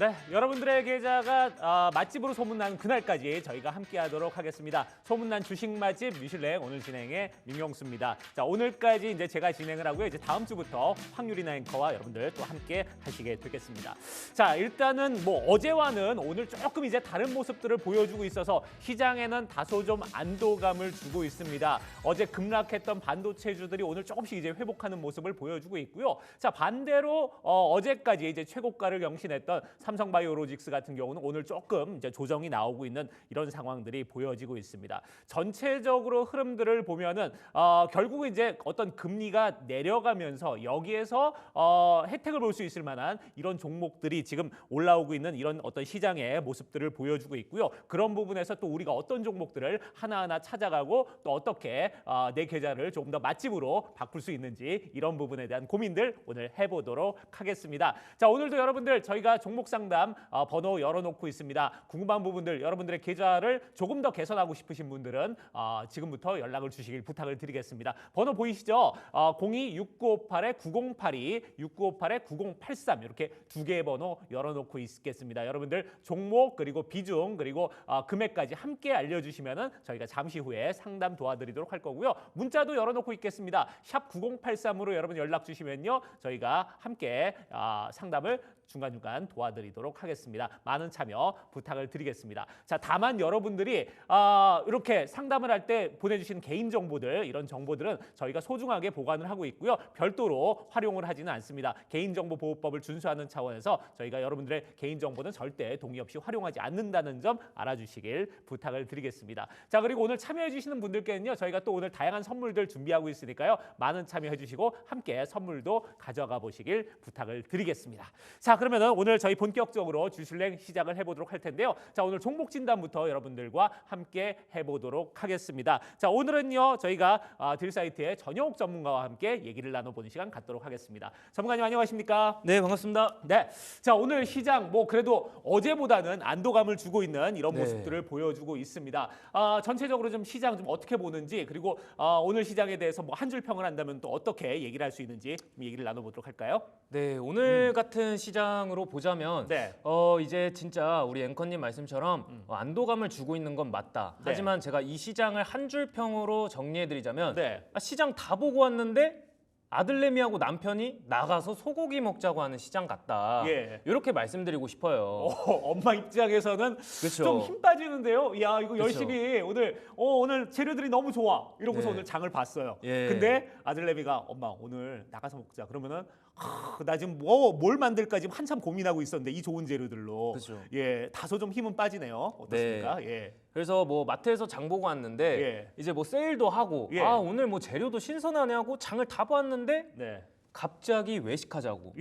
네, 여러분들의 계좌가 맛집으로 소문난 그날까지 저희가 함께하도록 하겠습니다. 소문난 주식 맛집 뮤슐랭 오늘 진행의 민경수입니다. 자, 오늘까지 이제 제가 진행을 하고요. 이제 다음 주부터 황유리나 앵커와 여러분들 또 함께 하시게 되겠습니다. 자, 일단은 뭐 어제와는 오늘 조금 이제 다른 모습들을 보여주고 있어서 시장에는 다소 좀 안도감을 주고 있습니다. 어제 급락했던 반도체주들이 오늘 조금씩 이제 회복하는 모습을 보여주고 있고요. 자, 반대로 어제까지 이제 최고가를 경신했던 삼성바이오로직스 같은 경우는 오늘 조금 이제 조정이 나오고 있는 이런 상황들이 보여지고 있습니다. 전체적으로 흐름들을 보면은 결국은 이제 어떤 금리가 내려가면서 여기에서 혜택을 볼 수 있을 만한 이런 종목들이 지금 올라오고 있는 이런 어떤 시장의 모습들을 보여주고 있고요. 그런 부분에서 또 우리가 어떤 종목들을 하나하나 찾아가고 또 어떻게 내 계좌를 조금 더 맛집으로 바꿀 수 있는지 이런 부분에 대한 고민들 오늘 해보도록 하겠습니다. 자, 오늘도 여러분들 저희가 종목 상담 번호 열어놓고 있습니다. 궁금한 부분들 여러분들의 계좌를 조금 더 개선하고 싶으신 분들은 지금부터 연락을 주시길 부탁을 드리겠습니다. 번호 보이시죠? 02-6958-9082, 6958-9083 이렇게 두 개의 번호 열어놓고 있겠습니다. 여러분들 종목 그리고 비중 그리고 금액까지 함께 알려주시면은 저희가 잠시 후에 상담 도와드리도록 할 거고요. 문자도 열어놓고 있겠습니다. 샵 9083으로 여러분 연락 주시면요. 저희가 함께 상담을 중간중간 도와드리도록 하겠습니다. 많은 참여 부탁을 드리겠습니다. 자, 다만 여러분들이 이렇게 상담을 할 때 보내주신 개인정보들 이런 정보들은 저희가 소중하게 보관을 하고 있고요. 별도로 활용을 하지는 않습니다. 개인정보보호법을 준수하는 차원에서 저희가 여러분들의 개인정보는 절대 동의 없이 활용하지 않는다는 점 알아주시길 부탁을 드리겠습니다. 자, 그리고 오늘 참여해 주시는 분들께는요. 저희가 또 오늘 다양한 선물들 준비하고 있으니까요. 많은 참여해 주시고 함께 선물도 가져가 보시길 부탁을 드리겠습니다. 자, 그러면은 오늘 저희 본격적으로 주슐랭 시작을 해보도록 할 텐데요. 자, 오늘 종목 진단부터 여러분들과 함께 해보도록 하겠습니다. 자, 오늘은요 저희가 딜사이트의 전영욱 전문가와 함께 얘기를 나눠보는 시간 갖도록 하겠습니다. 전문가님 안녕하십니까? 네, 반갑습니다. 네, 자 오늘 시장 뭐 그래도 어제보다는 안도감을 주고 있는 이런 모습들을 보여주고 있습니다. 전체적으로 좀 시장 좀 어떻게 보는지 그리고 오늘 시장에 대해서 뭐 한 줄 평을 한다면 또 어떻게 얘기를 할 수 있는지 좀 얘기를 나눠보도록 할까요? 네, 오늘 같은 시장으로 보자면 네. 이제 진짜 우리 앵커님 말씀처럼 안도감을 주고 있는 건 맞다. 네. 하지만 제가 이 시장을 한 줄 평으로 정리해드리자면 네. 시장 다 보고 왔는데 아들내미하고 남편이 나가서 소고기 먹자고 하는 시장 같다. 예. 이렇게 말씀드리고 싶어요. 엄마 입장에서는 그쵸. 좀 힘 빠지는데요. 야, 이거 그쵸. 열심히 오늘 재료들이 너무 좋아. 이러고서 네. 오늘 장을 봤어요. 예. 근데 아들내미가 엄마 오늘 나가서 먹자. 그러면은 나 지금 뭘 만들까 지금 한참 고민하고 있었는데 이 좋은 재료들로. 그쵸. 예, 다소 좀 힘은 빠지네요. 어떻습니까? 예. 그래서 뭐 마트에서 장 보고 왔는데 예. 이제 뭐 세일도 하고 예. 오늘 뭐 재료도 신선하네 하고 장을 다 봤는데 네. 갑자기 외식하자고.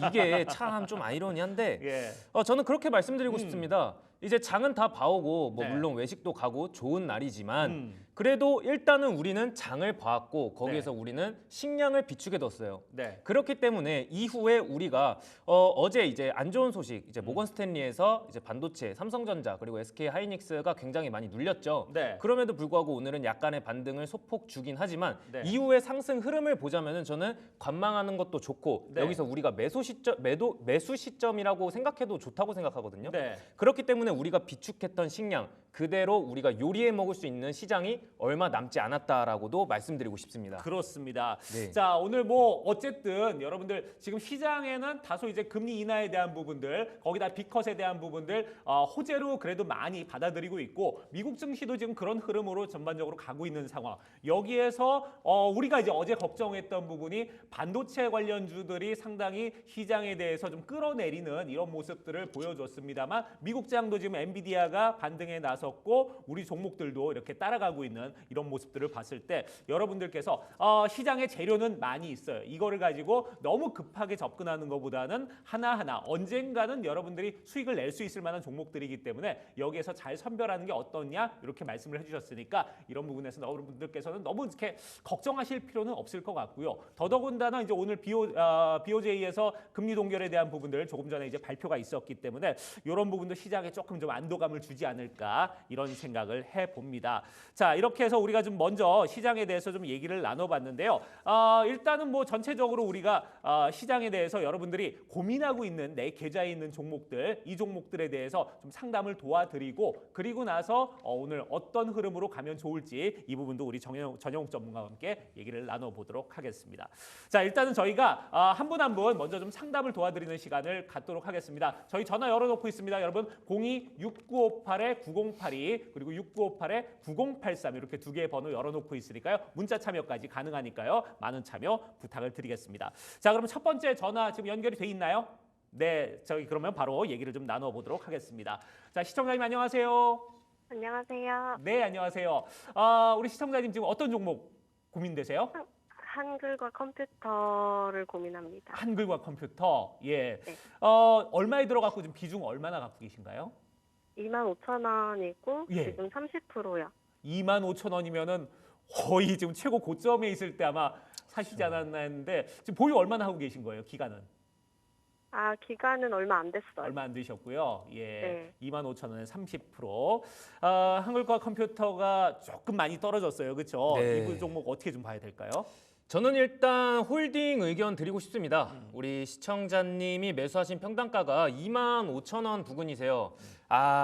이게 참 좀 아이러니한데 예. 저는 그렇게 말씀드리고 싶습니다. 이제 장은 다 봐오고 뭐 네. 물론 외식도 가고 좋은 날이지만 음. 그래도 일단은 우리는 장을 봐왔고 거기에서 네. 우리는 식량을 비축해 뒀어요. 네. 그렇기 때문에 이후에 우리가 어제 이제 안 좋은 소식 이제 모건 스탠리에서 이제 반도체, 삼성전자 그리고 SK 하이닉스가 굉장히 많이 눌렸죠. 네. 그럼에도 불구하고 오늘은 약간의 반등을 소폭 주긴 하지만 네. 이후의 상승 흐름을 보자면은 저는 관망하는 것도 좋고 네. 여기서 우리가 매수 시점이라고 생각해도 좋다고 생각하거든요. 네. 그렇기 때문에 우리가 비축했던 식량 그대로 우리가 요리해 먹을 수 있는 시장이 얼마 남지 않았다라고도 말씀드리고 싶습니다. 그렇습니다. 네. 자, 오늘 뭐 어쨌든 여러분들 지금 시장에는 다소 이제 금리 인하에 대한 부분들, 거기다 빅컷에 대한 부분들 호재로 그래도 많이 받아들이고 있고 미국 증시도 지금 그런 흐름으로 전반적으로 가고 있는 상황. 여기에서 우리가 이제 어제 걱정했던 부분이 반도체 관련주들이 상당히 시장에 대해서 좀 끌어내리는 이런 모습들을 보여줬습니다만 미국 장도 지금 엔비디아가 반등에 나섰고 우리 종목들도 이렇게 따라가고 있는 이런 모습들을 봤을 때 여러분들께서 시장에 재료는 많이 있어요. 이거를 가지고 너무 급하게 접근하는 것보다는 하나하나 언젠가는 여러분들이 수익을 낼 수 있을 만한 종목들이기 때문에 여기에서 잘 선별하는 게 어떠냐 이렇게 말씀을 해주셨으니까 이런 부분에서 여러분들께서는 너무 이렇게 걱정하실 필요는 없을 것 같고요. 더더군다나 이제 오늘 BOJ에서 금리 동결에 대한 부분들 조금 전에 이제 발표가 있었기 때문에 이런 부분도 시장에 조금 조금 좀 안도감을 주지 않을까 이런 생각을 해봅니다. 자, 이렇게 해서 우리가 좀 먼저 시장에 대해서 좀 얘기를 나눠봤는데요. 일단은 뭐 전체적으로 우리가 시장에 대해서 여러분들이 고민하고 있는 내 계좌에 있는 종목들, 이 종목들에 대해서 좀 상담을 도와드리고 그리고 나서 오늘 어떤 흐름으로 가면 좋을지 이 부분도 우리 전영욱 전문가와 함께 얘기를 나눠보도록 하겠습니다. 자, 일단은 저희가 한 분 한 분 먼저 좀 상담을 도와드리는 시간을 갖도록 하겠습니다. 저희 전화 열어놓고 있습니다. 여러분 02-6958-9082 그리고 6958-9083 이렇게 두 개의 번호 열어놓고 있으니까요. 문자 참여까지 가능하니까요. 많은 참여 부탁을 드리겠습니다. 자, 그럼 첫 번째 전화 지금 연결이 돼 있나요? 네, 저희 그러면 바로 얘기를 좀 나눠보도록 하겠습니다. 자, 시청자님 안녕하세요. 안녕하세요. 네, 안녕하세요. 우리 시청자님 지금 어떤 종목 고민되세요? 한글과 컴퓨터를 고민합니다. 한글과 컴퓨터. 예. 네. 얼마에 들어갔고 지금 비중 얼마나 갖고 계신가요? 25,000원이고 예. 지금 30%요. 25,000원이면은 거의 지금 최고 고점에 있을 때 아마 사시지 않았나 했는데 지금 보유 얼마나 하고 계신 거예요? 기간은? 기간은 얼마 안 됐어요. 얼마 안 되셨고요. 예. 네. 25,000원에 30%. 한글과 컴퓨터가 조금 많이 떨어졌어요. 그렇죠? 네. 이 종목 어떻게 좀 봐야 될까요? 저는 일단 홀딩 의견 드리고 싶습니다. 우리 시청자님이 매수하신 평단가가 25,000원 부근이세요.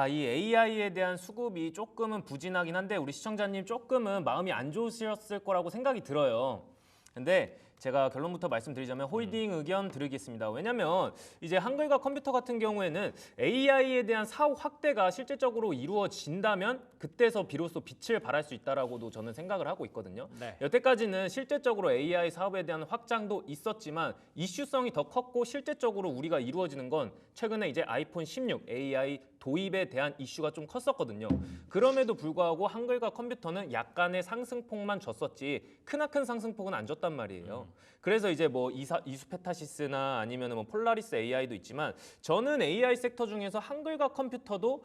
이 AI에 대한 수급이 조금은 부진하긴 한데 우리 시청자님 조금은 마음이 안 좋으셨을 거라고 생각이 들어요. 근데 제가 결론부터 말씀드리자면 홀딩 의견 드리겠습니다. 왜냐하면 이제 한글과 컴퓨터 같은 경우에는 AI에 대한 사후 확대가 실질적으로 이루어진다면 그때서 비로소 빛을 발할 수 있다라고도 저는 생각을 하고 있거든요. 네. 여태까지는 실제적으로 AI 사업에 대한 확장도 있었지만 이슈성이 더 컸고 실제적으로 우리가 이루어지는 건 최근에 이제 아이폰 16 AI 도입에 대한 이슈가 좀 컸었거든요. 그럼에도 불구하고 한글과 컴퓨터는 약간의 상승폭만 줬었지 크나큰 상승폭은 안 줬단 말이에요. 그래서 이제 뭐 이수페타시스나 아니면 뭐 폴라리스 AI도 있지만 저는 AI 섹터 중에서 한글과 컴퓨터도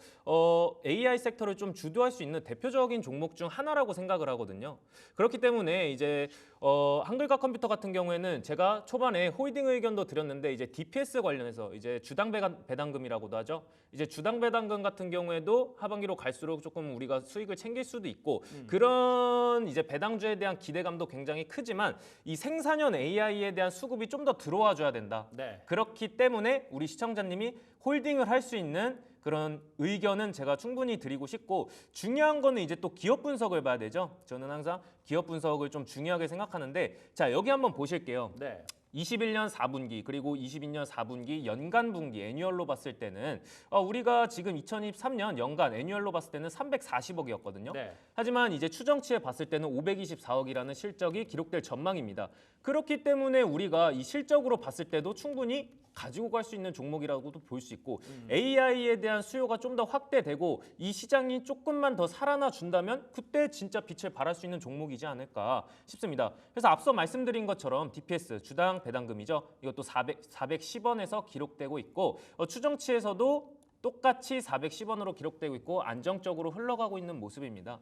AI 섹터를 좀 주도할 수 있는 대표적인 종목 중 하나라고 생각을 하거든요. 그렇기 때문에 이제 한글과 컴퓨터 같은 경우에는 제가 초반에 홀딩 의견도 드렸는데 이제 DPS 관련해서 이제 주당 배당금이라고도 하죠. 이제 주당 배당금 같은 경우에도 하반기로 갈수록 조금 우리가 수익을 챙길 수도 있고 그런 이제 배당주에 대한 기대감도 굉장히 크지만 이 생사년 AI에 대한 수급이 좀 더 들어와 줘야 된다. 네. 그렇기 때문에 우리 시청자님이 홀딩을 할 수 있는 그런 의견은 제가 충분히 드리고 싶고 중요한 거는 이제 또 기업 분석을 봐야 되죠. 저는 항상 기업 분석을 좀 중요하게 생각하는데 자, 여기 한번 보실게요. 네. 21년 4분기 그리고 22년 4분기 연간 분기 애뉴얼로 봤을 때는 우리가 지금 2023년 연간 애뉴얼로 봤을 때는 340억이었거든요. 네. 하지만 이제 추정치에 봤을 때는 524억이라는 실적이 기록될 전망입니다. 그렇기 때문에 우리가 이 실적으로 봤을 때도 충분히 가지고 갈 수 있는 종목이라고도 볼 수 있고 AI에 대한 수요가 좀 더 확대되고 이 시장이 조금만 더 살아나 준다면 그때 진짜 빛을 발할 수 있는 종목이지 않을까 싶습니다. 그래서 앞서 말씀드린 것처럼 DPS 주당 배당금이죠. 이것도 410원에서 기록되고 있고 추정치에서도 똑같이 410원으로 기록되고 있고 안정적으로 흘러가고 있는 모습입니다.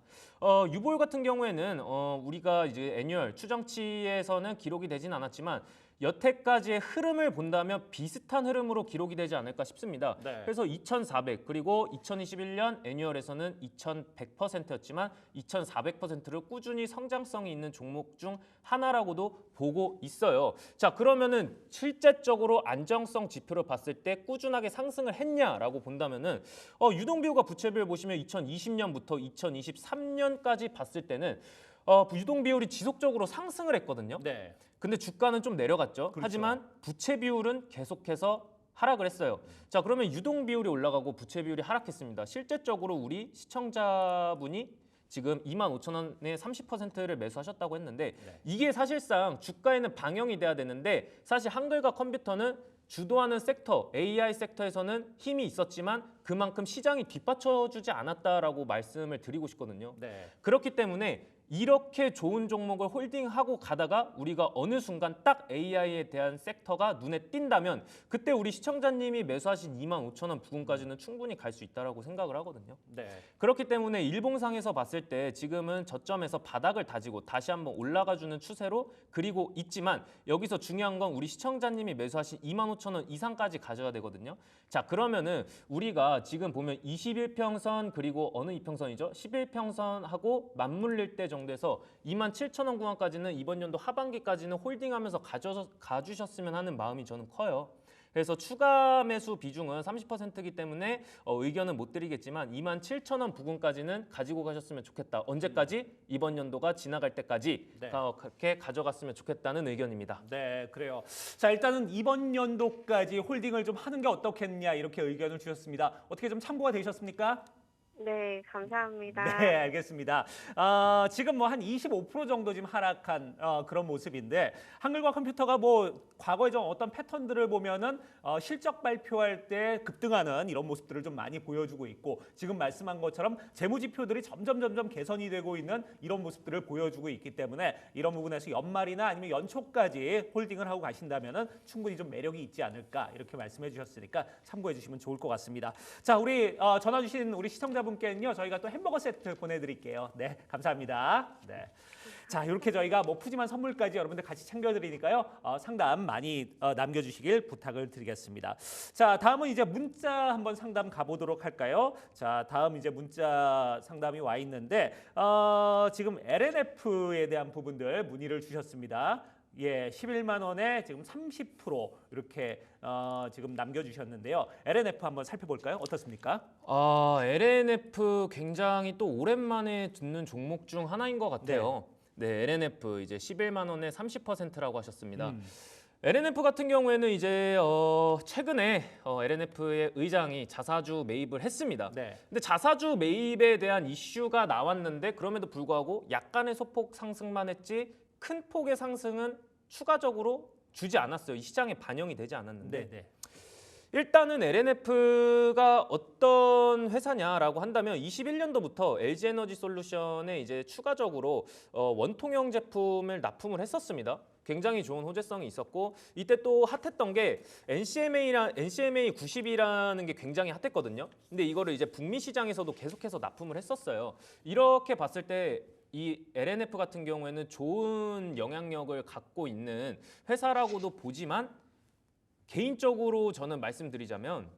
유볼 같은 경우에는 우리가 이제 애뉴얼 추정치에서는 기록이 되진 않았지만 여태까지의 흐름을 본다면 비슷한 흐름으로 기록이 되지 않을까 싶습니다. 네. 그래서 2,400 그리고 2021년 애뉴얼에서는 2,100%였지만 2,400%를 꾸준히 성장성이 있는 종목 중 하나라고도 보고 있어요. 자, 그러면은 실제적으로 안정성 지표를 봤을 때 꾸준하게 상승을 했냐라고 본다면은 유동 비율과 부채 비율 보시면 2020년부터 2023년까지 봤을 때는 유동 비율이 지속적으로 상승을 했거든요. 네. 근데 주가는 좀 내려갔죠. 그렇죠. 하지만 부채 비율은 계속해서 하락을 했어요. 자, 그러면 유동 비율이 올라가고 부채 비율이 하락했습니다. 실제적으로 우리 시청자분이 지금 25,000원에 30%를 매수하셨다고 했는데 이게 사실상 주가에는 반영이 돼야 되는데 사실 한글과 컴퓨터는 주도하는 섹터, AI 섹터에서는 힘이 있었지만 그만큼 시장이 뒷받쳐주지 않았다라고 말씀을 드리고 싶거든요. 네. 그렇기 때문에 이렇게 좋은 종목을 홀딩하고 가다가 우리가 어느 순간 딱 AI에 대한 섹터가 눈에 띈다면 그때 우리 시청자님이 매수하신 25,000원 부근까지는 충분히 갈 수 있다라고 생각을 하거든요. 네. 그렇기 때문에 일봉상에서 봤을 때 지금은 저점에서 바닥을 다지고 다시 한번 올라가주는 추세로 그리고 있지만 여기서 중요한 건 우리 시청자님이 매수하신 25,000원 이상까지 가져야 되거든요. 자, 그러면은 우리가 지금 보면 21평선 그리고 어느 이평선이죠? 11평선하고 맞물릴 때 정도에서 27,000원 구간까지는 이번 연도 하반기까지는 홀딩하면서 가주셨으면 하는 마음이 저는 커요. 그래서 추가 매수 비중은 30%이기 때문에 의견은 못 드리겠지만 27,000원 부근까지는 가지고 가셨으면 좋겠다. 언제까지? 이번 연도가 지나갈 때까지 네. 그렇게 가져갔으면 좋겠다는 의견입니다. 네, 그래요. 자, 일단은 이번 연도까지 홀딩을 좀 하는 게 어떻겠냐 이렇게 의견을 주셨습니다. 어떻게 좀 참고가 되셨습니까? 네, 감사합니다. 네, 알겠습니다. 지금 뭐 한 25% 정도 지금 하락한 그런 모습인데 한글과 컴퓨터가 뭐 과거에 좀 어떤 패턴들을 보면은 실적 발표할 때 급등하는 이런 모습들을 좀 많이 보여주고 있고 지금 말씀한 것처럼 재무지표들이 점점 개선이 되고 있는 이런 모습들을 보여주고 있기 때문에 이런 부분에서 연말이나 아니면 연초까지 홀딩을 하고 가신다면은 충분히 좀 매력이 있지 않을까 이렇게 말씀해 주셨으니까 참고해 주시면 좋을 것 같습니다. 자, 우리 전화 주신 우리 시청자분께는요 저희가 또 햄버거 세트 보내드릴게요. 네, 감사합니다. 네. 자, 이렇게 저희가 뭐 푸짐한 선물까지 여러분들 같이 챙겨드리니까요 상담 많이 남겨주시길 부탁을 드리겠습니다. 자, 다음은 이제 문자 한번 상담 가보도록 할까요? 자, 다음 이제 문자 상담이 와 있는데 지금 LNF에 대한 부분들 문의를 주셨습니다. 예, 11만 원에 지금 30% 이렇게 지금 남겨주셨는데요. LNF 한번 살펴볼까요? 어떻습니까? LNF 굉장히 또 오랜만에 듣는 종목 중 하나인 것 같아요. 네, LNF 이제 11만 원에 30%라고 하셨습니다. LNF 같은 경우에는 이제 최근에 LNF의 의장이 자사주 매입을 했습니다. 네. 근데 자사주 매입에 대한 이슈가 나왔는데 그럼에도 불구하고 약간의 소폭 상승만 했지 큰 폭의 상승은 추가적으로 주지 않았어요. 이 시장에 반영이 되지 않았는데 네. 일단은 LNF가 어떤 회사냐라고 한다면 21년도부터 LG에너지솔루션에 이제 추가적으로 원통형 제품을 납품을 했었습니다. 굉장히 좋은 호재성이 있었고 이때 또 핫했던 게 NCMA 90이라는 게 굉장히 핫했거든요. 근데 이거를 이제 북미 시장에서도 계속해서 납품을 했었어요. 이렇게 봤을 때 이 LNF 같은 경우에는 좋은 영향력을 갖고 있는 회사라고도 보지만 개인적으로 저는 말씀드리자면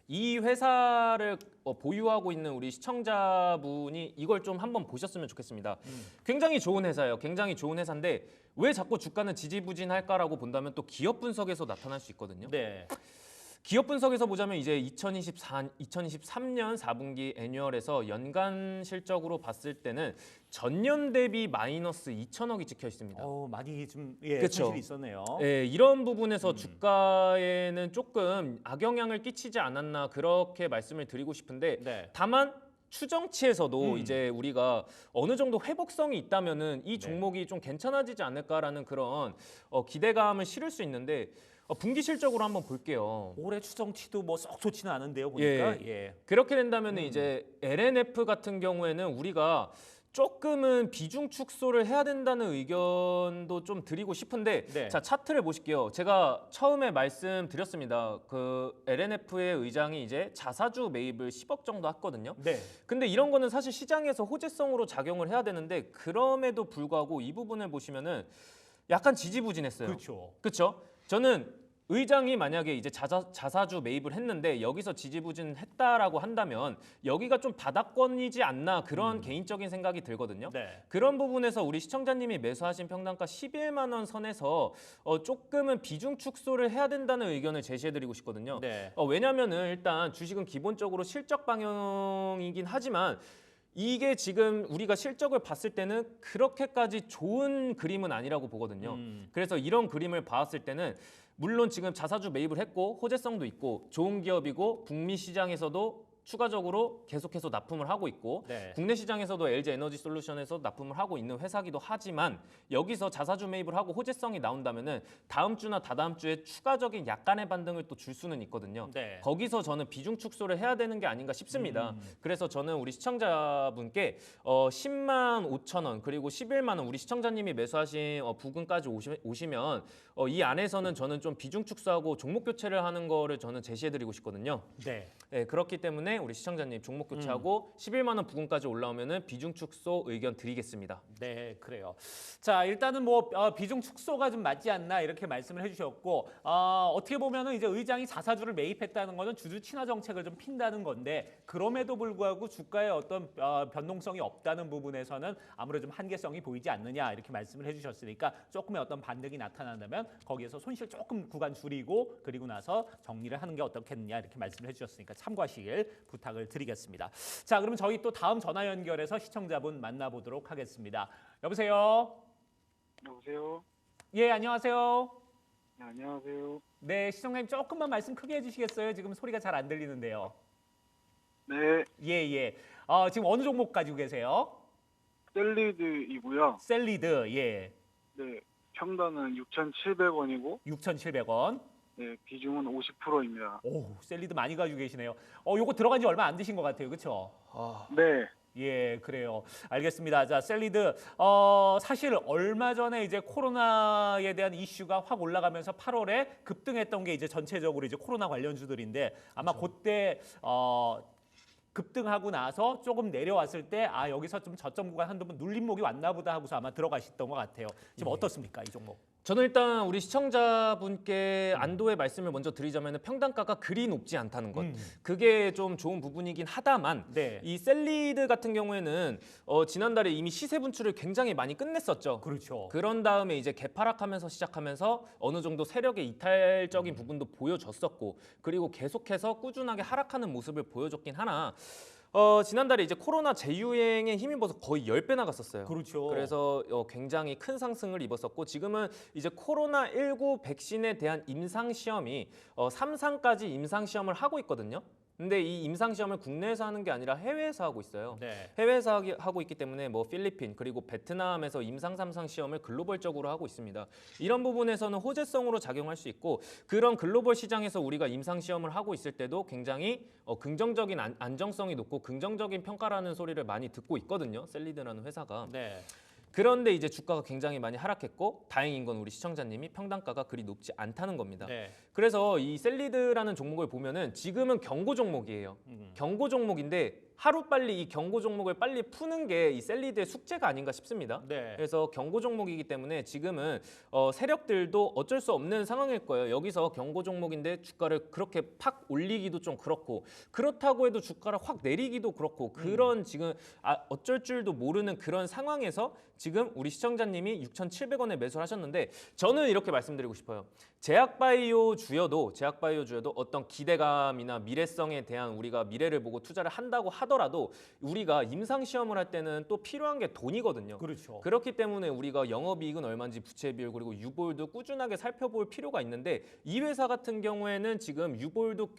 이 회사를 보유하고 있는 우리 시청자분이 이걸 좀 한번 보셨으면 좋겠습니다. 굉장히 좋은 회사예요. 굉장히 좋은 회사인데 왜 자꾸 주가는 지지부진할까라고 본다면 또 기업 분석에서 나타날 수 있거든요. 네. 기업 분석에서 보자면 이제 2023년 4분기 애뉴얼에서 연간 실적으로 봤을 때는 전년 대비 마이너스 2천억이 찍혀 있습니다. 많이 좀 그쵸. 손실이 있었네요. 네, 이런 부분에서 주가에는 조금 악영향을 끼치지 않았나 그렇게 말씀을 드리고 싶은데 네. 다만 추정치에서도 이제 우리가 어느 정도 회복성이 있다면은 이 종목이 좀 괜찮아지지 않을까라는 그런 기대감을 실을 수 있는데 분기 실적으로 한번 볼게요. 올해 추정치도 뭐 썩 좋지는 않은데요, 보니까. 예. 그렇게 된다면 이제 LNF 같은 경우에는 우리가 조금은 비중 축소를 해야 된다는 의견도 좀 드리고 싶은데 네. 자, 차트를 보실게요. 제가 처음에 말씀드렸습니다. 그 LNF의 의장이 이제 자사주 매입을 10억 정도 했거든요. 네. 근데 이런 거는 사실 시장에서 호재성으로 작용을 해야 되는데 그럼에도 불구하고 이 부분을 보시면은 약간 지지부진했어요. 그렇죠. 그렇죠? 저는 의장이 만약에 이제 자사주 매입을 했는데 여기서 지지부진했다라고 한다면 여기가 좀 바닥권이지 않나 그런 개인적인 생각이 들거든요. 네. 그런 부분에서 우리 시청자님이 매수하신 평단가 11만 원 선에서 조금은 비중 축소를 해야 된다는 의견을 제시해드리고 싶거든요. 네. 왜냐하면은 일단 주식은 기본적으로 실적 방향이긴 하지만 이게 지금 우리가 실적을 봤을 때는 그렇게까지 좋은 그림은 아니라고 보거든요. 그래서 이런 그림을 봤을 때는 물론 지금 자사주 매입을 했고 호재성도 있고 좋은 기업이고 북미 시장에서도 추가적으로 계속해서 납품을 하고 있고 네. 국내 시장에서도 LG 에너지 솔루션에서 납품을 하고 있는 회사기도 하지만 여기서 자사주 매입을 하고 호재성이 나온다면은 다음 주나 다다음 주에 추가적인 약간의 반등을 또 줄 수는 있거든요. 네. 거기서 저는 비중 축소를 해야 되는 게 아닌가 싶습니다. 그래서 저는 우리 시청자분께 10만 5천 원 그리고 11만 원 우리 시청자님이 매수하신 부근까지 오시면 이 안에서는 저는 좀 비중 축소하고 종목 교체를 하는 거를 저는 제시해드리고 싶거든요. 네. 네, 그렇기 때문에 우리 시청자님 종목 교체하고 11만 원 부근까지 올라오면은 비중 축소 의견 드리겠습니다. 네, 그래요. 자, 일단은 뭐 비중 축소가 좀 맞지 않나 이렇게 말씀을 해주셨고 어떻게 보면은 이제 의장이 자사주를 매입했다는 거는 주주 친화 정책을 좀 핀다는 건데 그럼에도 불구하고 주가에 어떤 변동성이 없다는 부분에서는 아무래도 좀 한계성이 보이지 않느냐 이렇게 말씀을 해주셨으니까 조금의 어떤 반등이 나타난다면 거기에서 손실 조금 구간 줄이고 그리고 나서 정리를 하는 게 어떻겠느냐 이렇게 말씀을 해주셨으니까 참고하시길 부탁을 드리겠습니다. 자, 그러면 저희 또 다음 전화 연결해서 시청자분 만나보도록 하겠습니다. 여보세요? 여보세요? 예, 안녕하세요. 네, 안녕하세요. 네, 시청자님 조금만 말씀 크게 해주시겠어요? 지금 소리가 잘 안 들리는데요. 네, 예, 예. 지금 어느 종목 가지고 계세요? 셀리드이고요. 셀리드, 예. 네, 평단은 6,700원이고 6,700원. 네, 비중은 50%입니다. 오, 셀리드 많이 가지고 계시네요. 요거 들어간 지 얼마 안 되신 것 같아요. 그렇죠? 네, 예, 그래요. 알겠습니다. 자, 셀리드 사실 얼마 전에 이제 코로나에 대한 이슈가 확 올라가면서 8월에 급등했던 게 이제 전체적으로 이제 코로나 관련주들인데 아마 그때 급등하고 나서 조금 내려왔을 때 여기서 좀 저점 구간 한두 번 눌림목이 왔나 보다 하고서 아마 들어가셨던 것 같아요. 지금 어떻습니까, 이 종목? 저는 일단 우리 시청자분께 안도의 말씀을 먼저 드리자면 평단가가 그리 높지 않다는 것. 그게 좀 좋은 부분이긴 하다만 네. 이 셀리드 같은 경우에는 지난달에 이미 시세 분출을 굉장히 많이 끝냈었죠. 그렇죠. 그런 다음에 이제 개파락하면서 시작하면서 어느 정도 세력의 이탈적인 부분도 보여줬었고 그리고 계속해서 꾸준하게 하락하는 모습을 보여줬긴 하나 지난달에 이제 코로나 재유행에 힘입어서 거의 10배 나갔었어요. 그렇죠. 그래서 굉장히 큰 상승을 입었었고 지금은 이제 코로나19 백신에 대한 임상 시험이 3상까지 임상 시험을 하고 있거든요. 근데 이 임상 시험을 국내에서 하는 게 아니라 해외에서 하고 있어요. 네. 해외에서 하고 있기 때문에 뭐 필리핀 그리고 베트남에서 임상 3상 시험을 글로벌적으로 하고 있습니다. 이런 부분에서는 호재성으로 작용할 수 있고 그런 글로벌 시장에서 우리가 임상 시험을 하고 있을 때도 굉장히 긍정적인 안정성이 높고 긍정적인 평가라는 소리를 많이 듣고 있거든요. 셀리드라는 회사가. 네. 그런데 이제 주가가 굉장히 많이 하락했고 다행인 건 우리 시청자님이 평단가가 그리 높지 않다는 겁니다. 네. 그래서 이 셀리드라는 종목을 보면은 지금은 경고 종목이에요. 경고 종목인데 하루빨리 이 경고 종목을 빨리 푸는 게 이 셀리드의 숙제가 아닌가 싶습니다. 네. 그래서 경고 종목이기 때문에 지금은 세력들도 어쩔 수 없는 상황일 거예요. 여기서 경고 종목인데 주가를 그렇게 팍 올리기도 좀 그렇고 그렇다고 해도 주가를 확 내리기도 그렇고 그런 지금 어쩔 줄도 모르는 그런 상황에서 지금 우리 시청자님이 6,700원에 매수를 하셨는데 저는 이렇게 말씀드리고 싶어요. 제약바이오 주여도 어떤 기대감이나 미래성에 대한 우리가 미래를 보고 투자를 한다고 하더라도 우리가 임상 시험을 할 때는 또 필요한 게 돈이거든요. 그렇죠. 그렇기 때문에 우리가 영업이익은 얼마인지 부채 비율 그리고 유보율도 꾸준하게 살펴볼 필요가 있는데 이 회사 같은 경우에는 지금 유보율도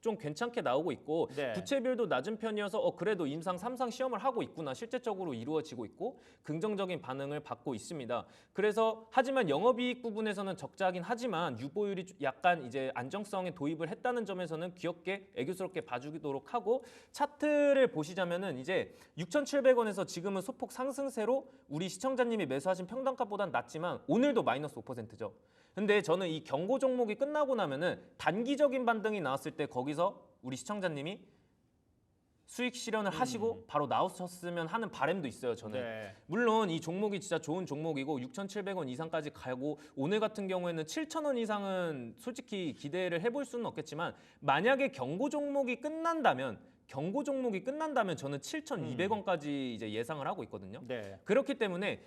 좀 괜찮게 나오고 있고 네. 부채 비율도 낮은 편이어서 그래도 임상 3상 시험을 하고 있구나 실제적으로 이루어지고 있고 긍정적인 반응을 받고 있습니다. 그래서 하지만 영업이익 부분에서는 적자긴 하지만 유보율이 약간 이제 안정성에 도입을 했다는 점에서는 귀엽게 애교스럽게 봐주도록 하고 차트를 보시자면은 이제 6,700원에서 지금은 소폭 상승세로 우리 시청자님이 매수하신 평단가보단 낮지만 오늘도 마이너스 5%죠. 근데 저는 이 경고 종목이 끝나고 나면은 단기적인 반등이 나왔을 때 거기서 우리 시청자님이 수익 실현을 하시고 바로 나오셨으면 하는 바람도 있어요. 저는. 네. 물론 이 종목이 진짜 좋은 종목이고 6,700원 이상까지 가고 오늘 같은 경우에는 7,000원 이상은 솔직히 기대를 해볼 수는 없겠지만 만약에 경고 종목이 끝난다면 저는 7,200원까지 이제 예상을 하고 있거든요. 네. 그렇기 때문에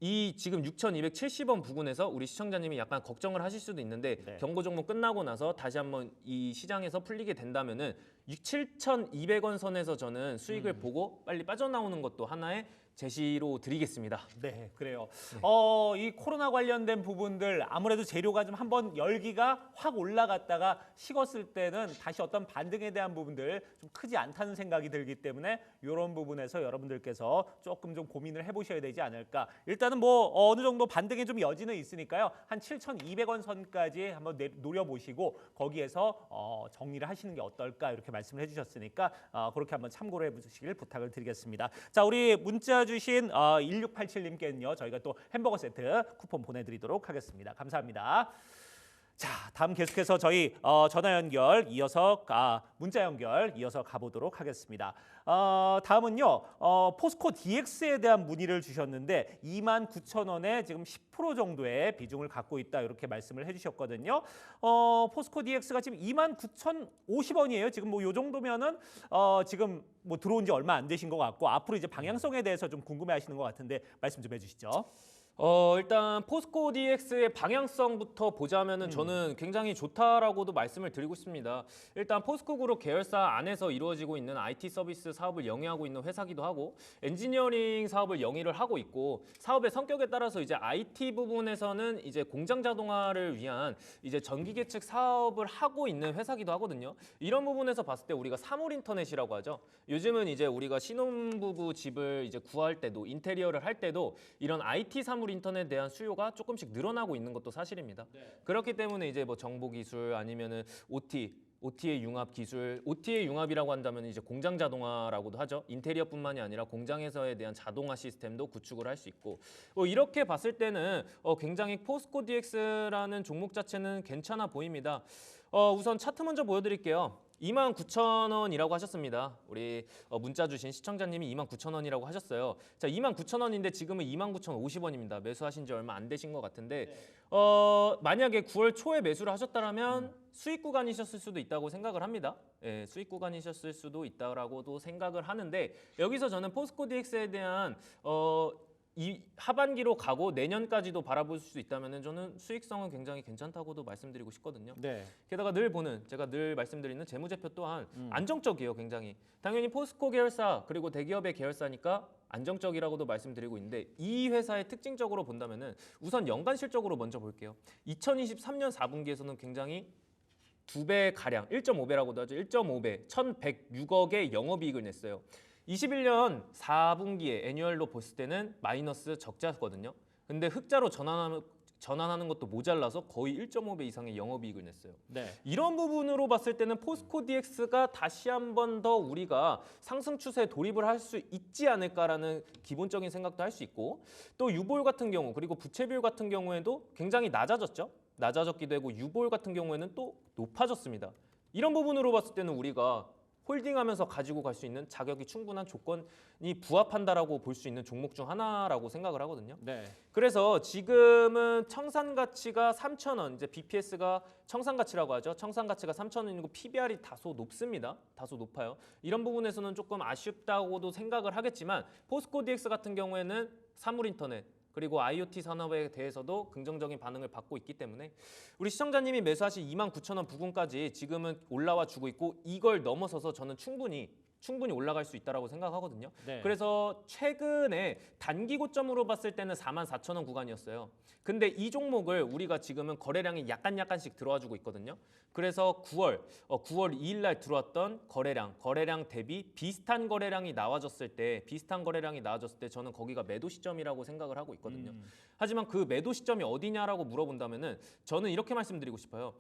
이 지금 6,270원 부근에서 우리 시청자님이 약간 걱정을 하실 수도 있는데 네. 경고 종목 끝나고 나서 다시 한번 이 시장에서 풀리게 된다면은 7,200원 선에서 저는 수익을 보고 빨리 빠져나오는 것도 하나의 제시로 드리겠습니다. 네, 그래요. 이 코로나 관련된 부분들 아무래도 재료가 좀 한번 열기가 확 올라갔다가 식었을 때는 다시 어떤 반등에 대한 부분들 좀 크지 않다는 생각이 들기 때문에 이런 부분에서 여러분들께서 조금 좀 고민을 해보셔야 되지 않을까. 일단은 뭐 어느 정도 반등의 좀 여지는 있으니까요. 한 7,200원 선까지 한번 노려보시고 거기에서 정리를 하시는 게 어떨까 이렇게 말씀을 해주셨으니까 그렇게 한번 참고를 해보시길 부탁을 드리겠습니다. 자, 우리 문자 주신 1687님께는요. 저희가 또 햄버거 세트 쿠폰 보내드리도록 하겠습니다. 감사합니다. 자, 다음 계속해서 저희 전화 연결 이어서 문자 연결 이어서 가보도록 하겠습니다. 다음은요. 포스코 DX에 대한 문의를 주셨는데 29,000원에 지금 10% 정도의 비중을 갖고 있다 이렇게 말씀을 해주셨거든요. 포스코 DX가 지금 29,050원이에요. 지금 뭐 요 정도면은 지금 뭐 들어온 지 얼마 안 되신 것 같고 앞으로 이제 방향성에 대해서 좀 궁금해하시는 것 같은데 말씀 좀 해주시죠. 일단 포스코 DX의 방향성부터 보자면은 저는 굉장히 좋다라고도 말씀을 드리고 싶습니다. 일단 포스코 그룹 계열사 안에서 이루어지고 있는 IT 서비스 사업을 영위하고 있는 회사기도 하고 엔지니어링 사업을 영위를 하고 있고 사업의 성격에 따라서 이제 IT 부분에서는 이제 공장 자동화를 위한 이제 전기 계측 사업을 하고 있는 회사기도 하거든요. 이런 부분에서 봤을 때 우리가 사물 인터넷이라고 하죠. 요즘은 이제 우리가 신혼부부 집을 이제 구할 때도 인테리어를 할 때도 이런 IT 사물 인터넷에 대한 수요가 조금씩 늘어나고 있는 것도 사실입니다. 그렇기 때문에 이제 뭐 정보 기술 아니면은 OT의 융합 기술, OT의 융합이라고 한다면 이제 공장 자동화라고도 하죠. 인테리어뿐만이 아니라 공장에서에 대한 자동화 시스템도 구축을 할 수 있고 이렇게 봤을 때는 굉장히 포스코 DX라는 종목 자체는 괜찮아 보입니다. 우선 차트 먼저 보여드릴게요. 29,000원이라고 하셨습니다. 우리 문자 주신 시청자님이 29,000원이라고 하셨어요. 자, 29,000원인데 지금은 29,050원입니다. 매수하신 지 얼마 안 되신 것 같은데 만약에 9월 초에 매수를 하셨다면 수익 구간이셨을 수도 있다고 생각을 합니다. 예, 수익 구간이셨을 수도 있다라고도 생각을 하는데 여기서 저는 포스코 DX에 대한 이 하반기로 가고 내년까지도 바라볼 수 있다면 저는 수익성은 굉장히 괜찮다고도 말씀드리고 싶거든요. 네. 게다가 제가 늘 말씀드리는 재무제표 또한 안정적이에요. 굉장히. 당연히 포스코 계열사 그리고 대기업의 계열사니까 안정적이라고도 말씀드리고 있는데 이 회사의 특징적으로 본다면은 우선 연간 실적으로 먼저 볼게요. 2023년 4분기에서는 굉장히 2배 가량, 1.5배라고도 하죠. 1.5배, 1,106억의 영업이익을 냈어요. 21년 4분기에 애뉴얼로 봤을 때는 마이너스 적자거든요. 근데 흑자로 전환하는 것도 모자라서 거의 1.5배 이상의 영업이익을 냈어요. 네. 이런 부분으로 봤을 때는 포스코 DX가 다시 한 번 더 우리가 상승 추세에 돌입을 할 수 있지 않을까라는 기본적인 생각도 할 수 있고 또 유보율 같은 경우 그리고 부채 비율 같은 경우에도 굉장히 낮아졌죠. 낮아졌기도 하고 유보율 같은 경우에는 또 높아졌습니다. 이런 부분으로 봤을 때는 우리가 홀딩하면서 가지고 갈 수 있는 자격이 충분한 조건이 부합한다라고 볼 수 있는 종목 중 하나라고 생각을 하거든요. 네. 그래서 지금은 청산 가치가 3,000원, 이제 BPS가 청산 가치라고 하죠. 청산 가치가 3,000원이고 PBR이 다소 높습니다. 다소 높아요. 이런 부분에서는 조금 아쉽다고도 생각을 하겠지만 포스코 DX 같은 경우에는 사물 인터넷 그리고 IoT 산업에 대해서도 긍정적인 반응을 받고 있기 때문에 우리 시청자님이 매수하신 29,000원 부근까지 지금은 올라와 주고 있고 이걸 넘어서서 저는 충분히 올라갈 수 있다라고 생각하거든요. 네. 그래서 최근에 단기 고점으로 봤을 때는 44,000원 구간이었어요. 근데 이 종목을 우리가 지금은 거래량이 약간씩 들어와 주고 있거든요. 그래서 9월 2일 날 들어왔던 거래량 대비 비슷한 거래량이 나와졌을 때 저는 거기가 매도 시점이라고 생각을 하고 있거든요. 하지만 그 매도 시점이 어디냐라고 물어본다면은 저는 이렇게 말씀드리고 싶어요.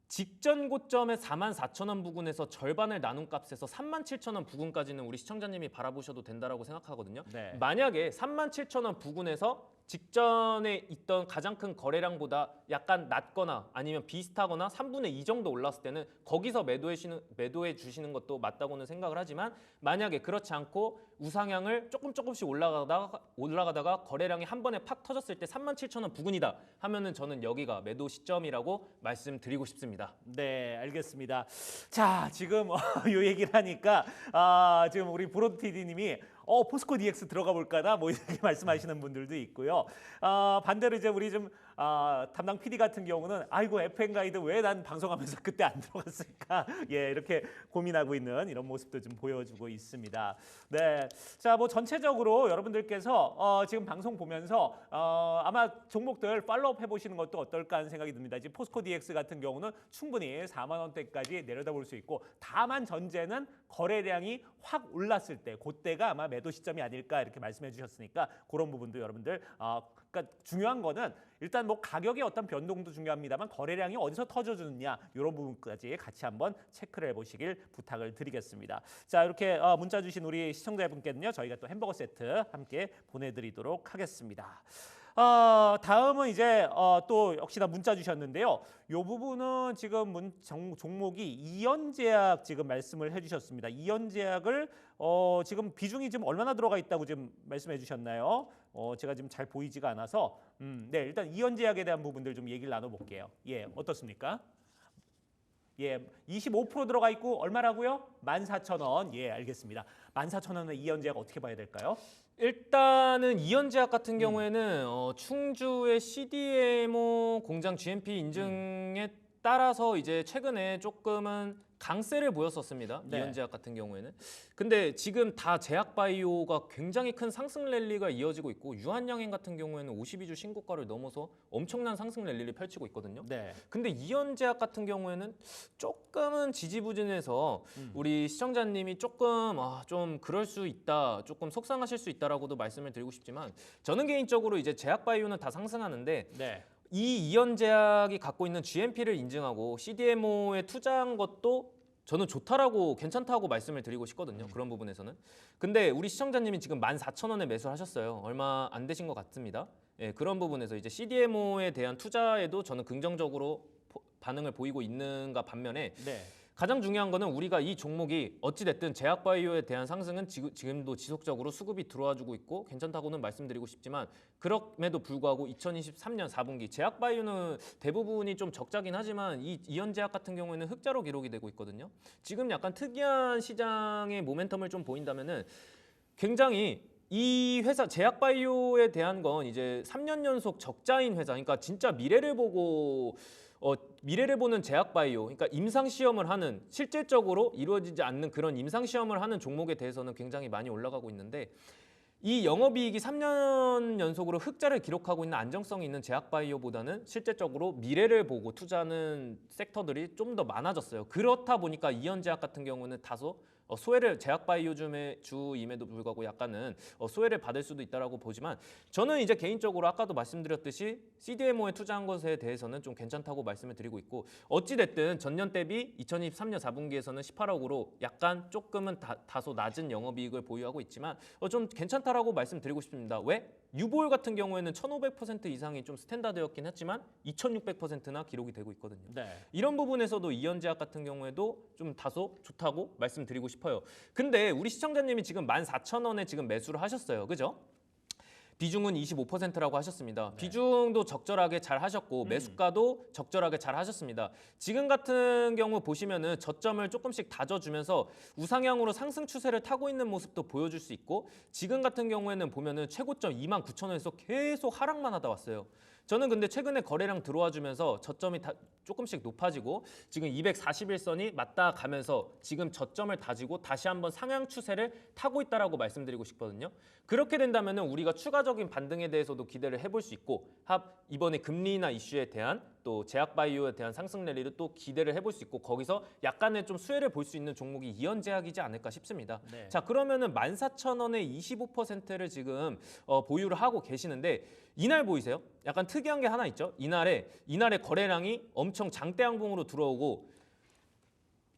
직전 고점의 44,000원 부근에서 절반을 나눈 값에서 37,000원 부근까지는 우리 시청자님이 바라보셔도 된다라고 생각하거든요. 네. 만약에 37,000원 부근에서 직전에 있던 가장 큰 거래량보다 약간 낮거나 아니면 비슷하거나 3분의 2 정도 올랐을 때는 거기서 매도해 주시는 것도 맞다고는 생각을 하지만 만약에 그렇지 않고 우상향을 조금씩 올라가다가 거래량이 한 번에 팍 터졌을 때 37,000원 부근이다 하면은 저는 여기가 매도 시점이라고 말씀드리고 싶습니다. 네, 알겠습니다. 자, 지금 요 얘기를 하니까 지금 우리 브로드 TD님이 포스코 DX 들어가 볼까나 뭐 이렇게 말씀하시는 분들도 있고요. 반대로 이제 우리 좀 담당 PD 같은 경우는 아이고 FM 가이드 왜 난 방송하면서 그때 안 들어갔을까 예 이렇게 고민하고 있는 이런 모습도 좀 보여주고 있습니다. 네, 자 뭐 전체적으로 여러분들께서 지금 방송 보면서 아마 종목들 팔로업 해보시는 것도 어떨까 하는 생각이 듭니다. 이제 포스코 DX 같은 경우는 충분히 4만 원대까지 내려다볼 수 있고 다만 전제는 거래량이 확 올랐을 때 그때가 아마 매도 시점이 아닐까 이렇게 말씀해 주셨으니까 그런 부분도 여러분들 그러니까 중요한 거는 일단 뭐 가격의 어떤 변동도 중요합니다만 거래량이 어디서 터져주느냐 이런 부분까지 같이 한번 체크를 해보시길 부탁을 드리겠습니다. 자 이렇게 문자 주신 우리 시청자분께는요 저희가 또 햄버거 세트 함께 보내드리도록 하겠습니다. 다음은 이제 또 역시나 문자 주셨는데요. 이 부분은 지금 종목이 이연제약 지금 말씀을 해주셨습니다. 이연제약을 지금 비중이 지금 얼마나 들어가 있다고 지금 말씀해 주셨나요? 제가 지금 잘 보이지가 않아서 네 일단 이연제약에 대한 부분들 좀 얘기를 나눠볼게요. 예 어떻습니까? 예, 25% 들어가 있고 얼마라고요? 14,000원. 예, 알겠습니다. 14,000원의 이연제약 어떻게 봐야 될까요? 일단은 이연제약 같은 경우에는 충주의 CDMO 공장 GMP 인증에 따라서 이제 최근에 조금은 강세를 보였었습니다. 네. 이연제약 같은 경우에는. 근데 지금 다 제약바이오가 굉장히 큰 상승 랠리가 이어지고 있고 유한양행 같은 경우에는 52주 신고가를 넘어서 엄청난 상승 랠리를 펼치고 있거든요. 네. 근데 이연제약 같은 경우에는 조금은 지지부진해서 우리 시청자님이 조금 좀 그럴 수 있다, 조금 속상하실 수 있다라고도 말씀을 드리고 싶지만 저는 개인적으로 이제 제약바이오는 다 상승하는데 네. 이 이연제약이 갖고 있는 GMP를 인증하고 CDMO에 투자한 것도 저는 좋다라고 괜찮다고 말씀을 드리고 싶거든요. 그런 부분에서는. 근데 우리 시청자님이 지금 14,000원에 매수하셨어요. 얼마 안 되신 것 같습니다. 예, 그런 부분에서 이제 CDMO에 대한 투자에도 저는 긍정적으로 반응을 보이고 있는가 반면에 네. 가장 중요한 거는 우리가 이 종목이 어찌됐든 제약바이오에 대한 상승은 지금도 지속적으로 수급이 들어와주고 있고 괜찮다고는 말씀드리고 싶지만 그럼에도 불구하고 2023년 4분기 제약바이오는 대부분이 좀 적자긴 하지만 이 이연제약 같은 경우에는 흑자로 기록이 되고 있거든요. 지금 약간 특이한 시장의 모멘텀을 좀 보인다면은 굉장히 이 회사 제약바이오에 대한 건 이제 3년 연속 적자인 회사 그러니까 진짜 미래를 보는 제약바이오, 그러니까 임상시험을 하는 실질적으로 이루어지지 않는 그런 임상시험을 하는 종목에 대해서는 굉장히 많이 올라가고 있는데 이 영업이익이 3년 연속으로 흑자를 기록하고 있는 안정성이 있는 제약바이오보다는 실질적으로 미래를 보고 투자하는 섹터들이 좀 더 많아졌어요. 그렇다 보니까 이연제약 같은 경우는 다소 소외를 제약바이오 주임에도 불구하고 약간은 소외를 받을 수도 있다라고 보지만 저는 이제 개인적으로 아까도 말씀드렸듯이 CDMO에 투자한 것에 대해서는 좀 괜찮다고 말씀을 드리고 있고 어찌 됐든 전년 대비 2023년 4분기에서는 18억으로 약간 조금은 다소 낮은 영업이익을 보유하고 있지만 좀 괜찮다라고 말씀드리고 싶습니다. 왜? 유보율 같은 경우에는 1,500% 이상이 좀 스탠다드였긴 했지만 2,600%나 기록이 되고 있거든요. 네. 이런 부분에서도 이연제약 같은 경우에도 좀 다소 좋다고 말씀드리고 싶어요. 근데 우리 시청자님이 지금 14,000원에 지금 매수를 하셨어요. 그죠? 비중은 25%라고 하셨습니다. 네. 비중도 적절하게 잘 하셨고 매수가도 적절하게 잘 하셨습니다. 지금 같은 경우 보시면은 저점을 조금씩 다져주면서 우상향으로 상승 추세를 타고 있는 모습도 보여줄 수 있고 지금 같은 경우에는 보면은 최고점 29,000원에서 계속 하락만 하다 왔어요. 저는 근데 최근에 거래량 들어와 주면서 저점이 조금씩 높아지고 지금 241선이 맞다 가면서 지금 저점을 다지고 다시 한번 상향 추세를 타고 있다라고 말씀드리고 싶거든요. 그렇게 된다면 우리가 추가적인 반등에 대해서도 기대를 해볼 수 있고 이번에 금리나 이슈에 대한 또 제약바이오에 대한 상승 랠리를 또 기대를 해볼 수 있고 거기서 약간의 좀 수혜를 볼 수 있는 종목이 이연제약이지 않을까 싶습니다. 네. 자 그러면은 14,000원에 25%를 지금 보유를 하고 계시는데 이날 보이세요? 약간 특이한 게 하나 있죠. 이날에 거래량이 엄청 장대 양봉으로 들어오고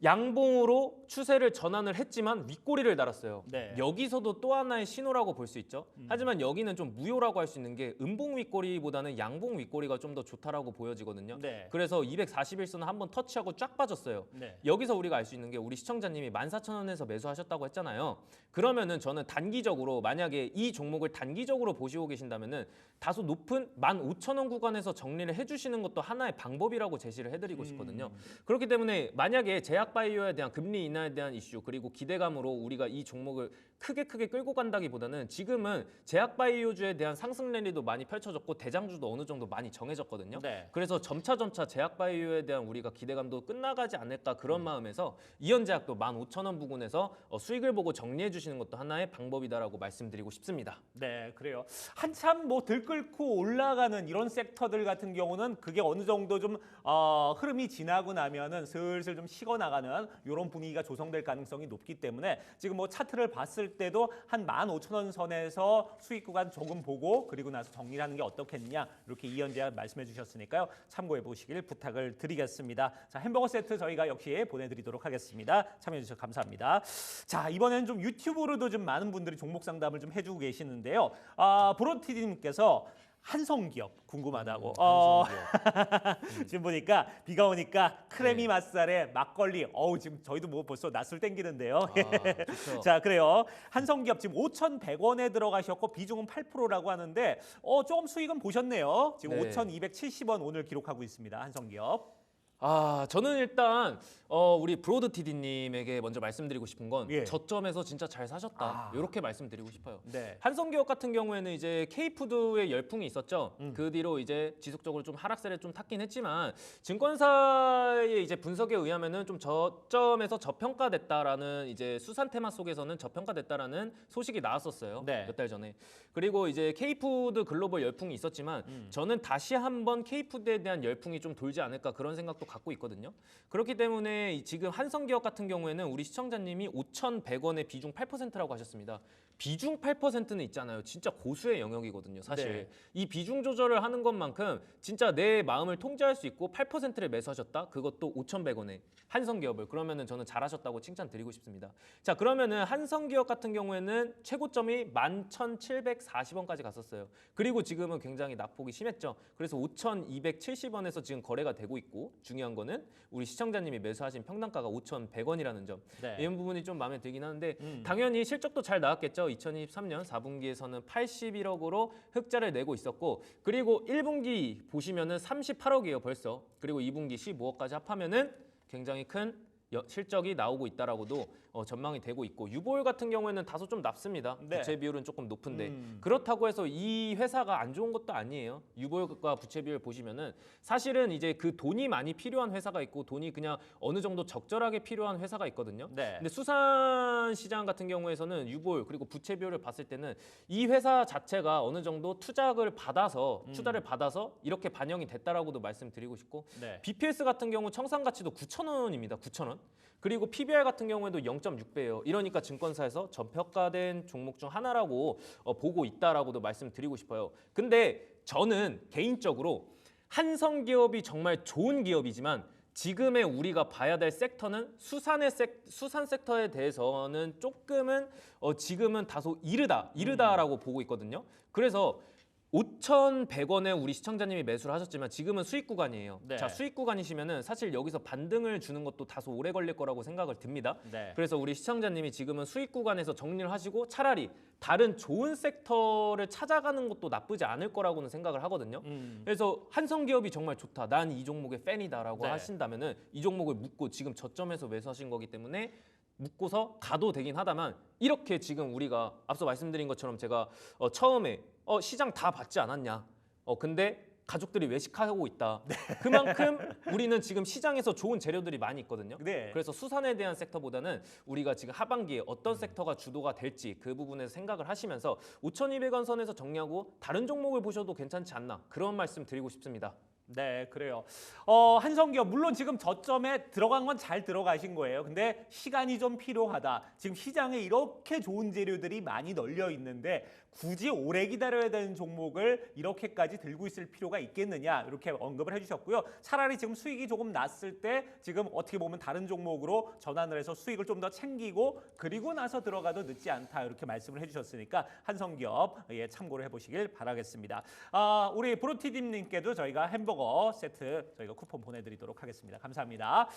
양봉으로 추세를 전환을 했지만 윗꼬리를 달았어요. 네. 여기서도 또 하나의 신호라고 볼 수 있죠. 하지만 여기는 좀 무효라고 할 수 있는 게 음봉 윗꼬리보다는 양봉 윗꼬리가 좀 더 좋다라고 보여지거든요. 네. 그래서 241선을 한번 터치하고 쫙 빠졌어요. 네. 여기서 우리가 알 수 있는 게 우리 시청자님이 14,000원에서 매수하셨다고 했잖아요. 그러면은 저는 단기적으로 만약에 이 종목을 단기적으로 보시고 계신다면은 다소 높은 15,000원 구간에서 정리를 해주시는 것도 하나의 방법이라고 제시를 해드리고 싶거든요. 그렇기 때문에 만약에 제약 제약바이오에 대한 금리 인하에 대한 이슈 그리고 기대감으로 우리가 이 종목을 크게 끌고 간다기보다는 지금은 제약바이오주에 대한 상승 랠리도 많이 펼쳐졌고 대장주도 어느 정도 많이 정해졌거든요. 네. 그래서 점차 제약바이오에 대한 우리가 기대감도 끝나가지 않을까 그런 마음에서 이현제약도 15,000원 부근에서 수익을 보고 정리해 주시는 것도 하나의 방법이다라고 말씀드리고 싶습니다. 네, 그래요. 한참 뭐 들끓고 올라가는 이런 섹터들 같은 경우는 그게 어느 정도 좀 흐름이 지나고 나면은 슬슬 좀 식어 나가는 이런 분위기가 조성될 가능성이 높기 때문에 지금 뭐 차트를 봤을 때도 한 15,000원 선에서 수익 구간 조금 보고 그리고 나서 정리하는 게 어떻겠냐 이렇게 이현재 말씀해 주셨으니까요. 참고해 보시길 부탁을 드리겠습니다. 자, 햄버거 세트 저희가 역시 보내드리도록 하겠습니다. 참여해 주셔서 감사합니다. 자, 이번에는 좀 유튜브로도 좀 많은 분들이 종목 상담을 좀 해주고 계시는데요. 브로티님께서 한성기업 궁금하다고. 지금 보니까 비가 오니까 크래미 네. 맛살에 막걸리. 지금 저희도 뭐 벌써 낯설 땡기는데요. 좋죠. 자, 그래요. 한성기업 지금 5,100원에 들어가셨고 비중은 8%라고 하는데 조금 수익은 보셨네요. 지금 네. 5,270원 오늘 기록하고 있습니다. 한성기업. 저는 일단 우리 브로드 TD님에게 먼저 말씀드리고 싶은 건 예. 저점에서 진짜 잘 사셨다 이렇게 말씀드리고 싶어요. 네. 한성기업 같은 경우에는 이제 K푸드의 열풍이 있었죠. 그 뒤로 이제 지속적으로 좀 하락세를 좀 탔긴 했지만 증권사의 이제 분석에 의하면은 좀 저점에서 저평가됐다라는 이제 수산 테마 속에서는 저평가됐다라는 소식이 나왔었어요. 네. 몇 달 전에. 그리고 이제 K푸드 글로벌 열풍이 있었지만 저는 다시 한번 K푸드에 대한 열풍이 좀 돌지 않을까 그런 생각도 갖고 있거든요. 그렇기 때문에 지금 한성기업 같은 경우에는 우리 시청자님이 5,100원의 비중 8%라고 하셨습니다. 비중 8%는 있잖아요. 진짜 고수의 영역이거든요. 사실 네. 이 비중 조절을 하는 것만큼 진짜 내 마음을 통제할 수 있고 8%를 매수하셨다. 그것도 5,100원에 한성기업을 그러면은 저는 잘하셨다고 칭찬드리고 싶습니다. 자, 그러면은 한성기업 같은 경우에는 최고점이 11,740원까지 갔었어요. 그리고 지금은 굉장히 낙폭이 심했죠. 그래서 5,270원에서 지금 거래가 되고 있고 중요한 거는 우리 시청자님이 매수하신 평단가가 5,100원이라는 점. 네. 이런 부분이 좀 마음에 들긴 하는데 당연히 실적도 잘 나왔겠죠. 2023년 4분기에서는 81억으로 흑자를 내고 있었고 그리고 1분기 보시면은 38억이에요 벌써. 그리고 2분기 15억까지 합하면은 굉장히 큰 실적이 나오고 있다라고도 전망이 되고 있고 유보율 같은 경우에는 다소 좀 낮습니다. 네. 부채 비율은 조금 높은데 그렇다고 해서 이 회사가 안 좋은 것도 아니에요. 유보율과 부채 비율 보시면은 사실은 이제 그 돈이 많이 필요한 회사가 있고 돈이 그냥 어느 정도 적절하게 필요한 회사가 있거든요. 네. 근데 수산 시장 같은 경우에서는 유보율 그리고 부채 비율을 봤을 때는 이 회사 자체가 어느 정도 투자를 받아서 이렇게 반영이 됐다라고도 말씀드리고 싶고 네. BPS 같은 경우 청산 가치도 9,000원입니다. 9,000원. 그리고 PBR 같은 경우에도 0.6배예요. 이러니까 증권사에서 저평가된 종목 중 하나라고 보고 있다라고도 말씀드리고 싶어요. 근데 저는 개인적으로 한성기업이 정말 좋은 기업이지만 지금의 우리가 봐야 될 섹터는 수산 섹터에 대해서는 조금은 지금은 다소 이르다라고 보고 있거든요. 그래서 5,100원에 우리 시청자님이 매수를 하셨지만 지금은 수익 구간이에요. 네. 자, 수익 구간이시면은 사실 여기서 반등을 주는 것도 다소 오래 걸릴 거라고 생각을 듭니다. 네. 그래서 우리 시청자님이 지금은 수익 구간에서 정리를 하시고 차라리 다른 좋은 섹터를 찾아가는 것도 나쁘지 않을 거라고는 생각을 하거든요. 그래서 한성기업이 정말 좋다. 난 이 종목의 팬이다라고 네. 하신다면은 이 종목을 묻고 지금 저점에서 매수하신 거기 때문에 묶고서 가도 되긴 하다만 이렇게 지금 우리가 앞서 말씀드린 것처럼 제가 처음에 시장 다 받지 않았냐. 근데 가족들이 외식하고 있다. 그만큼 우리는 지금 시장에서 좋은 재료들이 많이 있거든요. 네. 그래서 수산에 대한 섹터보다는 우리가 지금 하반기에 어떤 섹터가 주도가 될지 그 부분에서 생각을 하시면서 5,200원 선에서 정리하고 다른 종목을 보셔도 괜찮지 않나 그런 말씀 드리고 싶습니다. 네, 그래요. 한성기업 물론 지금 저점에 들어간 건 잘 들어가신 거예요. 근데 시간이 좀 필요하다. 지금 시장에 이렇게 좋은 재료들이 많이 널려 있는데 굳이 오래 기다려야 되는 종목을 이렇게까지 들고 있을 필요가 있겠느냐 이렇게 언급을 해주셨고요. 차라리 지금 수익이 조금 났을 때 지금 어떻게 보면 다른 종목으로 전환을 해서 수익을 좀 더 챙기고 그리고 나서 들어가도 늦지 않다 이렇게 말씀을 해주셨으니까 한성기업 참고를 해보시길 바라겠습니다. 우리 브로티dim님께도 저희가 햄버거 햄버거 세트 저희가 쿠폰 보내드리도록 하겠습니다. 감사합니다.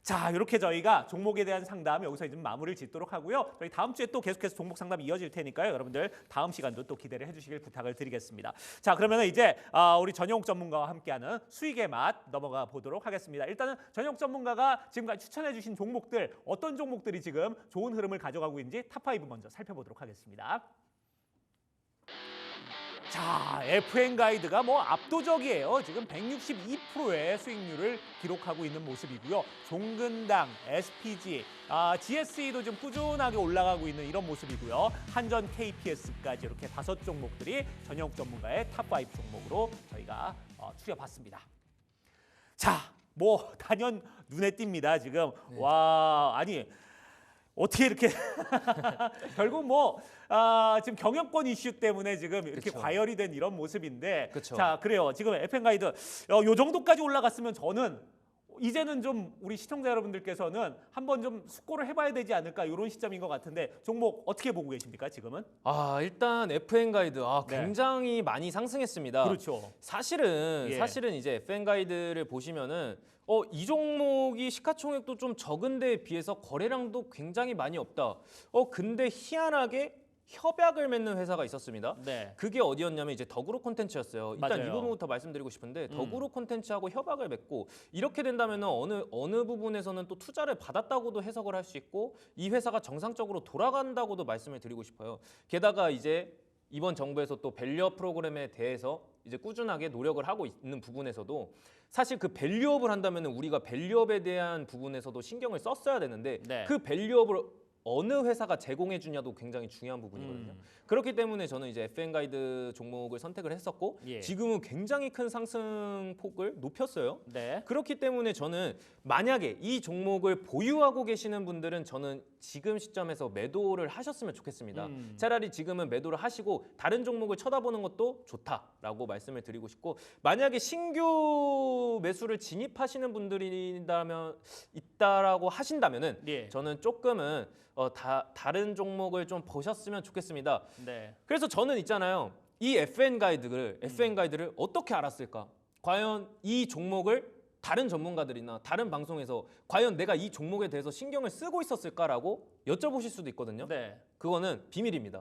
자, 이렇게 저희가 종목에 대한 상담 여기서 이제 마무리를 짓도록 하고요. 저희 다음 주에 또 계속해서 종목 상담이 이어질 테니까요. 여러분들 다음 시간도 또 기대를 해주시길 부탁을 드리겠습니다. 자, 그러면 이제 우리 전용 전문가와 함께하는 수익의 맛 넘어가 보도록 하겠습니다. 일단은 전용 전문가가 지금까지 추천해주신 종목들 어떤 종목들이 지금 좋은 흐름을 가져가고 있는지 탑5 먼저 살펴보도록 하겠습니다. 자, FN 가이드가 뭐 압도적이에요. 지금 162%의 수익률을 기록하고 있는 모습이고요. 종근당, SPG, GSE도 좀 꾸준하게 올라가고 있는 이런 모습이고요. 한전, KPS까지 이렇게 5종목들이 전용 전문가의 탑5 종목으로 저희가 추려봤습니다. 자, 뭐 단연 눈에 띕니다. 지금 와, 아니 어떻게 이렇게 결국 뭐 지금 경영권 이슈 때문에 지금 이렇게 그쵸. 과열이 된 이런 모습인데 그쵸. 자, 그래요. 지금 FN 가이드 요 정도까지 올라갔으면 저는 이제는 좀 우리 시청자 여러분들께서는 한번 좀 숙고를 해봐야 되지 않을까 이런 시점인 것 같은데 종목 어떻게 보고 계십니까 지금은? 일단 FN 가이드 네. 굉장히 많이 상승했습니다. 그렇죠. 사실은 예. 이제 FN 가이드를 보시면은 이 종목이 시가총액도 좀 적은데 비해서 거래량도 굉장히 많이 없다. 근데 희한하게 협약을 맺는 회사가 있었습니다. 네. 그게 어디였냐면 이제 더그로 콘텐츠였어요. 일단 맞아요. 이 부분부터 말씀드리고 싶은데 더그로 콘텐츠하고 협약을 맺고 이렇게 된다면 어느 부분에서는 또 투자를 받았다고도 해석을 할 수 있고 이 회사가 정상적으로 돌아간다고도 말씀을 드리고 싶어요. 게다가 이제 이번 정부에서 또 밸류업 프로그램에 대해서 이제 꾸준하게 노력을 하고 있는 부분에서도 사실 그 밸류업을 한다면 우리가 밸류업에 대한 부분에서도 신경을 썼어야 되는데 네. 그 밸류업을 어느 회사가 제공해 주냐도 굉장히 중요한 부분이거든요. 그렇기 때문에 저는 이제 FN 가이드 종목을 선택을 했었고 예. 지금은 굉장히 큰 상승폭을 높였어요. 네. 그렇기 때문에 저는 만약에 이 종목을 보유하고 계시는 분들은 저는 지금 시점에서 매도를 하셨으면 좋겠습니다. 차라리 지금은 매도를 하시고 다른 종목을 쳐다보는 것도 좋다라고 말씀을 드리고 싶고 만약에 신규 매수를 진입하시는 분들이 있다라고 하신다면은 예. 저는 조금은 다른 종목을 좀 보셨으면 좋겠습니다. 네. 그래서 저는 있잖아요. 이 FN 가이드를 어떻게 알았을까? 과연 이 종목을 다른 전문가들이나 다른 방송에서 과연 내가 이 종목에 대해서 신경을 쓰고 있었을까라고 여쭤보실 수도 있거든요. 네. 그거는 비밀입니다.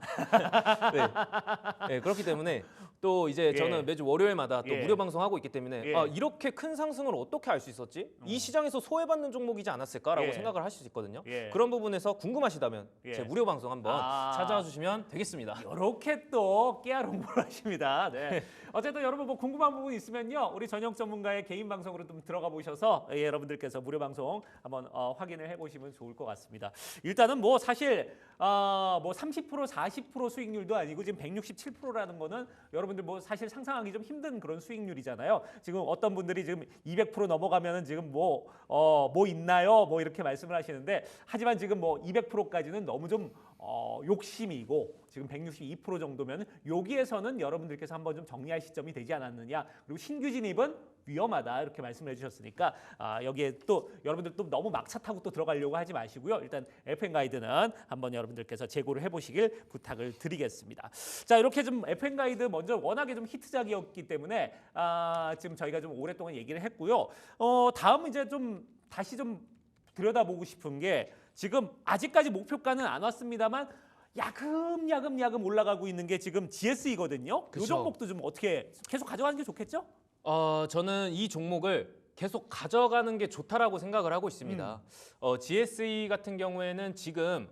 네, 그렇기 때문에 또 이제 저는 매주 월요일마다 또 예. 무료 방송하고 있기 때문에 예. 이렇게 큰 상승을 어떻게 알 수 있었지? 이 시장에서 소외받는 종목이지 않았을까라고 예. 생각을 하실 수 있거든요. 예. 그런 부분에서 궁금하시다면 예. 제 무료 방송 한번 아. 찾아와 주시면 되겠습니다. 이렇게 또 깨알 홍보를 하십니다. 네. 어쨌든 여러분 뭐 궁금한 부분 있으면요. 우리 전용 전문가의 개인 방송으로 좀 들어가 보셔서 여러분들께서 무료 방송 한번 확인을 해보시면 좋을 것 같습니다. 일단은 뭐 사실 뭐 30% 40% 수익률도 아니고 지금 167%라는 거는 여러분들 뭐 사실 상상하기 좀 힘든 그런 수익률이잖아요. 지금 어떤 분들이 지금 200% 넘어가면은 지금 뭐 있나요? 뭐 이렇게 말씀을 하시는데 하지만 지금 뭐 200%까지는 너무 좀 욕심이고 지금 162% 정도면 여기에서는 여러분들께서 한번 좀 정리할 시점이 되지 않았느냐. 그리고 신규 진입은 위험하다 이렇게 말씀을 해주셨으니까 여기에 또 여러분들 또 너무 막차 타고 또 들어가려고 하지 마시고요. 일단 FN 가이드는 한번 여러분들께서 재고를 해보시길 부탁을 드리겠습니다. 자, 이렇게 좀 FN 가이드 먼저 워낙에 좀 히트작이었기 때문에 지금 저희가 좀 오랫동안 얘기를 했고요. 다음 이제 좀 다시 좀 들여다보고 싶은 게 지금 아직까지 목표가는 안 왔습니다만 야금 올라가고 있는 게 지금 GSE거든요. 이 그쵸. 종목도 좀 어떻게 계속 가져가는 게 좋겠죠? 저는 이 종목을 계속 가져가는 게 좋다라고 생각을 하고 있습니다. GSE 같은 경우에는 지금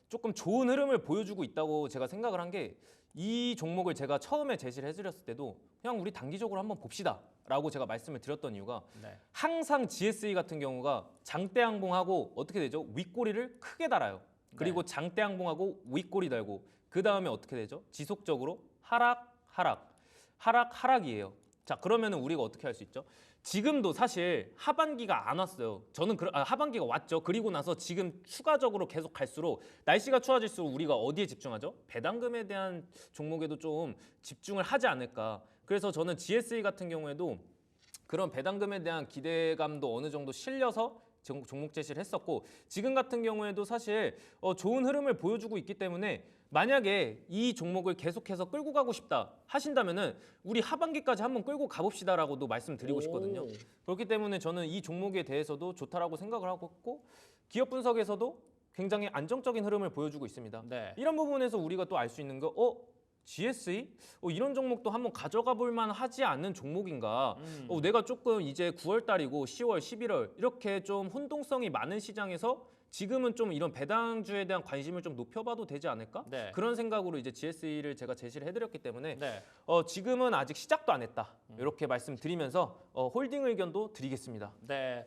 조금 좋은 흐름을 보여주고 있다고 제가 생각을 한 게 이 종목을 제가 처음에 제시를 해드렸을 때도 그냥 우리 단기적으로 한번 봅시다라고 제가 말씀을 드렸던 이유가 네. 항상 GSE 같은 경우가 장대 항봉하고 어떻게 되죠? 윗꼬리를 크게 달아요. 그리고 장대 항봉하고 윗꼬리 달고 그 다음에 어떻게 되죠? 지속적으로 하락이에요. 자, 그러면은 우리가 어떻게 할 수 있죠? 지금도 사실 하반기가 안 왔어요. 저는 하반기가 왔죠. 그리고 나서 지금 추가적으로 계속 갈수록 날씨가 추워질수록 우리가 어디에 집중하죠? 배당금에 대한 종목에도 좀 집중을 하지 않을까. 그래서 저는 GSE 같은 경우에도 그런 배당금에 대한 기대감도 어느 정도 실려서 종목 제시를 했었고 지금 같은 경우에도 사실 좋은 흐름을 보여주고 있기 때문에 만약에 이 종목을 계속해서 끌고 가고 싶다 하신다면은 우리 하반기까지 한번 끌고 가봅시다라고도 말씀드리고 싶거든요. 오. 그렇기 때문에 저는 이 종목에 대해서도 좋다라고 생각을 하고 있고 기업 분석에서도 굉장히 안정적인 흐름을 보여주고 있습니다. 네. 이런 부분에서 우리가 또 알 수 있는 거 GSE? 이런 종목도 한번 가져가 볼 만하지 않는 종목인가? 내가 조금 이제 9월 달이고 10월, 11월 이렇게 좀 혼동성이 많은 시장에서 지금은 좀 이런 배당주에 대한 관심을 좀 높여봐도 되지 않을까? 네. 그런 생각으로 이제 GSE를 제가 제시를 해드렸기 때문에 네. 지금은 아직 시작도 안 했다. 이렇게 말씀드리면서 홀딩 의견도 드리겠습니다. 네.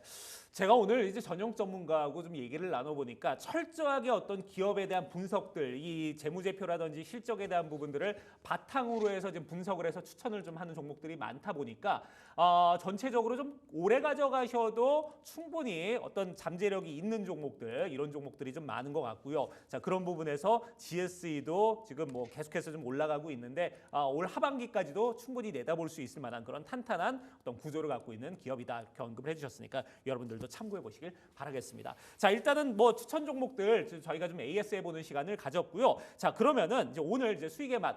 제가 오늘 이제 전용 전문가하고 좀 얘기를 나눠보니까 철저하게 어떤 기업에 대한 분석들, 이 재무제표라든지 실적에 대한 부분들을 바탕으로 해서 지금 분석을 해서 추천을 좀 하는 종목들이 많다 보니까 전체적으로 좀 오래 가져가셔도 충분히 어떤 잠재력이 있는 종목들, 이런 종목들이 좀 많은 것 같고요. 자, 그런 부분에서 GSE도 지금 뭐 계속해서 좀 올라가고 있는데 올 하반기까지도 충분히 내다볼 수 있을 만한 그런 탄탄한 어떤 구조를 갖고 있는 기업이다 이렇게 언급을 해주셨으니까 여러분들도 참고해 보시길 바라겠습니다. 자, 일단은 뭐 추천 종목들 저희가 좀 AS 해보는 시간을 가졌고요. 자, 그러면은 이제 오늘 이제 수익의 맛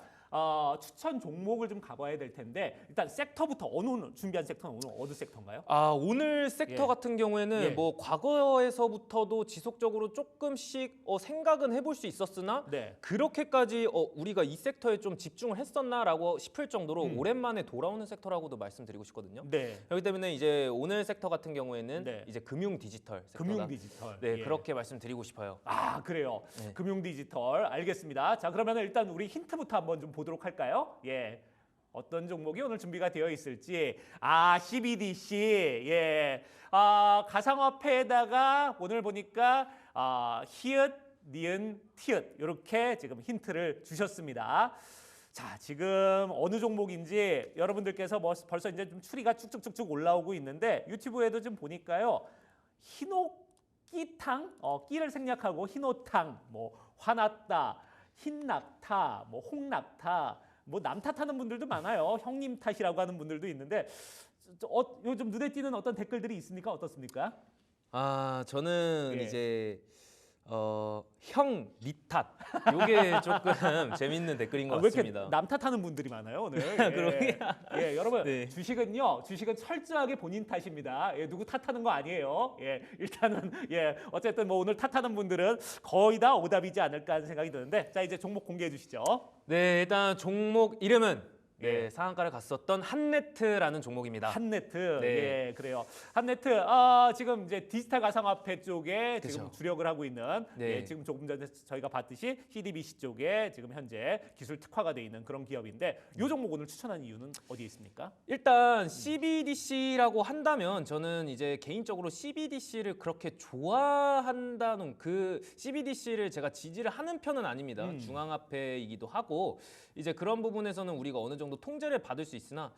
추천 종목을 좀 가봐야 될 텐데 일단 섹터부터 준비한 섹터는 오늘 어느 섹터인가요? 오늘 섹터 예. 같은 경우에는 예. 뭐 과거에서부터도 지속적으로 조금씩 생각은 해볼 수 있었으나 네. 그렇게까지 우리가 이 섹터에 좀 집중을 했었나라고 싶을 정도로 오랜만에 돌아오는 섹터라고도 말씀드리고 싶거든요. 네. 그렇기 때문에 이제 오늘 섹터 같은 경우에는 네. 이제 금융 디지털 섹터다. 금융 디지털. 네, 예. 그렇게 말씀드리고 싶어요. 그래요. 네. 금융 디지털 알겠습니다. 자, 그러면 일단 우리 힌트부터 한번 좀 보도록 할까요? 예. 어떤 종목이 오늘 준비가 되어 있을지. CBDC. 예. 가상화폐에다가 오늘 보니까 히읗, 니은, 티읕 이렇게 지금 힌트를 주셨습니다. 자, 지금 어느 종목인지 여러분들께서 뭐 벌써 이제 좀 추리가 쭉쭉쭉쭉 올라오고 있는데 유튜브에도 좀 보니까요. 흰옥기탕, 끼를 생략하고 흰오탕, 뭐 화났다, 흰낙타, 뭐 홍낙타, 뭐 남 탓하는 분들도 많아요. 형님 탓이라고 하는 분들도 있는데 요즘 눈에 띄는 어떤 댓글들이 있습니까? 어떻습니까? 저는 예. 이제 형 니탓 요게 조금 재밌는 댓글인 것 왜 이렇게 같습니다. 남 탓하는 분들이 많아요 오늘? 그러게요. 예, 여러분 네. 주식은 철저하게 본인 탓입니다. 예, 누구 탓하는 거 아니에요. 예, 일단은 어쨌든 뭐 오늘 탓하는 분들은 거의 다 오답이지 않을까 하는 생각이 드는데 자 이제 종목 공개해 주시죠. 네, 일단 종목 이름은 예. 상한가를 갔었던 한네트라는 종목입니다. 한네트. 네. 예, 그래요. 한네트 지금 이제 디지털 가상화폐 쪽에 지금 그쵸. 주력을 하고 있는 네. 예, 지금 조금 전에 저희가 봤듯이 CDBC 쪽에 지금 현재 기술 특화가 돼 있는 그런 기업인데 이 종목 오늘 추천한 이유는 어디에 있습니까? 일단 CBDC라고 한다면 저는 이제 개인적으로 CBDC를 그렇게 좋아한다는 그 CBDC를 제가 지지를 하는 편은 아닙니다. 중앙화폐이기도 하고 이제 그런 부분에서는 우리가 어느 정도 통제를 받을 수 있으나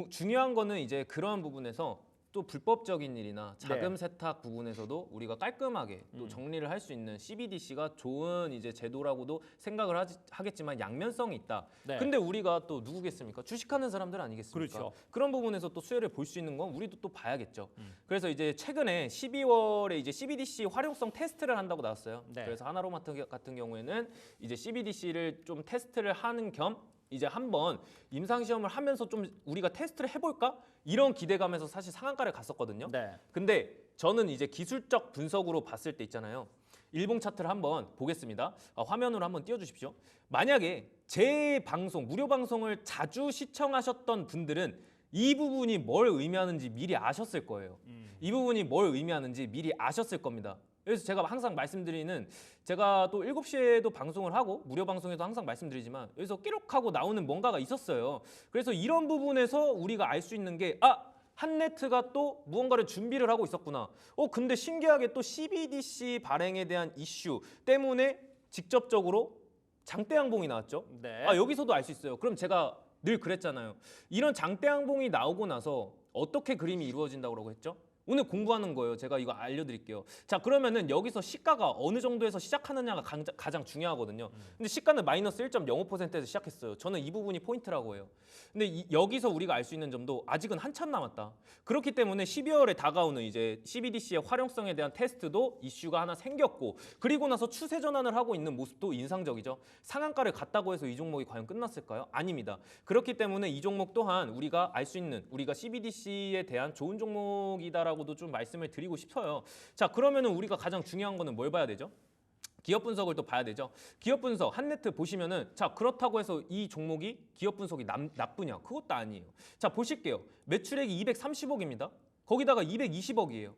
중요한 거는 이제 그런 부분에서 또 불법적인 일이나 자금 세탁 부분에서도 우리가 깔끔하게 또 정리를 할 수 있는 CBDC가 좋은 이제 제도라고도 생각을 하겠지만 양면성이 있다. 네. 근데 우리가 또 누구겠습니까? 주식하는 사람들 아니겠습니까? 그렇죠. 그런 부분에서 또 수혜를 볼 수 있는 건 우리도 또 봐야겠죠. 그래서 이제 최근에 12월에 이제 CBDC 활용성 테스트를 한다고 나왔어요. 네. 그래서 하나로마트 같은 경우에는 이제 CBDC를 좀 테스트를 하는 겸 이제 한번 임상시험을 하면서 좀 우리가 테스트를 해볼까? 이런 기대감에서 사실 상한가를 갔었거든요. 네. 근데 저는 이제 기술적 분석으로 봤을 때 있잖아요. 일봉 차트를 한번 보겠습니다. 화면으로 한번 띄워주십시오. 만약에 제 방송, 무료 방송을 자주 시청하셨던 분들은 이 부분이 뭘 의미하는지 미리 아셨을 거예요. 이 부분이 뭘 의미하는지 미리 아셨을 겁니다. 그래서 제가 항상 말씀드리는 제가 또 7시에도 방송을 하고 무료 방송에도 항상 말씀드리지만 여기서 끼룩하고 나오는 뭔가가 있었어요. 그래서 이런 부분에서 우리가 알 수 있는 게 한네트가 또 무언가를 준비를 하고 있었구나. 근데 신기하게 또 CBDC 발행에 대한 이슈 때문에 직접적으로 장대 양봉이 나왔죠. 네. 여기서도 알 수 있어요. 그럼 제가 늘 그랬잖아요. 이런 장대 양봉이 나오고 나서 어떻게 그림이 이루어진다고 했죠? 오늘 공부하는 거예요. 제가 이거 알려드릴게요. 자, 그러면은 여기서 시가가 어느 정도에서 시작하느냐가 가장 중요하거든요. 근데 시가는 마이너스 1.05%에서 시작했어요. 저는 이 부분이 포인트라고 해요. 근데 여기서 우리가 알 수 있는 점도 아직은 한참 남았다. 그렇기 때문에 12월에 다가오는 이제 CBDC의 활용성에 대한 테스트도 이슈가 하나 생겼고, 그리고 나서 추세 전환을 하고 있는 모습도 인상적이죠. 상한가를 갔다고 해서 이 종목이 과연 끝났을까요? 아닙니다. 그렇기 때문에 이 종목 또한 우리가 알 수 있는, 우리가 CBDC에 대한 좋은 종목이다라고도 좀 말씀을 드리고 싶어요. 자, 그러면은 우리가 가장 중요한 거는 뭘 봐야 되죠? 기업 분석을 또 봐야 되죠. 기업 분석 한네트 보시면은, 자, 그렇다고 해서 이 종목이 기업 분석이 나쁘냐? 그것도 아니에요. 자, 보실게요. 매출액이 230억입니다. 거기다가 220억이에요.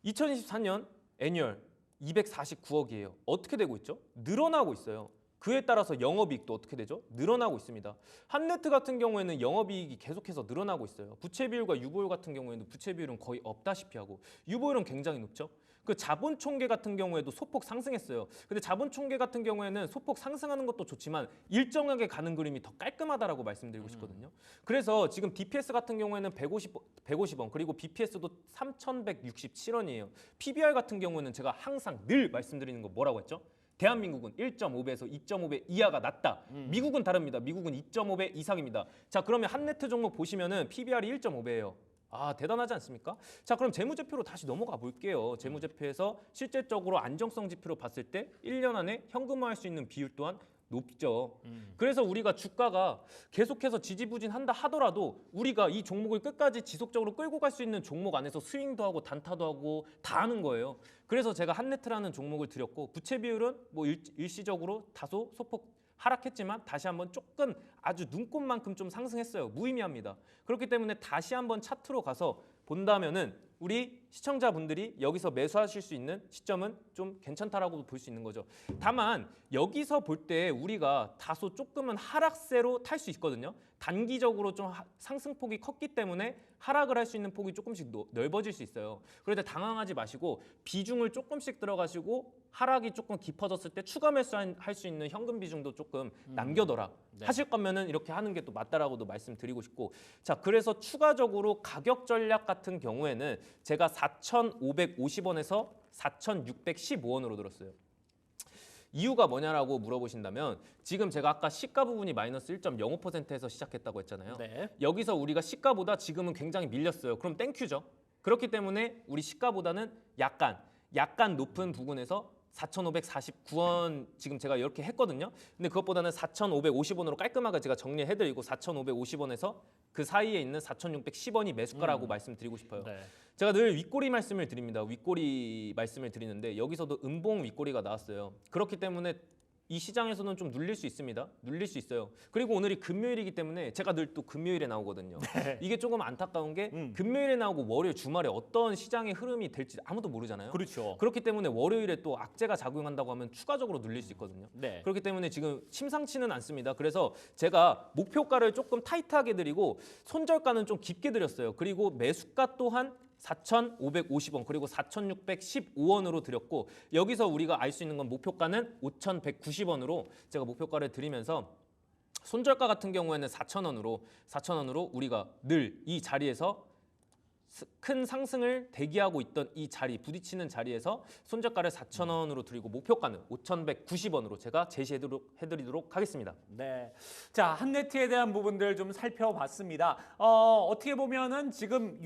2024년 애니얼 249억이에요. 어떻게 되고 있죠? 늘어나고 있어요. 그에 따라서 영업이익도 어떻게 되죠? 늘어나고 있습니다. 한네트 같은 경우에는 영업이익이 계속해서 늘어나고 있어요. 부채 비율과 유보율 같은 경우에는 부채 비율은 거의 없다시피 하고 유보율은 굉장히 높죠. 그 자본 총계 같은 경우에도 소폭 상승했어요. 근데 자본 총계 같은 경우에는 소폭 상승하는 것도 좋지만 일정하게 가는 그림이 더 깔끔하다라고 말씀드리고 싶거든요. 그래서 지금 DPS 같은 경우에는 150원, 그리고 BPS도 3,167원이에요. PBR 같은 경우에는 제가 항상 늘 말씀드리는 거 뭐라고 했죠? 대한민국은 1.5배에서 2.5배 이하가 낮다. 미국은 다릅니다. 미국은 2.5배 이상입니다. 자, 그러면 한네트 종목 보시면은 PBR이 1.5배예요. 아, 대단하지 않습니까? 자, 그럼 재무제표로 다시 넘어가 볼게요. 재무제표에서 실질적으로 안정성 지표로 봤을 때 1년 안에 현금화할 수 있는 비율 또한 높죠. 그래서 우리가 주가가 계속해서 지지부진한다 하더라도 우리가 이 종목을 끝까지 지속적으로 끌고 갈 수 있는 종목 안에서 스윙도 하고 단타도 하고 다 하는 거예요. 그래서 제가 한네트라는 종목을 드렸고, 부채 비율은 뭐 일시적으로 다소 소폭 하락했지만 다시 한번 조금 아주 눈꼽만큼 좀 상승했어요. 무의미합니다. 그렇기 때문에 다시 한번 차트로 가서 본다면은 우리 시청자분들이 여기서 매수하실 수 있는 시점은 좀 괜찮다라고 볼 수 있는 거죠. 다만 여기서 볼 때 우리가 다소 조금은 하락세로 탈 수 있거든요. 단기적으로 좀 상승폭이 컸기 때문에 하락을 할 수 있는 폭이 조금씩 넓어질 수 있어요. 그럴 때 당황하지 마시고 비중을 조금씩 들어가시고 하락이 조금 깊어졌을 때 추가 매수할 수 있는 현금 비중도 조금 남겨둬라. 네. 하실 거면은 이렇게 하는 게 또 맞다라고도 말씀드리고 싶고, 자, 그래서 추가적으로 가격 전략 같은 경우에는 제가 4,550원에서 4,615원으로 들었어요. 이유가 뭐냐라고 물어보신다면, 지금 제가 아까 시가 부분이 마이너스 1.05%에서 시작했다고 했잖아요. 네. 여기서 우리가 시가보다 지금은 굉장히 밀렸어요. 그럼 땡큐죠. 그렇기 때문에 우리 시가보다는 약간 높은 부분에서 4,549원 지금 제가 이렇게 했거든요. 근데 그것보다는 4,550원으로 깔끔하게 제가 정리해드리고 4,550원에서 그 사이에 있는 4,610원이 매수가라고 말씀드리고 싶어요. 네. 제가 늘 윗꼬리 말씀을 드립니다. 윗꼬리 말씀을 드리는데 여기서도 음봉 윗꼬리가 나왔어요. 그렇기 때문에 이 시장에서는 좀 눌릴 수 있습니다. 눌릴 수 있어요. 그리고 오늘이 금요일이기 때문에 제가 늘 또 금요일에 나오거든요. 네. 이게 조금 안타까운 게 금요일에 나오고 월요일 주말에 어떤 시장의 흐름이 될지 아무도 모르잖아요. 그렇죠. 그렇기 때문에 월요일에 또 악재가 작용한다고 하면 추가적으로 눌릴 수 있거든요. 네. 그렇기 때문에 지금 심상치는 않습니다. 그래서 제가 목표가를 조금 타이트하게 드리고 손절가는 좀 깊게 드렸어요. 그리고 매수가 또한 4,550원 그리고 4,615원으로 드렸고, 여기서 우리가 알 수 있는 건 목표가는 5,190원으로 제가 목표가를 드리면서 손절가 같은 경우에는 4,000원으로 우리가 늘 이 자리에서 큰 상승을 대기하고 있던 이 자리, 부딪히는 자리에서 손절가를 4,000원으로 드리고 목표가는 5,190원으로 제가 제시해드리도록 하겠습니다. 네. 자, 한네트에 대한 부분들 좀 살펴봤습니다. 어떻게 보면은 지금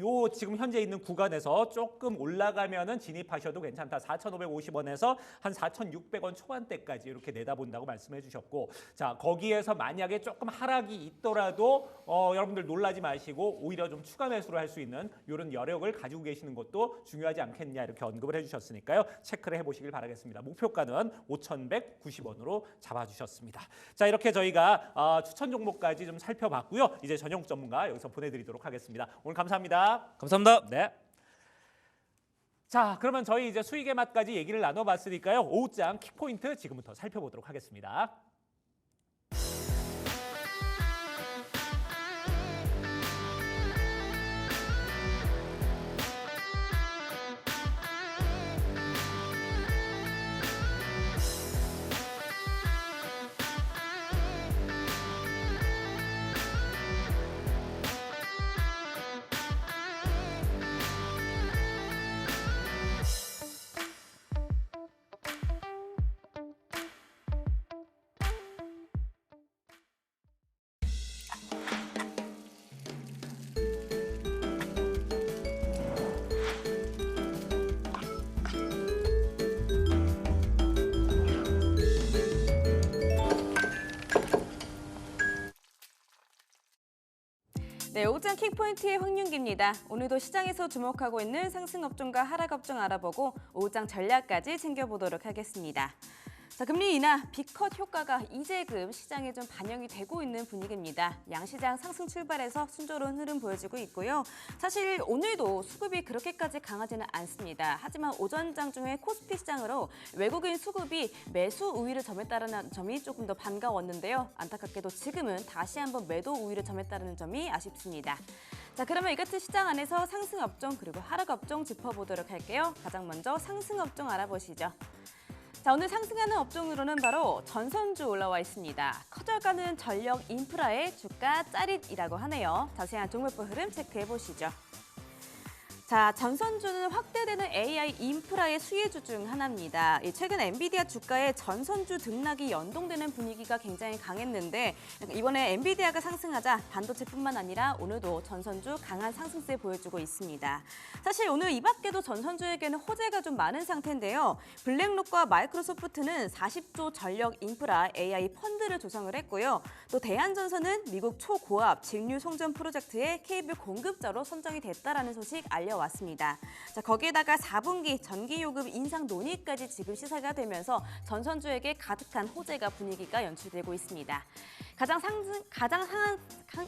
현재 있는 구간에서 조금 올라가면은 진입하셔도 괜찮다. 4,550원에서 한 4,600원 초반대까지 이렇게 내다본다고 말씀해 주셨고, 자, 거기에서 만약에 조금 하락이 있더라도 여러분들 놀라지 마시고 오히려 좀 추가 매수를 할 수 있는 이런 여력을 가지고 계시는 것도 중요하지 않겠냐 이렇게 언급을 해주셨으니까요. 체크를 해보시길 바라겠습니다. 목표가는 5,190원으로 잡아주셨습니다. 자, 이렇게 저희가 추천 종목까지 좀 살펴봤고요. 이제 전용 전문가 여기서 보내드리도록 하겠습니다. 오늘 감사합니다. 감사합니다. 네. 자, 그러면 저희 이제 수익의 맛까지 얘기를 나눠봤으니까요. 오후장 킥포인트 지금부터 살펴보도록 하겠습니다. 네, 오후장 킥포인트의 황윤기입니다. 오늘도 시장에서 주목하고 있는 상승 업종과 하락 업종 알아보고 오후장 전략까지 챙겨보도록 하겠습니다. 자, 금리 인하, 빅컷 효과가 이제금 시장에 좀 반영이 되고 있는 분위기입니다. 양시장 상승 출발해서 순조로운 흐름 보여지고 있고요. 사실 오늘도 수급이 그렇게까지 강하지는 않습니다. 하지만 오전장 중에 코스피 시장으로 외국인 수급이 매수 우위를 점했다는 점이 조금 더 반가웠는데요. 안타깝게도 지금은 다시 한번 매도 우위를 점했다는 점이 아쉽습니다. 자, 그러면 이 같은 시장 안에서 상승 업종 그리고 하락 업종 짚어보도록 할게요. 가장 먼저 상승 업종 알아보시죠. 자, 오늘 상승하는 업종으로는 바로 전선주 올라와 있습니다. 커져가는 전력 인프라의 주가 짜릿이라고 하네요. 자세한 종목별 흐름 체크해 보시죠. 자, 전선주는 확대되는 AI 인프라의 수혜주 중 하나입니다. 최근 엔비디아 주가의 전선주 등락이 연동되는 분위기가 굉장히 강했는데 이번에 엔비디아가 상승하자 반도체뿐만 아니라 오늘도 전선주 강한 상승세 보여주고 있습니다. 사실 오늘 이 밖에도 전선주에게는 호재가 좀 많은 상태인데요. 블랙록과 마이크로소프트는 40조 전력 인프라 AI 펀드를 조성을 했고요. 또 대한전선은 미국 초고압 직류 송전 프로젝트의 케이블 공급자로 선정이 됐다라는 소식 알려왔습니다. 자, 거기에다가 4분기 전기요금 인상 논의까지 지금 시사가 되면서 전선주에게 가득한 호재가 분위기가 연출되고 있습니다. 가장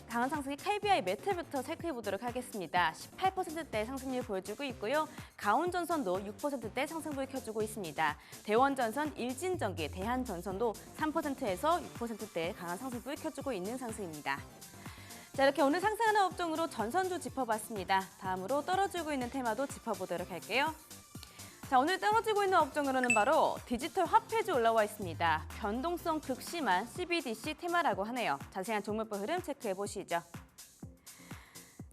강한 상승이 KBI 메탈부터 체크해 보도록 하겠습니다. 18%대 상승률 보여주고 있고요. 가온전선도 6%대 상승을 켜주고 있습니다. 대원전선, 일진전기, 대한전선도 3%에서 6%대 강한 상승을 켜주고 있는 상승입니다. 자, 이렇게 오늘 상승하는 업종으로 전선주 짚어봤습니다. 다음으로 떨어지고 있는 테마도 짚어보도록 할게요. 자, 오늘 떨어지고 있는 업종으로는 바로 디지털 화폐주 올라와 있습니다. 변동성 극심한 CBDC 테마라고 하네요. 자세한 종목별 흐름 체크해 보시죠.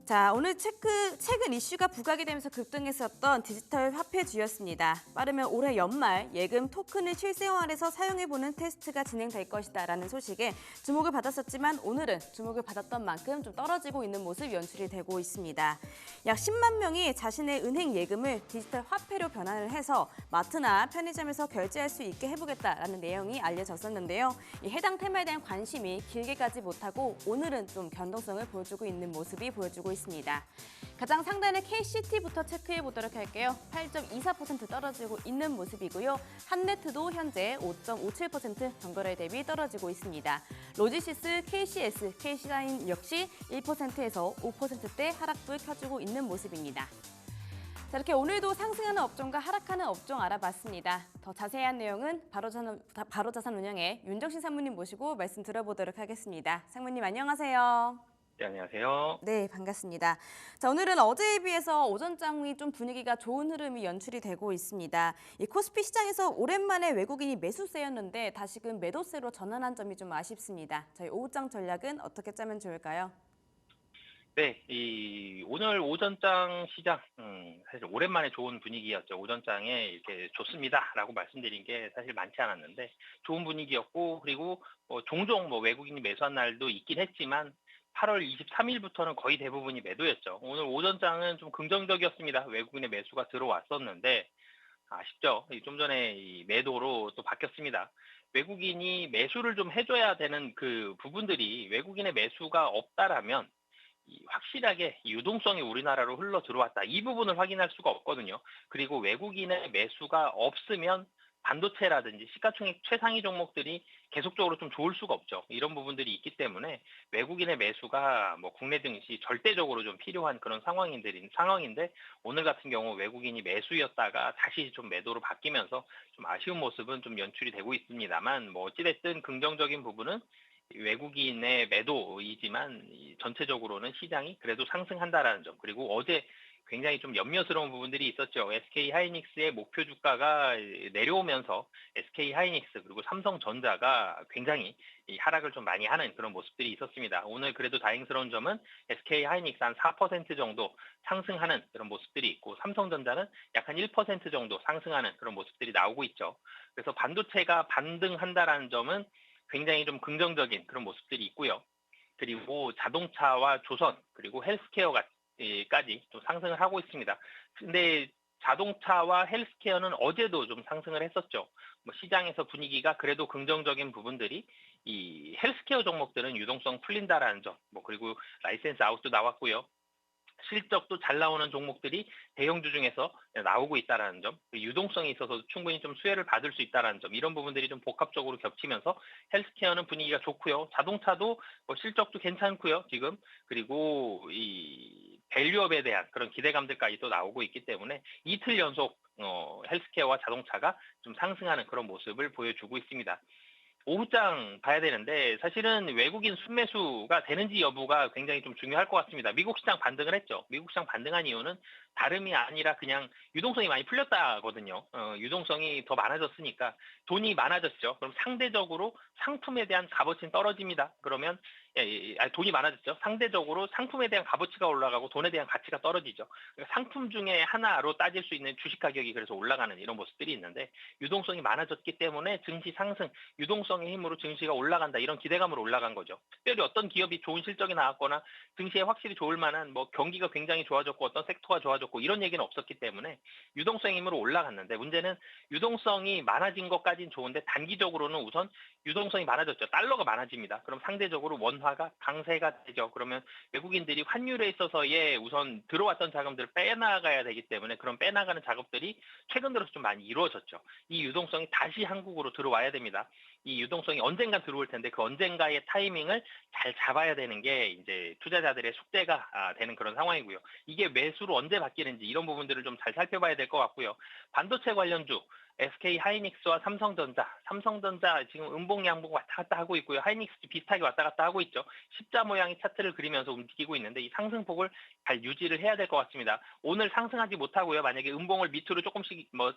자, 오늘 최근 이슈가 부각이 되면서 급등했었던 디지털 화폐주였습니다. 빠르면 올해 연말 예금 토큰을 실생활에서 사용해보는 테스트가 진행될 것이다라는 소식에 주목을 받았었지만 오늘은 주목을 받았던 만큼 좀 떨어지고 있는 모습 연출이 되고 있습니다. 약 10만 명이 자신의 은행 예금을 디지털 화폐로 변환을 해서 마트나 편의점에서 결제할 수 있게 해보겠다라는 내용이 알려졌었는데요. 이 해당 테마에 대한 관심이 길게 가지 못하고 오늘은 좀 변동성을 보여주고 있는 모습이 보여주고 있습니다. 가장 상단의 KCT부터 체크해 보도록 할게요. 8.24% 떨어지고 있는 모습이고요. 한네트도 현재 5.57% 전거래 대비 떨어지고 있습니다. 로지시스, KCS, KC사인 역시 1%에서 5%대 하락불 켜주고 있는 모습입니다. 자, 이렇게 오늘도 상승하는 업종과 하락하는 업종 알아봤습니다. 더 자세한 내용은 바로자산운영의 윤정신 상무님 모시고 말씀 들어보도록 하겠습니다. 상무님 안녕하세요. 네, 안녕하세요. 네, 반갑습니다. 자, 오늘은 어제에 비해서 오전장이 좀 분위기가 좋은 흐름이 연출이 되고 있습니다. 이 코스피 시장에서 오랜만에 외국인이 매수세였는데 다시금 매도세로 전환한 점이 좀 아쉽습니다. 저희 오후장 전략은 어떻게 짜면 좋을까요? 네, 오늘 오전장 시장, 사실 오랜만에 좋은 분위기였죠. 오전장에 이렇게 좋습니다라고 말씀드린 게 사실 많지 않았는데 좋은 분위기였고, 그리고 종종 외국인이 매수한 날도 있긴 했지만 8월 23일부터는 거의 대부분이 매도였죠. 오늘 오전장은 좀 긍정적이었습니다. 외국인의 매수가 들어왔었는데 아쉽죠. 좀 전에 이 매도로 또 바뀌었습니다. 외국인이 매수를 좀 해줘야 되는 그 부분들이 외국인의 매수가 없다라면 확실하게 유동성이 우리나라로 흘러 들어왔다. 이 부분을 확인할 수가 없거든요. 그리고 외국인의 매수가 없으면 반도체라든지 시가총액 최상위 종목들이 계속적으로 좀 좋을 수가 없죠. 이런 부분들이 있기 때문에 외국인의 매수가 국내 증시 절대적으로 좀 필요한 그런 상황인데 오늘 같은 경우 외국인이 매수였다가 다시 좀 매도로 바뀌면서 좀 아쉬운 모습은 좀 연출이 되고 있습니다만 어찌됐든 긍정적인 부분은 외국인의 매도이지만 전체적으로는 시장이 그래도 상승한다라는 점, 그리고 어제 굉장히 좀 염려스러운 부분들이 있었죠. SK 하이닉스의 목표 주가가 내려오면서 SK 하이닉스 그리고 삼성전자가 굉장히 하락을 좀 많이 하는 그런 모습들이 있었습니다. 오늘 그래도 다행스러운 점은 SK 하이닉스 한 4% 정도 상승하는 그런 모습들이 있고 삼성전자는 약 한 1% 정도 상승하는 그런 모습들이 나오고 있죠. 그래서 반도체가 반등한다라는 점은 굉장히 좀 긍정적인 그런 모습들이 있고요. 그리고 자동차와 조선 그리고 헬스케어까지 좀 상승을 하고 있습니다. 근데 자동차와 헬스케어는 어제도 좀 상승을 했었죠. 뭐 시장에서 분위기가 그래도 긍정적인 부분들이 이 헬스케어 종목들은 유동성 풀린다라는 점, 뭐 그리고 라이센스 아웃도 나왔고요. 실적도 잘 나오는 종목들이 대형주 중에서 나오고 있다라는 점, 유동성이 있어서 충분히 좀 수혜를 받을 수 있다라는 점, 이런 부분들이 좀 복합적으로 겹치면서 헬스케어는 분위기가 좋고요. 자동차도 뭐 실적도 괜찮고요, 지금. 그리고 이 밸류업에 대한 그런 기대감들까지 또 나오고 있기 때문에 이틀 연속 헬스케어와 자동차가 좀 상승하는 그런 모습을 보여주고 있습니다. 오후장 봐야 되는데 사실은 외국인 순매수가 되는지 여부가 굉장히 좀 중요할 것 같습니다. 미국 시장 반등을 했죠. 미국 시장 반등한 이유는 다름이 아니라 그냥 유동성이 많이 풀렸다거든요. 유동성이 더 많아졌으니까 돈이 많아졌죠. 그럼 상대적으로 상품에 대한 값어치는 떨어집니다. 그러면 돈이 많아졌죠. 상대적으로 상품에 대한 값어치가 올라가고 돈에 대한 가치가 떨어지죠. 그러니까 상품 중에 하나로 따질 수 있는 주식 가격이 그래서 올라가는 이런 모습들이 있는데 유동성이 많아졌기 때문에 증시 상승, 유동성의 힘으로 증시가 올라간다 이런 기대감으로 올라간 거죠. 특별히 어떤 기업이 좋은 실적이 나왔거나 증시에 확실히 좋을 만한 뭐 경기가 굉장히 좋아졌고 어떤 섹터가 좋아졌고 이런 얘기는 없었기 때문에 유동성의 힘으로 올라갔는데 문제는 유동성이 많아진 것까지는 좋은데 단기적으로는 우선 유동성이 많아졌죠. 달러가 많아집니다. 그럼 상대적으로 원화가 강세가 되죠. 그러면 외국인들이 환율에 있어서의 우선 들어왔던 자금들을 빼나가야 되기 때문에 그런 빼나가는 작업들이 최근 들어서 좀 많이 이루어졌죠. 이 유동성이 다시 한국으로 들어와야 됩니다. 이 유동성이 언젠가 들어올 텐데 그 언젠가의 타이밍을 잘 잡아야 되는 게 이제 투자자들의 숙제가 되는 그런 상황이고요. 이게 매수로 언제 바뀌는지 이런 부분들을 좀 잘 살펴봐야 될 것 같고요. 반도체 관련주 SK 하이닉스와 삼성전자 지금 음봉 양봉 왔다 갔다 하고 있고요. 하이닉스 비슷하게 왔다 갔다 하고 있죠. 십자 모양의 차트를 그리면서 움직이고 있는데 이 상승폭을 잘 유지를 해야 될 것 같습니다. 오늘 상승하지 못하고요. 만약에 음봉을 밑으로 조금씩 뭐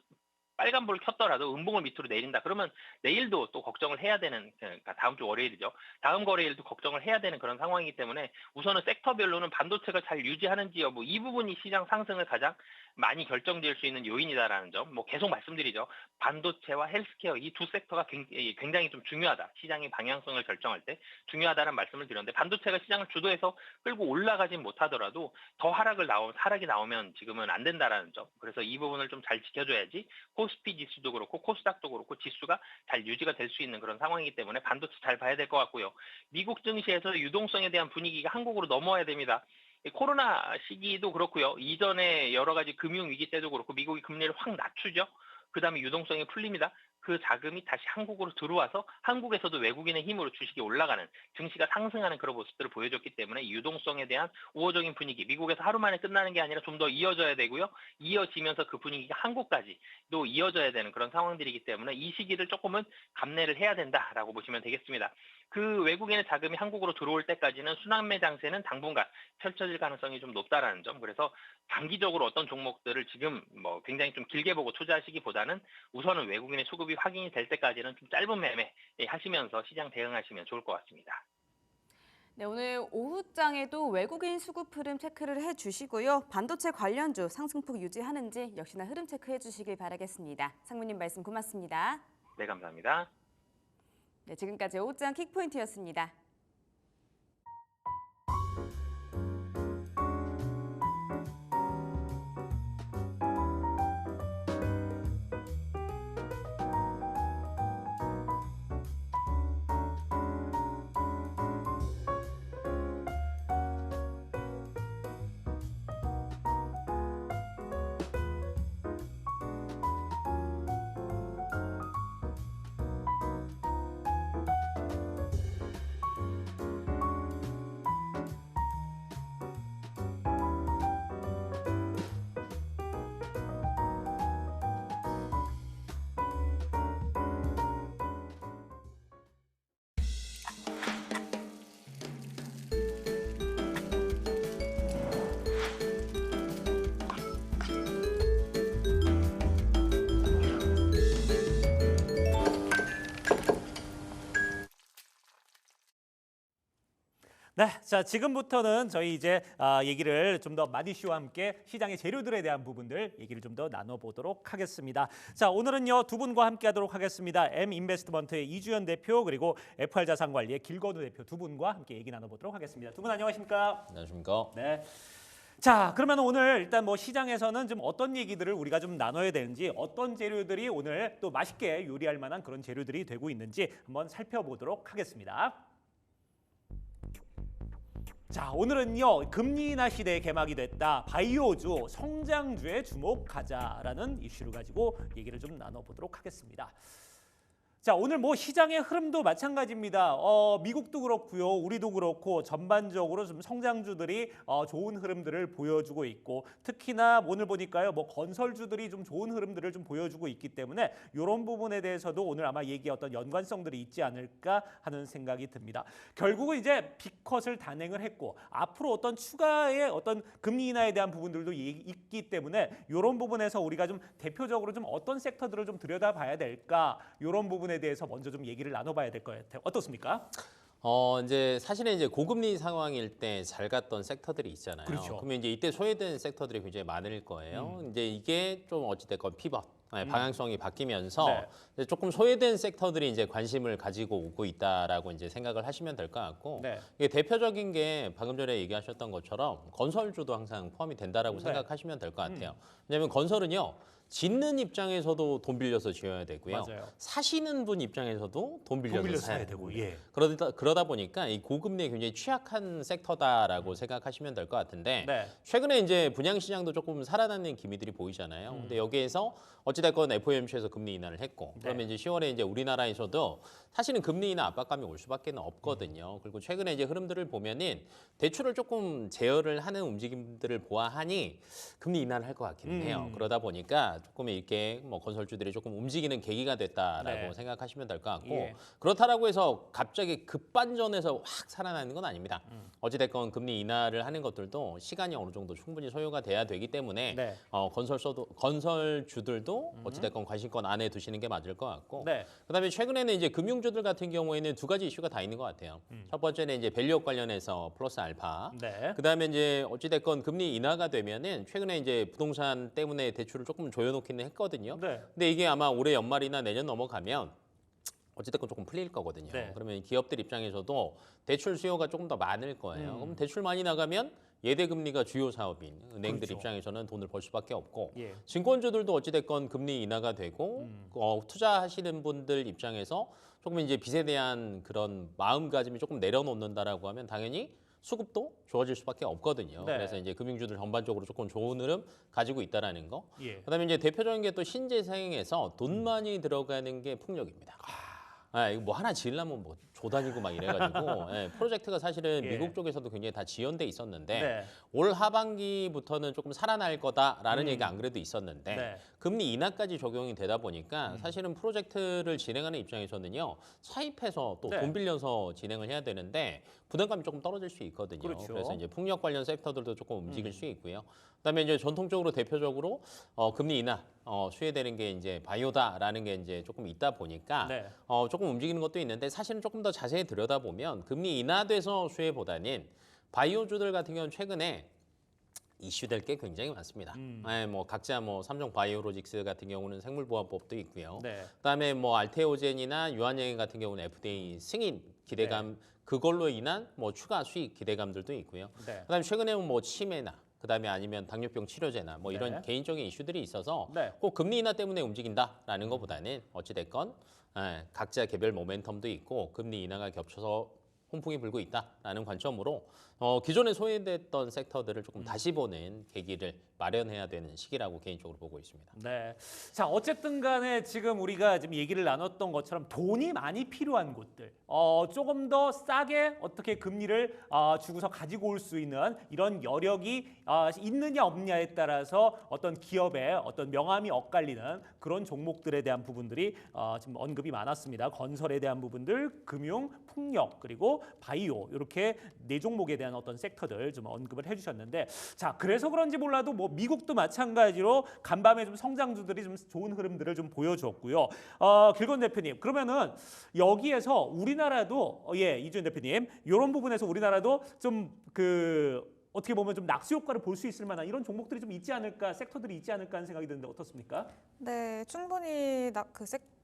빨간불을 켰더라도 음봉을 밑으로 내린다. 그러면 내일도 또 걱정을 해야 되는, 그러니까 다음 주 월요일이죠. 다음 거래일도 걱정을 해야 되는 그런 상황이기 때문에 우선은 섹터별로는 반도체가 잘 유지하는지 여부 이 부분이 시장 상승을 가장 많이 결정지을 수 있는 요인이다라는 점, 뭐 계속 말씀드리죠. 반도체와 헬스케어 이 두 섹터가 굉장히 좀 중요하다. 시장의 방향성을 결정할 때 중요하다는 말씀을 드렸는데 반도체가 시장을 주도해서 끌고 올라가진 못하더라도 더 하락이 나오면 지금은 안 된다라는 점. 그래서 이 부분을 좀 잘 지켜줘야지 코스피 지수도 그렇고 코스닥도 그렇고 지수가 잘 유지가 될 수 있는 그런 상황이기 때문에 반도체 잘 봐야 될 것 같고요. 미국 증시에서 유동성에 대한 분위기가 한국으로 넘어와야 됩니다. 코로나 시기도 그렇고요. 이전에 여러 가지 금융 위기 때도 그렇고 미국이 금리를 확 낮추죠. 그다음에 유동성이 풀립니다. 그 자금이 다시 한국으로 들어와서 한국에서도 외국인의 힘으로 주식이 올라가는 증시가 상승하는 그런 모습들을 보여줬기 때문에 유동성에 대한 우호적인 분위기 미국에서 하루 만에 끝나는 게 아니라 좀 더 이어져야 되고요. 이어지면서 그 분위기가 한국까지도 이어져야 되는 그런 상황들이기 때문에 이 시기를 조금은 감내를 해야 된다라고 보시면 되겠습니다. 그 외국인의 자금이 한국으로 들어올 때까지는 순환매 장세는 당분간 펼쳐질 가능성이 좀 높다라는 점. 그래서 단기적으로 어떤 종목들을 지금 뭐 굉장히 좀 길게 보고 투자하시기보다는 우선은 외국인의 수급이 확인이 될 때까지는 좀 짧은 매매 하시면서 시장 대응하시면 좋을 것 같습니다. 네, 오늘 오후장에도 외국인 수급 흐름 체크를 해주시고요. 반도체 관련주 상승폭 유지하는지 역시나 흐름 체크해 주시길 바라겠습니다. 상무님 말씀 고맙습니다. 네, 감사합니다. 네, 지금까지 오후장 킥포인트였습니다. 네, 자 지금부터는 저희 이제 얘기를 좀 더 마디 씨와 함께 시장의 재료들에 대한 부분들 얘기를 좀 더 나눠보도록 하겠습니다. 자 오늘은요 두 분과 함께하도록 하겠습니다. M 인베스트먼트의 이주연 대표 그리고 FR 자산관리의 길건우 대표 두 분과 함께 얘기 나눠보도록 하겠습니다. 두 분 안녕하십니까? 안녕하십니까? 네. 자, 그러면 오늘 일단 뭐 시장에서는 좀 어떤 얘기들을 우리가 좀 나눠야 되는지, 어떤 재료들이 오늘 또 맛있게 요리할 만한 그런 재료들이 되고 있는지 한번 살펴보도록 하겠습니다. 자, 오늘은요, 금리 인하 시대에 개막이 됐다. 바이오주, 성장주에 주목하자라는 이슈를 가지고 얘기를 좀 나눠보도록 하겠습니다. 자, 오늘 뭐 시장의 흐름도 마찬가지입니다. 미국도 그렇고요, 우리도 그렇고 전반적으로 좀 성장주들이 좋은 흐름들을 보여주고 있고, 특히나 오늘 보니까요, 뭐 건설주들이 좀 좋은 흐름들을 좀 보여주고 있기 때문에 이런 부분에 대해서도 오늘 아마 얘기의 어떤 연관성들이 있지 않을까 하는 생각이 듭니다. 결국은 이제 빅컷을 단행을 했고, 앞으로 어떤 추가의 어떤 금리 인하에 대한 부분들도 있기 때문에 이런 부분에서 우리가 좀 대표적으로 좀 어떤 섹터들을 좀 들여다봐야 될까, 이런 부분에 대해서 먼저 좀 얘기를 나눠봐야 될 것 같아요. 어떻습니까? 이제 사실은 이제 고금리 상황일 때 잘 갔던 섹터들이 있잖아요. 그렇죠. 그러면 이제 이때 소외된 섹터들이 굉장히 많을 거예요. 이제 이게 좀 어찌됐건 피벗, 방향성이 바뀌면서 네. 이제 조금 소외된 섹터들이 이제 관심을 가지고 오고 있다라고 이제 생각을 하시면 될 것 같고, 네. 이게 대표적인 게 방금 전에 얘기하셨던 것처럼 건설주도 항상 포함이 된다라고 네. 생각하시면 될 것 같아요. 왜냐하면 건설은요, 짓는 입장에서도 돈 빌려서 지어야 되고요. 맞아요. 사시는 분 입장에서도 돈 빌려서 사야 되고. 예. 그러다 보니까 이 고금리에 굉장히 취약한 섹터다라고 생각하시면 될 것 같은데, 네. 최근에 이제 분양 시장도 조금 살아나는 기미들이 보이잖아요. 근데 여기에서 어찌됐건 FOMC에서 금리 인하를 했고, 그러면 이제 10월에 이제 우리나라에서도 사실은 금리 인하 압박감이 올 수밖에 없거든요. 그리고 최근에 이제 흐름들을 보면은 대출을 조금 제어를 하는 움직임들을 보아하니 금리 인하를 할 것 같기는 해요. 그러다 보니까 조금 이렇게 뭐 건설주들이 조금 움직이는 계기가 됐다라고 네. 생각하시면 될 것 같고, 예. 그렇다라고 해서 갑자기 급반전해서 확 살아나는 건 아닙니다. 어찌됐건 금리 인하를 하는 것들도 시간이 어느 정도 충분히 소요가 돼야 되기 때문에 네. 건설주들도 어찌됐건 관심권 안에 두시는 게 맞을 것 같고, 네. 그다음에 최근에는 이제 금융주들 같은 경우에는 두 가지 이슈가 다 있는 것 같아요. 첫 번째는 이제 밸류업 관련해서 플러스 알파. 네. 그다음에 이제 어찌됐건 금리 인하가 되면은 최근에 이제 부동산 때문에 대출을 조금 조여놓기는 했거든요. 네. 근데 이게 아마 올해 연말이나 내년 넘어가면 어찌됐건 조금 풀릴 거거든요. 네. 그러면 기업들 입장에서도 대출 수요가 조금 더 많을 거예요. 그럼 대출 많이 나가면 예대금리가 주요 사업인 은행들 그렇죠. 입장에서는 돈을 벌 수밖에 없고, 예. 증권주들도 어찌됐건 금리 인하가 되고 투자하시는 분들 입장에서 조금 이제 빚에 대한 그런 마음가짐이 조금 내려놓는다라고 하면 당연히 수급도 좋아질 수밖에 없거든요. 네. 그래서 이제 금융주들 전반적으로 조금 좋은 흐름 가지고 있다라는 거. 예. 그다음에 이제 대표적인 게 또 신재생에서 돈 많이 들어가는 게 풍력입니다. 이거 뭐 하나 지으려면 뭐 조단이고 막 이래가지고 프로젝트가 사실은 예. 미국 쪽에서도 굉장히 다 지연돼 있었는데 네. 올 하반기부터는 조금 살아날 거다라는 얘기가 안 그래도 있었는데 네. 금리 인하까지 적용이 되다 보니까 사실은 프로젝트를 진행하는 입장에서는요, 차입해서 또 네. 돈 빌려서 진행을 해야 되는데 부담감이 조금 떨어질 수 있거든요. 그렇죠. 그래서 이제 풍력 관련 섹터들도 조금 움직일 수 있고요. 그다음에 이제 전통적으로 대표적으로 금리 인하 수혜되는 게 이제 바이오다라는 게 이제 조금 있다 보니까 네. 조금 움직이는 것도 있는데, 사실은 조금 더 자세히 들여다보면 금리 인하돼서 수혜보다는 바이오주들 같은 경우는 최근에 이슈될 게 굉장히 많습니다. 뭐 각자 뭐 삼성 바이오로직스 같은 경우는 생물보안법도 있고요. 네. 그다음에 뭐 알테오젠이나 유한양행 같은 경우는 FDA 승인 기대감, 그걸로 인한 뭐 추가 수익 기대감들도 있고요. 네. 그다음에 최근에는 뭐 치매나 그다음에 아니면 당뇨병 치료제나 뭐 이런 네. 개인적인 이슈들이 있어서 네. 꼭 금리 인하 때문에 움직인다라는 것보다는 어찌됐건 각자 개별 모멘텀도 있고 금리 인하가 겹쳐서 홍풍이 불고 있다라는 관점으로 기존에 소외됐던 섹터들을 조금 다시 보는 계기를 마련해야 되는 시기라고 개인적으로 보고 있습니다. 네. 자, 어쨌든 간에 지금 우리가 지금 얘기를 나눴던 것처럼 돈이 많이 필요한 곳들, 조금 더 싸게 어떻게 금리를 주고서 가지고 올 수 있는 이런 여력이 있느냐 없느냐에 따라서 어떤 기업의 어떤 명암이 엇갈리는 그런 종목들에 대한 부분들이 지금 언급이 많았습니다. 건설에 대한 부분들, 금융, 풍력, 그리고 바이오, 이렇게 네 종목에 대한 어떤 섹터들 좀 언급을 해주셨는데, 자, 그래서 그런지 몰라도 뭐 미국도 마찬가지로 간밤에 좀 성장주들이 좀 좋은 흐름들을 좀 보여줬고요. 길건 대표님, 그러면은 여기에서 우리나라도 이주연 대표님, 이런 부분에서 우리나라도 좀 어떻게 보면 좀 낙수 효과를 볼 수 있을 만한 이런 종목들이 좀 있지 않을까, 섹터들이 있지 않을까 하는 생각이 드는데 어떻습니까? 네, 충분히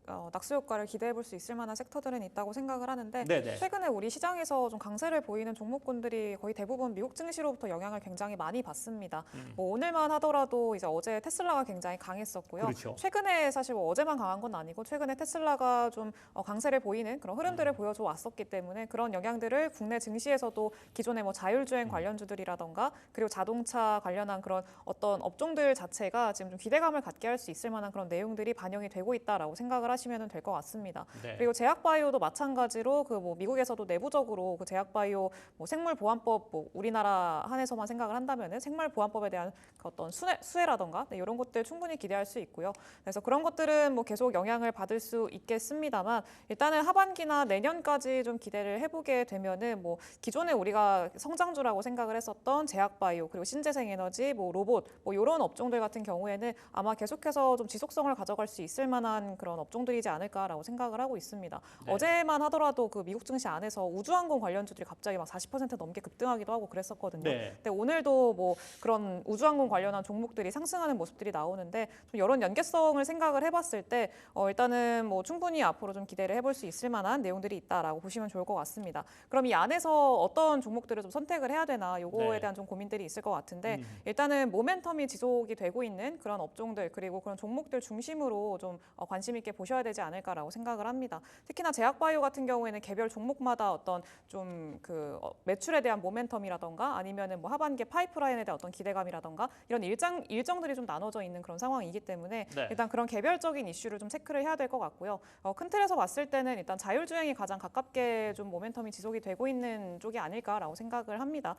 낙수 효과를 기대해 볼 수 있을 만한 섹터들은 있다고 생각을 하는데 네네. 최근에 우리 시장에서 좀 강세를 보이는 종목군들이 거의 대부분 미국 증시로부터 영향을 굉장히 많이 받습니다. 뭐 오늘만 하더라도 이제 어제 테슬라가 굉장히 강했었고요. 그렇죠. 최근에 사실 뭐 어제만 강한 건 아니고 최근에 테슬라가 좀 강세를 보이는 그런 흐름들을 보여줘 왔었기 때문에 그런 영향들을 국내 증시에서도 기존의 뭐 자율주행 관련주들이라던가 그리고 자동차 관련한 그런 어떤 업종들 자체가 지금 좀 기대감을 갖게 할 수 있을 만한 그런 내용들이 반영이 되고 있다라고 생각을 하시면 될 것 같습니다. 네. 그리고 제약바이오도 마찬가지로 그 뭐 미국에서도 내부적으로 그 제약바이오 뭐 생물보안법 뭐 우리나라 한에서만 생각을 한다면은 생물보안법에 대한 그 어떤 수혜라던가 네, 이런 것들 충분히 기대할 수 있고요. 그래서 그런 것들은 뭐 계속 영향을 받을 수 있겠습니다만 일단은 하반기나 내년까지 좀 기대를 해보게 되면은 뭐 기존에 우리가 성장주라고 생각을 했었던 제약바이오 그리고 신재생에너지 뭐 로봇 뭐 이런 업종들 같은 경우에는 아마 계속해서 좀 지속성을 가져갈 수 있을 만한 그런 업종들이지 않을까라고 생각을 하고 있습니다. 네. 어제만 하더라도 그 미국 증시 안에서 우주항공 관련주들이 갑자기 막 40% 넘게 급등하기도 하고 그랬었거든요. 네. 근데 오늘도 뭐 그런 우주항공 관련한 종목들이 상승하는 모습들이 나오는데 좀 이런 연계성을 생각을 해봤을 때 일단은 뭐 충분히 앞으로 좀 기대를 해볼 수 있을 만한 내용들이 있다라고 보시면 좋을 것 같습니다. 그럼 이 안에서 어떤 종목들을 좀 선택을 해야 되나 요거에 네. 대한 좀 고민들이 있을 것 같은데 일단은 모멘텀이 지속이 되고 있는 그런 업종들 그리고 그런 종목들 중심으로 좀 관심 있게 보셔야 되지 않을까라고 생각을 합니다. 특히나 제약바이오 같은 경우에는 개별 종목마다 어떤 좀 그 매출에 대한 모멘텀이라던가 아니면은 뭐 하반기 파이프라인에 대한 어떤 기대감이라던가 이런 일정들이 좀 나눠져 있는 그런 상황이기 때문에 네. 일단 그런 개별적인 이슈를 좀 체크를 해야 될 것 같고요. 큰 틀에서 봤을 때는 일단 자율주행이 가장 가깝게 좀 모멘텀이 지속이 되고 있는 쪽이 아닐까라고 생각을 합니다.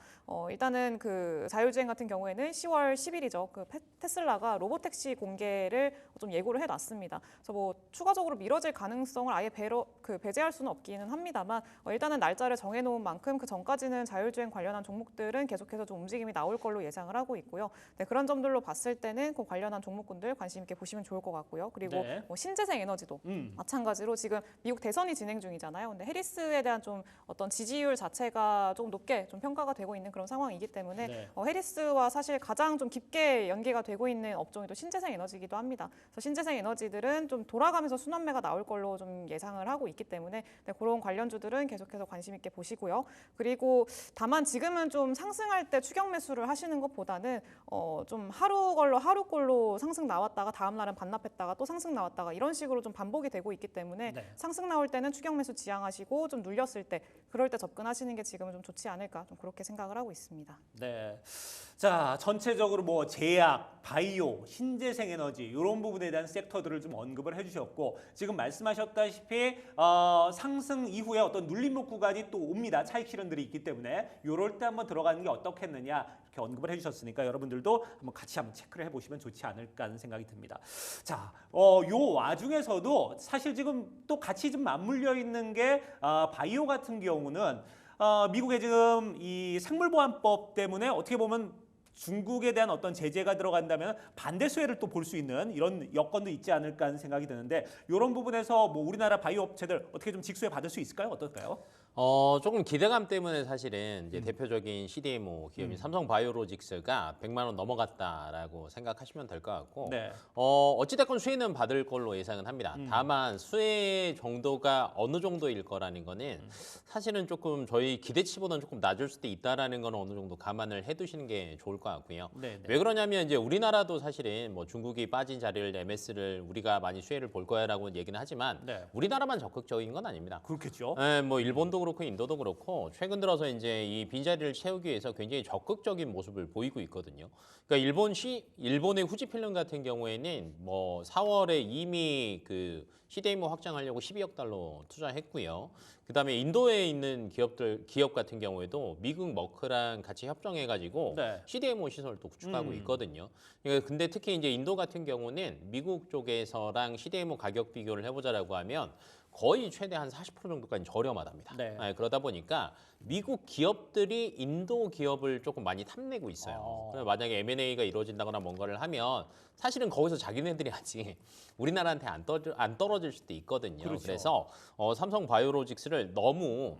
일단은 그 자율주행 같은 경우에는 10월 10일이죠. 그 테슬라가 로보택시 공개를 좀 예고를 해놨습니다. 그래서 뭐 추가적으로 미뤄질 가능성을 아예 배제할 수는 없기는 합니다만 일단은 날짜를 정해놓은 만큼 그 전까지는 자율주행 관련한 종목들은 계속해서 좀 움직임이 나올 걸로 예상을 하고 있고요. 네, 그런 점들로 봤을 때는 그 관련한 종목군들 관심 있게 보시면 좋을 것 같고요. 그리고 네. 뭐 신재생 에너지도 마찬가지로 지금 미국 대선이 진행 중이잖아요. 근데 해리스에 대한 좀 어떤 지지율 자체가 좀 높게 좀 평가가 되고 있는 그런 상황이기 때문에 네. 해리스와 사실 가장 좀 깊게 연계가 되고 있는 업종이 또 신재생 에너지이기도 합니다. 그래서 신재생 에너지들은 좀 돌아가면서 순환매가 나올 걸로 좀 예상을 하고 있기 때문에 네, 그런 관련주들은 계속해서 관심 있게 보시고요. 그리고 다만 지금은 좀 상승할 때 추격 매수를 하시는 것보다는 좀 하루꼴로 상승 나왔다가 다음 날은 반납했다가 또 상승 나왔다가 이런 식으로 좀 반복이 되고 있기 때문에 네. 상승 나올 때는 추격 매수 지향하시고 좀 눌렸을 때 그럴 때 접근하시는 게 지금은 좀 좋지 않을까 좀 그렇게 생각을 하고 있습니다. 네. 자, 전체적으로 뭐 제약, 바이오, 신재생 에너지 이런 부분에 대한 섹터들을 좀 언급을 해주셨고 지금 말씀하셨다시피 상승 이후에 어떤 눌림목 구간이 또 옵니다. 차익 실현들이 있기 때문에 이럴 때 한번 들어가는 게 어떻겠느냐 이렇게 언급을 해주셨으니까 여러분들도 한번 같이 한번 체크를 해보시면 좋지 않을까 하는 생각이 듭니다. 자, 요 와중에서도 사실 지금 또 같이 좀 맞물려 있는 게 바이오 같은 경우는 미국의 지금 이 생물보안법 때문에 어떻게 보면 중국에 대한 어떤 제재가 들어간다면 반대 수혜를 또 볼 수 있는 이런 여건도 있지 않을까 하는 생각이 드는데 이런 부분에서 뭐 우리나라 바이오 업체들 어떻게 좀 직수혜 받을 수 있을까요? 어떨까요? 조금 기대감 때문에 사실은 이제 대표적인 CDMO 기업인 삼성바이오로직스가 100만 원 넘어갔다라고 생각하시면 될 것 같고 네. 어찌됐건 수혜는 받을 걸로 예상은 합니다. 다만 수혜 정도가 어느 정도일 거라는 거는 사실은 조금 저희 기대치보다는 조금 낮을 수도 있다라는 거는 어느 정도 감안을 해두시는 게 좋을 것 같고요. 네, 네. 왜 그러냐면 이제 우리나라도 사실은 뭐 중국이 빠진 자리를 MS를 우리가 많이 수혜를 볼 거야라고 얘기는 하지만 네. 우리나라만 적극적인 건 아닙니다. 그렇겠죠. 네, 뭐 일본도 그렇고 인도도 그렇고 최근 들어서 이제 이 빈자리를 채우기 위해서 굉장히 적극적인 모습을 보이고 있거든요. 그러니까 일본의 후지필름 같은 경우에는 뭐 4월에 이미 그 CDMO 확장하려고 12억 달러 투자했고요. 그다음에 인도에 있는 기업 같은 경우에도 미국 머크랑 같이 협정해가지고 네. CDMO 시설도 구축하고 있거든요. 그러니까 근데 특히 이제 인도 같은 경우는 미국 쪽에서랑 CDMO 가격 비교를 해보자라고 하면 거의 최대 한 40% 정도까지 저렴하답니다. 네. 그러다 보니까 미국 기업들이 인도 기업을 조금 많이 탐내고 있어요. 그래서 만약에 M&A가 이루어진다거나 뭔가를 하면 사실은 거기서 자기네들이 아직 우리나라한테 안 떨어질 수도 있거든요. 그렇죠. 그래서 삼성바이오로직스를 너무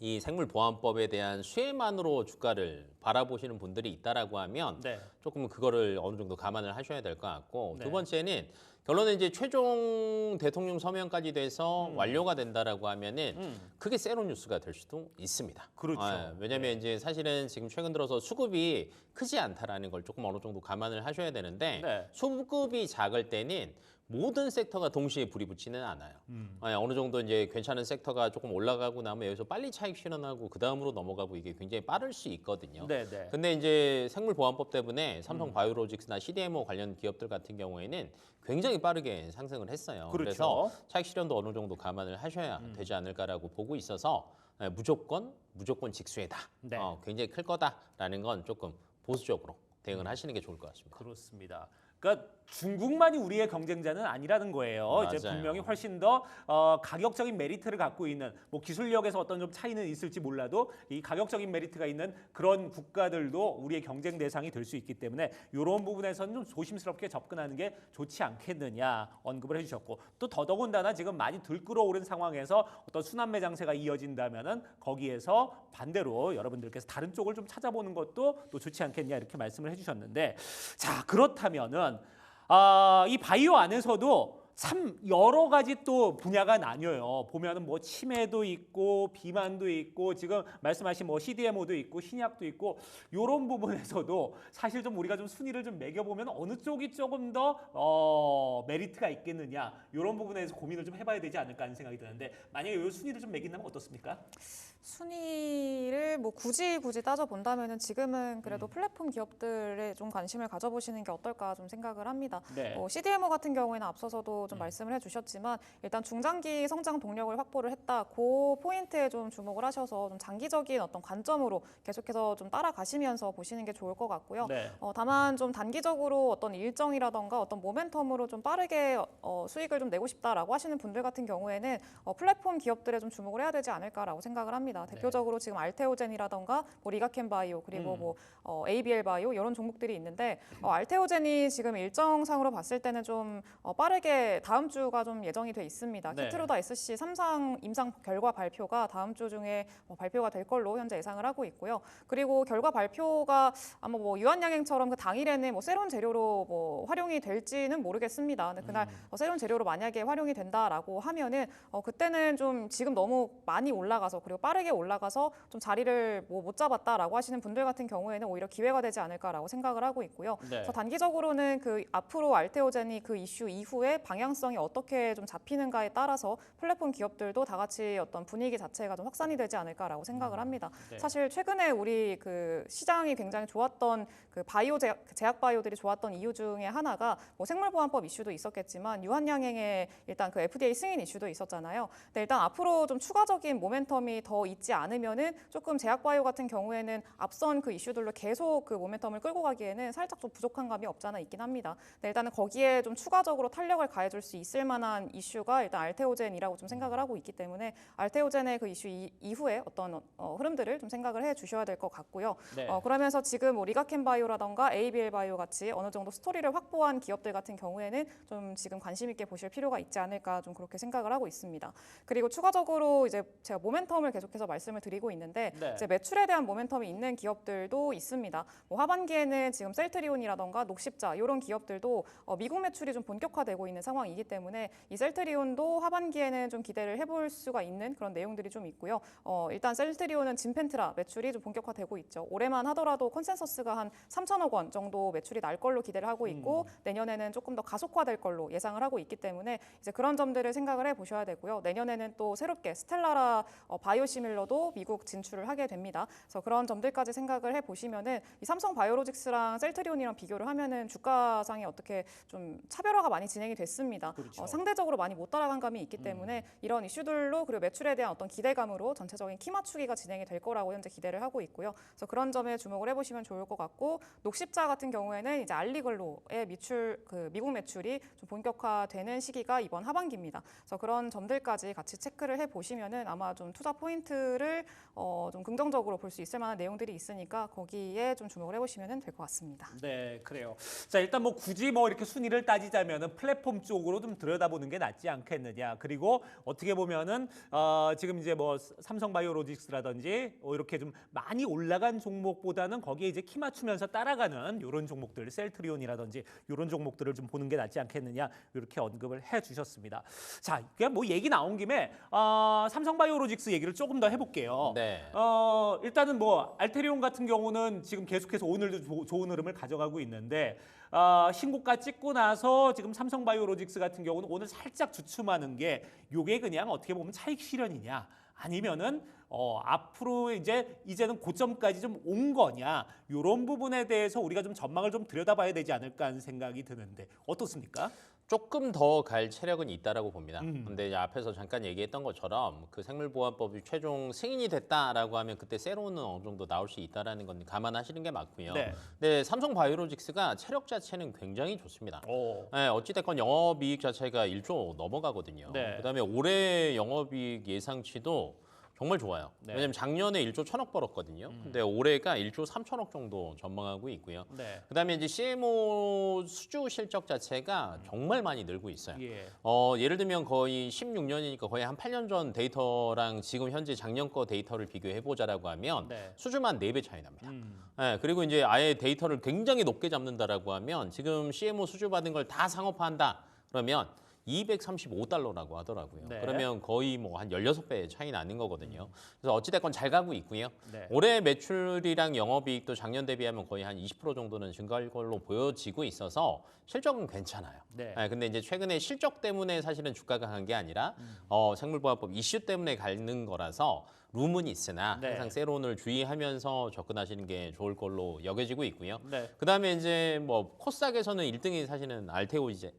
이 생물보안법에 대한 수혜만으로 주가를 바라보시는 분들이 있다라고 하면 네. 조금 그거를 어느 정도 감안을 하셔야 될 것 같고 네. 두 번째는 결론은 이제 최종 대통령 서명까지 돼서 완료가 된다라고 하면은 그게 세로 뉴스가 될 수도 있습니다. 그렇죠. 왜냐하면 이제 사실은 지금 최근 들어서 수급이 크지 않다라는 걸 조금 어느 정도 감안을 하셔야 되는데 네. 수급이 작을 때는 모든 섹터가 동시에 불이 붙지는 않아요. 어느 정도 이제 괜찮은 섹터가 조금 올라가고 나면 여기서 빨리 차익 실현하고 그 다음으로 넘어가고 이게 굉장히 빠를 수 있거든요. 네, 네. 근데 이제 생물보안법 때문에 삼성 바이오로직스나 CDMO 관련 기업들 같은 경우에는 굉장히 빠르게 상승을 했어요. 그렇죠. 그래서 차익 실현도 어느 정도 감안을 하셔야 되지 않을까라고 보고 있어서 무조건 직수에다. 네. 굉장히 클 거다라는 건 조금 보수적으로 대응을 하시는 게 좋을 것 같습니다. 그렇습니다. 그러니까 중국만이 우리의 경쟁자는 아니라는 거예요. 이제 맞아요. 분명히 훨씬 더 가격적인 메리트를 갖고 있는 뭐 기술력에서 어떤 좀 차이는 있을지 몰라도 이 가격적인 메리트가 있는 그런 국가들도 우리의 경쟁 대상이 될 수 있기 때문에 이런 부분에서는 좀 조심스럽게 접근하는 게 좋지 않겠느냐 언급을 해주셨고 또 더더군다나 지금 많이 들끓어오른 상황에서 어떤 순환 매장세가 이어진다면은 거기에서 반대로 여러분들께서 다른 쪽을 좀 찾아보는 것도 또 좋지 않겠냐 이렇게 말씀을 해주셨는데 자 그렇다면은 이 바이오 안에서도 참 여러 가지 또 분야가 나뉘어요. 보면은 뭐 치매도 있고 비만도 있고 지금 말씀하신 뭐 CDMO도 있고 신약도 있고 이런 부분에서도 사실 좀 우리가 좀 순위를 좀 매겨보면 어느 쪽이 조금 더 메리트가 있겠느냐 이런 부분에서 고민을 좀 해봐야 되지 않을까 하는 생각이 드는데 만약에 이 순위를 좀 매긴다면 어떻습니까? 순위를 뭐 굳이 따져 본다면은 지금은 그래도 플랫폼 기업들에 좀 관심을 가져보시는 게 어떨까 좀 생각을 합니다. 네. CDMO 같은 경우에는 앞서서도 좀 말씀을 해주셨지만 일단 중장기 성장 동력을 확보를 했다. 그 포인트에 좀 주목을 하셔서 좀 장기적인 어떤 관점으로 계속해서 좀 따라가시면서 보시는 게 좋을 것 같고요. 네. 다만 좀 단기적으로 어떤 일정이라던가 어떤 모멘텀으로 좀 빠르게 수익을 좀 내고 싶다라고 하시는 분들 같은 경우에는 플랫폼 기업들에 좀 주목을 해야 되지 않을까라고 생각을 합니다. 대표적으로 지금 알테오젠이라던가 뭐 리가켄바이오 그리고 뭐 ABL바이오 이런 종목들이 있는데 알테오젠이 지금 일정상으로 봤을 때는 좀 빠르게 다음 주가 좀 예정이 돼 있습니다. 네. 키트루다 SC 3상 임상 결과 발표가 다음 주 중에 발표가 될 걸로 현재 예상을 하고 있고요. 그리고 결과 발표가 아마 뭐 유한양행처럼 그 당일에는 뭐 새로운 재료로 뭐 활용이 될지는 모르겠습니다. 근데 그날 새로운 재료로 만약에 활용이 된다라고 하면은 그때는 좀 지금 너무 많이 올라가서 그리고 빠르게 올라가서 좀 자리를 뭐 못 잡았다라고 하시는 분들 같은 경우에는 오히려 기회가 되지 않을까라고 생각을 하고 있고요. 네. 그래서 단기적으로는 그 앞으로 알테오젠이 그 이슈 이후에 방향성이 어떻게 좀 잡히는가에 따라서 플랫폼 기업들도 다 같이 어떤 분위기 자체가 좀 확산이 되지 않을까라고 생각을 합니다. 네. 사실 최근에 우리 그 시장이 굉장히 좋았던 그 바이오 제약 바이오들이 좋았던 이유 중에 하나가 뭐 생물보안법 이슈도 있었겠지만 유한양행의 일단 그 FDA 승인 이슈도 있었잖아요. 근데 일단 앞으로 좀 추가적인 모멘텀이 더 있지 않으면은 조금 제약 바이오 같은 경우에는 앞선 그 이슈들로 계속 그 모멘텀을 끌고 가기에는 살짝 좀 부족한 감이 없지 않아 있긴 합니다. 근데 일단은 거기에 좀 추가적으로 탄력을 가해줄 수 있을 만한 이슈가 일단 알테오젠이라고 좀 생각을 하고 있기 때문에 알테오젠의 그 이슈 이후에 어떤 흐름들을 좀 생각을 해 주셔야 될 것 같고요. 네. 그러면서 지금 뭐 리가켄바이오라던가 ABL바이오 같이 어느 정도 스토리를 확보한 기업들 같은 경우에는 좀 지금 관심 있게 보실 필요가 있지 않을까 좀 그렇게 생각을 하고 있습니다. 그리고 추가적으로 이제 제가 모멘텀을 계속해서 말씀을 드리고 있는데 네. 이제 매출에 대한 모멘텀이 있는 기업들도 있습니다. 뭐 하반기에는 지금 셀트리온이라던가 녹십자 이런 기업들도 미국 매출이 좀 본격화되고 있는 상황이기 때문에 이 셀트리온도 하반기에는 좀 기대를 해볼 수가 있는 그런 내용들이 좀 있고요. 일단 셀트리온은 진펜트라 매출이 좀 본격화되고 있죠. 올해만 하더라도 컨센서스가 한 3천억 원 정도 매출이 날 걸로 기대를 하고 있고 내년에는 조금 더 가속화될 걸로 예상을 하고 있기 때문에 이제 그런 점들을 생각을 해보셔야 되고요. 내년에는 또 새롭게 스텔라라 바이오시밀러도 미국 진출을 하게 됩니다. 그래서 그런 점들까지 생각을 해보시면은 이 삼성 바이오로직스랑 셀트리온이랑 비교를 하면은 주가상에 어떻게 좀 차별화가 많이 진행이 됐습니다. 그렇죠. 상대적으로 많이 못 따라간 감이 있기 때문에 이런 이슈들로 그리고 매출에 대한 어떤 기대감으로 전체적인 키 맞추기가 진행이 될 거라고 현재 기대를 하고 있고요. 그래서 그런 점에 주목을 해보시면 좋을 것 같고 녹십자 같은 경우에는 이제 알리글로의 미국 매출이 좀 본격화되는 시기가 이번 하반기입니다. 그래서 그런 점들까지 같이 체크를 해보시면은 아마 좀 투자 포인트를 좀 긍정적으로 볼 수 있을 만한 내용들이 있으니까 거기에 좀 주목을 해보시면 될 것 같습니다. 네, 그래요. 자, 일단 뭐 굳이 뭐 이렇게 순위를 따지자면은 플랫폼 쪽 쪽으로 좀 들여다보는 게 낫지 않겠느냐. 그리고 어떻게 보면은 지금 이제 뭐 삼성바이오로직스라든지 이렇게 좀 많이 올라간 종목보다는 거기에 이제 키 맞추면서 따라가는 이런 종목들, 셀트리온이라든지 이런 종목들을 좀 보는 게 낫지 않겠느냐 이렇게 언급을 해주셨습니다. 자, 그냥 뭐 얘기 나온 김에 삼성바이오로직스 얘기를 조금 더 해볼게요. 네. 일단은 뭐 알테리온 같은 경우는 지금 계속해서 오늘도 좋은 흐름을 가져가고 있는데 신고가 찍고 나서 지금 삼성바이오로직스 같은 경우는 오늘 살짝 주춤하는 게 요게 그냥 어떻게 보면 차익 실현이냐 아니면은 앞으로 이제는 고점까지 좀 온 거냐 이런 부분에 대해서 우리가 좀 전망을 좀 들여다봐야 되지 않을까 하는 생각이 드는데 어떻습니까? 조금 더 갈 체력은 있다라고 봅니다. 근데 이제 앞에서 잠깐 얘기했던 것처럼 그 생물보안법이 최종 승인이 됐다라고 하면 그때 세로는 어느 정도 나올 수 있다라는 건 감안하시는 게 맞고요. 네. 근데 삼성바이오로직스가 체력 자체는 굉장히 좋습니다. 네, 어찌됐건 영업이익 자체가 1조 넘어가거든요. 네. 그다음에 올해 영업이익 예상치도 정말 좋아요. 네. 왜냐면 작년에 1조 1,000억 벌었거든요. 근데 올해가 1조 3천억 정도 전망하고 있고요. 네. 그다음에 이제 CMO 수주 실적 자체가 정말 많이 늘고 있어요. 예. 예를 들면 거의 16년이니까 거의 한 8년 전 데이터랑 지금 현재 작년 거 데이터를 비교해 보자라고 하면 네. 수주만 4배 차이 납니다. 네, 그리고 이제 아예 데이터를 굉장히 높게 잡는다라고 하면 지금 CMO 수주 받은 걸 다 상업화한다. 그러면 235달러라고 하더라고요. 네. 그러면 거의 뭐 한 16배 차이 나는 거거든요. 그래서 어찌됐건 잘 가고 있고요. 네. 올해 매출이랑 영업이익도 작년 대비하면 거의 한 20% 정도는 증가할 걸로 보여지고 있어서 실적은 괜찮아요. 네. 근데 이제 최근에 실적 때문에 사실은 주가가 간 게 아니라 생물보안법 이슈 때문에 가는 거라서 룸은 있으나 네. 항상 세론을 주의하면서 접근하시는 게 좋을 걸로 여겨지고 있고요. 네. 그다음에 이제 뭐 코스닥에서는 1등이 사실은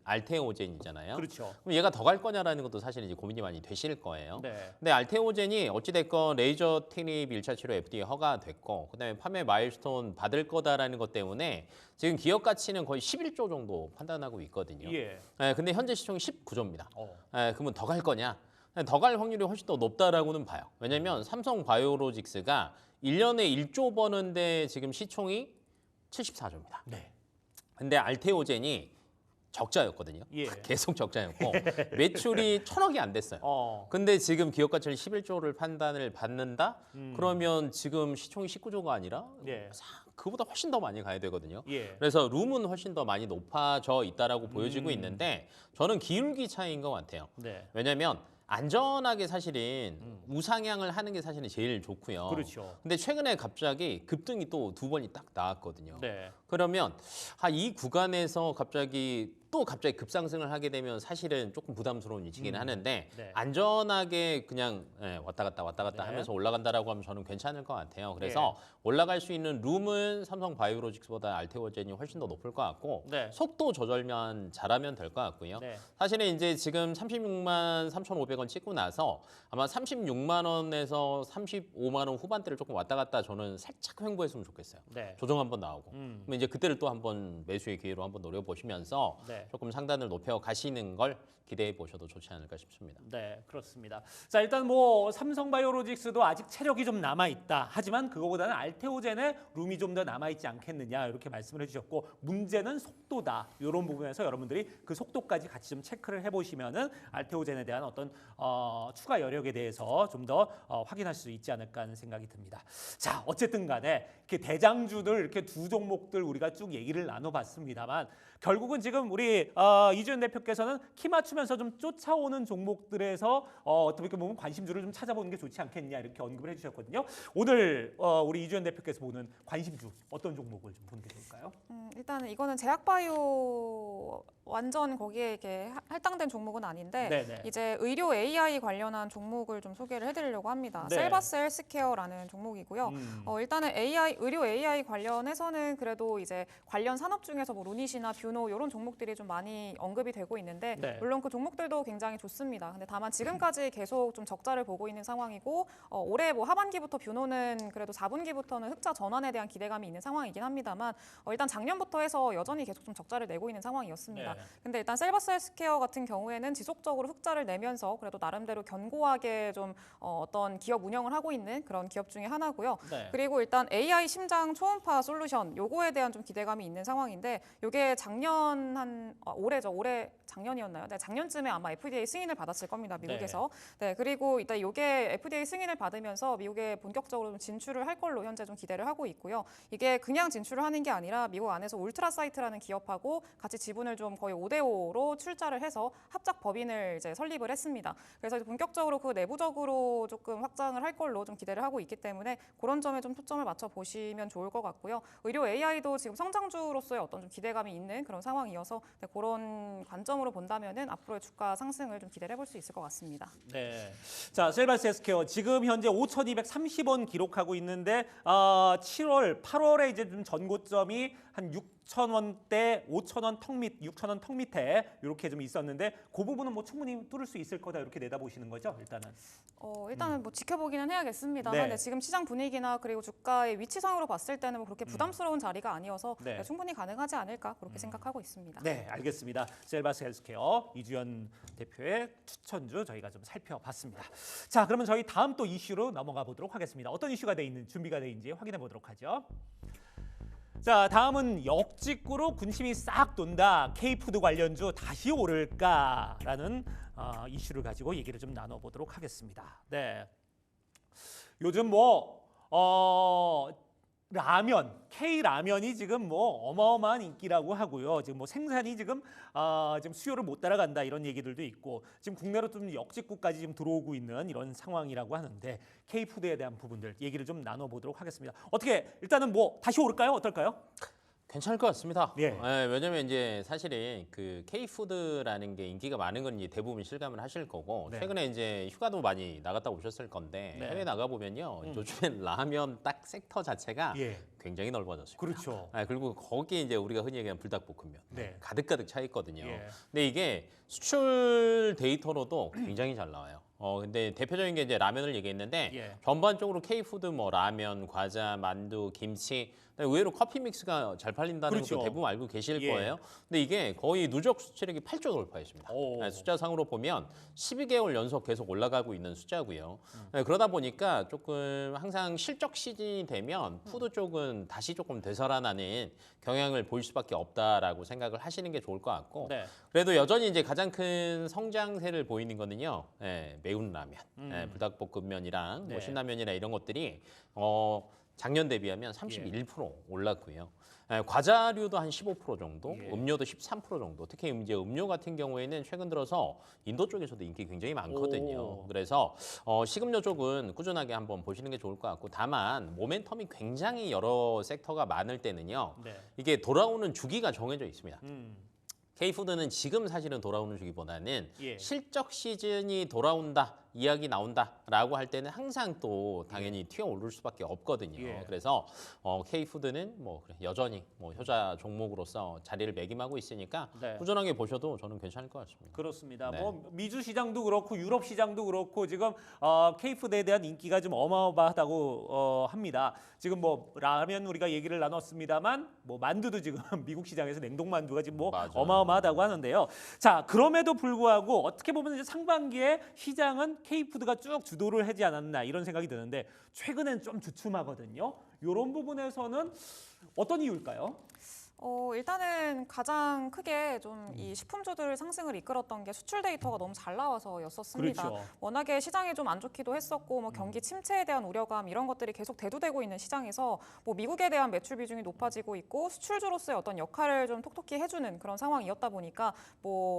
알테오젠이잖아요. 그렇죠. 그럼 얘가 더 갈 거냐라는 것도 사실 이제 고민이 많이 되실 거예요. 네. 근데 알테오젠이 어찌됐건 레이저 트립 1차 치료 FDA 허가됐고 그다음에 판매 마일스톤 받을 거다라는 것 때문에 지금 기업 가치는 거의 11조 정도 판단하고 있거든요. 예. 근데 현재 시총이 19조입니다. 어. 그러면 더 갈 거냐? 더 갈 확률이 훨씬 더 높다라고는 봐요. 왜냐면 삼성바이오로직스가 1년에 1조 버는데 지금 시총이 74조입니다. 네. 근데 알테오젠이 적자였거든요. 예. 계속 적자였고 매출이 1,000억이 안 됐어요. 근데 지금 기업 가치를 11조를 판단을 받는다? 그러면 지금 시총이 19조가 아니라 예. 그보다 훨씬 더 많이 가야 되거든요. 예. 그래서 룸은 훨씬 더 많이 높아져 있다라고 보여지고 있는데 저는 기울기 차이인 것 같아요. 네. 왜냐면 안전하게 사실은 우상향을 하는 게 사실은 제일 좋고요. 그렇죠. 근데 최근에 갑자기 급등이 또 2번이 딱 나왔거든요. 네. 그러면 이 구간에서 갑자기 급상승을 하게 되면 사실은 조금 부담스러운 위치기는 하는데 네. 안전하게 그냥 왔다 갔다 네. 하면서 올라간다라고 하면 저는 괜찮을 것 같아요. 그래서 올라갈 수 있는 룸은 삼성바이오로직스보다 알테오젠이 훨씬 더 높을 것 같고 네. 속도 조절만 잘하면 될 것 같고요. 네. 사실은 이제 지금 36만 3,500원 찍고 나서 아마 36만 원에서 35만 원 후반대를 조금 왔다 갔다 저는 살짝 횡보했으면 좋겠어요. 네. 조정 한번 나오고. 그럼 이제 그때를 또 한번 매수의 기회로 한번 노려보시면서 네. 조금 상단을 높여 가시는 걸 기대해 보셔도 좋지 않을까 싶습니다. 네, 그렇습니다. 자, 일단 뭐 삼성바이오로직스도 아직 체력이 좀 남아 있다. 하지만 그거보다는 알테오젠의 룸이 좀 더 남아 있지 않겠느냐 이렇게 말씀을 해주셨고 문제는 속도다. 이런 부분에서 여러분들이 그 속도까지 같이 좀 체크를 해보시면은 알테오젠에 대한 어떤 추가 여력에 대해서 좀 더 확인할 수 있지 않을까 하는 생각이 듭니다. 자, 어쨌든간에 이렇게 대장주들 이렇게 두 종목들 우리가 쭉 얘기를 나눠봤습니다만. 결국은 지금 우리 이주연 대표께서는 키 맞추면서 좀 쫓아오는 종목들에서 어떻게 보면 관심주를 좀 찾아보는 게 좋지 않겠냐 이렇게 언급을 해주셨거든요. 오늘 우리 이주연 대표께서 보는 관심주 어떤 종목을 좀 보는 게 좋을까요? 일단은 이거는 제약바이오 완전 거기에 이렇게 할당된 종목은 아닌데 네네. 이제 의료 AI 관련한 종목을 좀 소개를 해드리려고 합니다. 네. 셀바스 헬스케어라는 종목이고요. 일단은 의료 AI 관련해서는 그래도 이제 관련 산업 중에서 뭐 루닛이나 뷰노 이런 종목들이 좀 많이 언급이 되고 있는데 네. 물론 그 종목들도 굉장히 좋습니다. 근데 다만 지금까지 계속 좀 적자를 보고 있는 상황이고 올해 뭐 하반기부터 뷰노는 그래도 4분기부터는 흑자 전환에 대한 기대감이 있는 상황이긴 합니다만 일단 작년부터 해서 여전히 계속 좀 적자를 내고 있는 상황이었습니다. 네. 근데 일단 셀바스 헬스케어 같은 경우에는 지속적으로 흑자를 내면서 그래도 나름대로 견고하게 좀 어떤 기업 운영을 하고 있는 그런 기업 중에 하나고요. 네. 그리고 일단 AI 심장 초음파 솔루션 요거에 대한 대한 좀 기대감이 있는 상황인데 이게 올해 작년이었나요? 네, 작년쯤에 아마 FDA 승인을 받았을 겁니다. 미국에서. 네, 그리고 일단 이게 FDA 승인을 받으면서 미국에 본격적으로 좀 진출을 할 걸로 현재 좀 기대를 하고 있고요. 이게 그냥 진출을 하는 게 아니라 미국 안에서 울트라사이트라는 기업하고 같이 지분을 좀 거의 5대5로 출자를 해서 합작 법인을 이제 설립을 했습니다. 그래서 본격적으로 그 내부적으로 조금 확장을 할 걸로 좀 기대를 하고 있기 때문에 그런 점에 좀 초점을 맞춰 보시면 좋을 것 같고요. 의료 AI도 지금 성장주로서의 어떤 좀 기대감이 있는 그런 상황이어서 네, 그런 관점으로 본다면은 앞으로의 주가 상승을 좀 기대를 해볼 수 있을 것 같습니다. 네. 자, 셀바스 헬스케어 지금 현재 5,230원 기록하고 있는데 7월, 8월에 이제 좀 전고점이 한 6,000원대, 5,000원 턱 밑, 6,000원 턱 밑에 이렇게 좀 있었는데 그 부분은 뭐 충분히 뚫을 수 있을 거다 이렇게 내다보시는 거죠, 일단은. 일단은 뭐 지켜보기는 해야겠습니다만 네. 네, 지금 시장 분위기나 그리고 주가의 위치상으로 봤을 때는 뭐 그렇게 부담스러운 자리가 아니어서 네. 네, 충분히 가능하지 않을까 그렇게 생각하고 있습니다. 네, 알겠습니다. 셀바스 헬스케어 이주연 대표의 추천주 저희가 좀 살펴봤습니다. 자, 그러면 저희 다음 또 이슈로 넘어가 보도록 하겠습니다. 어떤 이슈가 준비가 돼 있는지 확인해 보도록 하죠. 자, 다음은 역직구로 군침이 싹 돈다. K푸드 관련주 다시 오를까라는 이슈를 가지고 얘기를 좀 나눠보도록 하겠습니다. 네, 요즘 라면, K라면이 지금 어마어마한 인기라고 하고요. 지금 생산이 지금 수요를 못 따라간다 이런 얘기들도 있고 지금 국내로 좀 역직구까지 지금 들어오고 있는 이런 상황이라고 하는데 K푸드에 대한 부분들 얘기를 좀 나눠보도록 하겠습니다. 어떻게 일단은 다시 오를까요? 어떨까요? 괜찮을 것 같습니다. 예. 왜냐면 이제 사실은 그 K푸드라는 게 인기가 많은 건 이제 대부분 실감을 하실 거고 네. 최근에 이제 휴가도 많이 나갔다 오셨을 건데 네. 해외 나가 보면요 요즘엔 라면 딱 섹터 자체가 예. 굉장히 넓어졌습니다. 그렇죠. 그리고 거기에 이제 우리가 흔히 얘기하는 불닭볶음면 네. 가득가득 차 있거든요. 예. 근데 이게 수출 데이터로도 굉장히 잘 나와요. 근데 대표적인 게 이제 라면을 얘기했는데 예. 전반적으로 K푸드 라면, 과자, 만두, 김치 의외로 커피 믹스가 잘 팔린다는 그렇죠. 것도 대부분 알고 계실 예. 거예요. 근데 이게 거의 누적 수출액이 8조 돌파했습니다. 오. 숫자상으로 보면 12개월 연속 계속 올라가고 있는 숫자고요. 그러다 보니까 조금 항상 실적 시즌이 되면 푸드 쪽은 다시 조금 되살아나는 경향을 보일 수밖에 없다라고 생각을 하시는 게 좋을 것 같고 네. 그래도 여전히 이제 가장 큰 성장세를 보이는 거는요. 매운 라면, 불닭볶음면이랑 네. 신라면이나 이런 것들이 작년 대비하면 31% 올랐고요. 과자류도 한 15% 정도, 예. 음료도 13% 정도. 특히 이제 음료 같은 경우에는 최근 들어서 인도 쪽에서도 인기 굉장히 많거든요. 오. 그래서 식음료 쪽은 꾸준하게 한번 보시는 게 좋을 것 같고 다만 모멘텀이 굉장히 여러 섹터가 많을 때는요. 네. 이게 돌아오는 주기가 정해져 있습니다. 음. K푸드는 지금 사실은 돌아오는 주기보다는 예. 실적 시즌이 돌아온다, 이야기 나온다라고 할 때는 항상 또 당연히 튀어오를 수밖에 없거든요. 예. 그래서 K푸드는 여전히 효자 종목으로서 자리를 매김하고 있으니까 네. 꾸준하게 보셔도 저는 괜찮을 것 같습니다. 그렇습니다. 네. 미주 시장도 그렇고 유럽 시장도 그렇고 지금 K푸드에 대한 인기가 좀 어마어마하다고 합니다. 지금 라면 우리가 얘기를 나눴습니다만 만두도 지금 미국 시장에서 냉동 만두가 지금 맞아요. 어마어마하다고 하는데요. 자, 그럼에도 불구하고 어떻게 보면 이제 상반기에 시장은 K푸드가 쭉 주도를 하지 않았나 이런 생각이 드는데 최근엔 좀 주춤하거든요. 이런 부분에서는 어떤 이유일까요? 일단은 가장 크게 좀 이 식품주들 상승을 이끌었던 게 수출 데이터가 너무 잘 나와서였었습니다. 그렇죠. 워낙에 시장이 좀 안 좋기도 했었고 경기 침체에 대한 우려감 이런 것들이 계속 대두되고 있는 시장에서 미국에 대한 매출 비중이 높아지고 있고 수출주로서의 어떤 역할을 좀 톡톡히 해주는 그런 상황이었다 보니까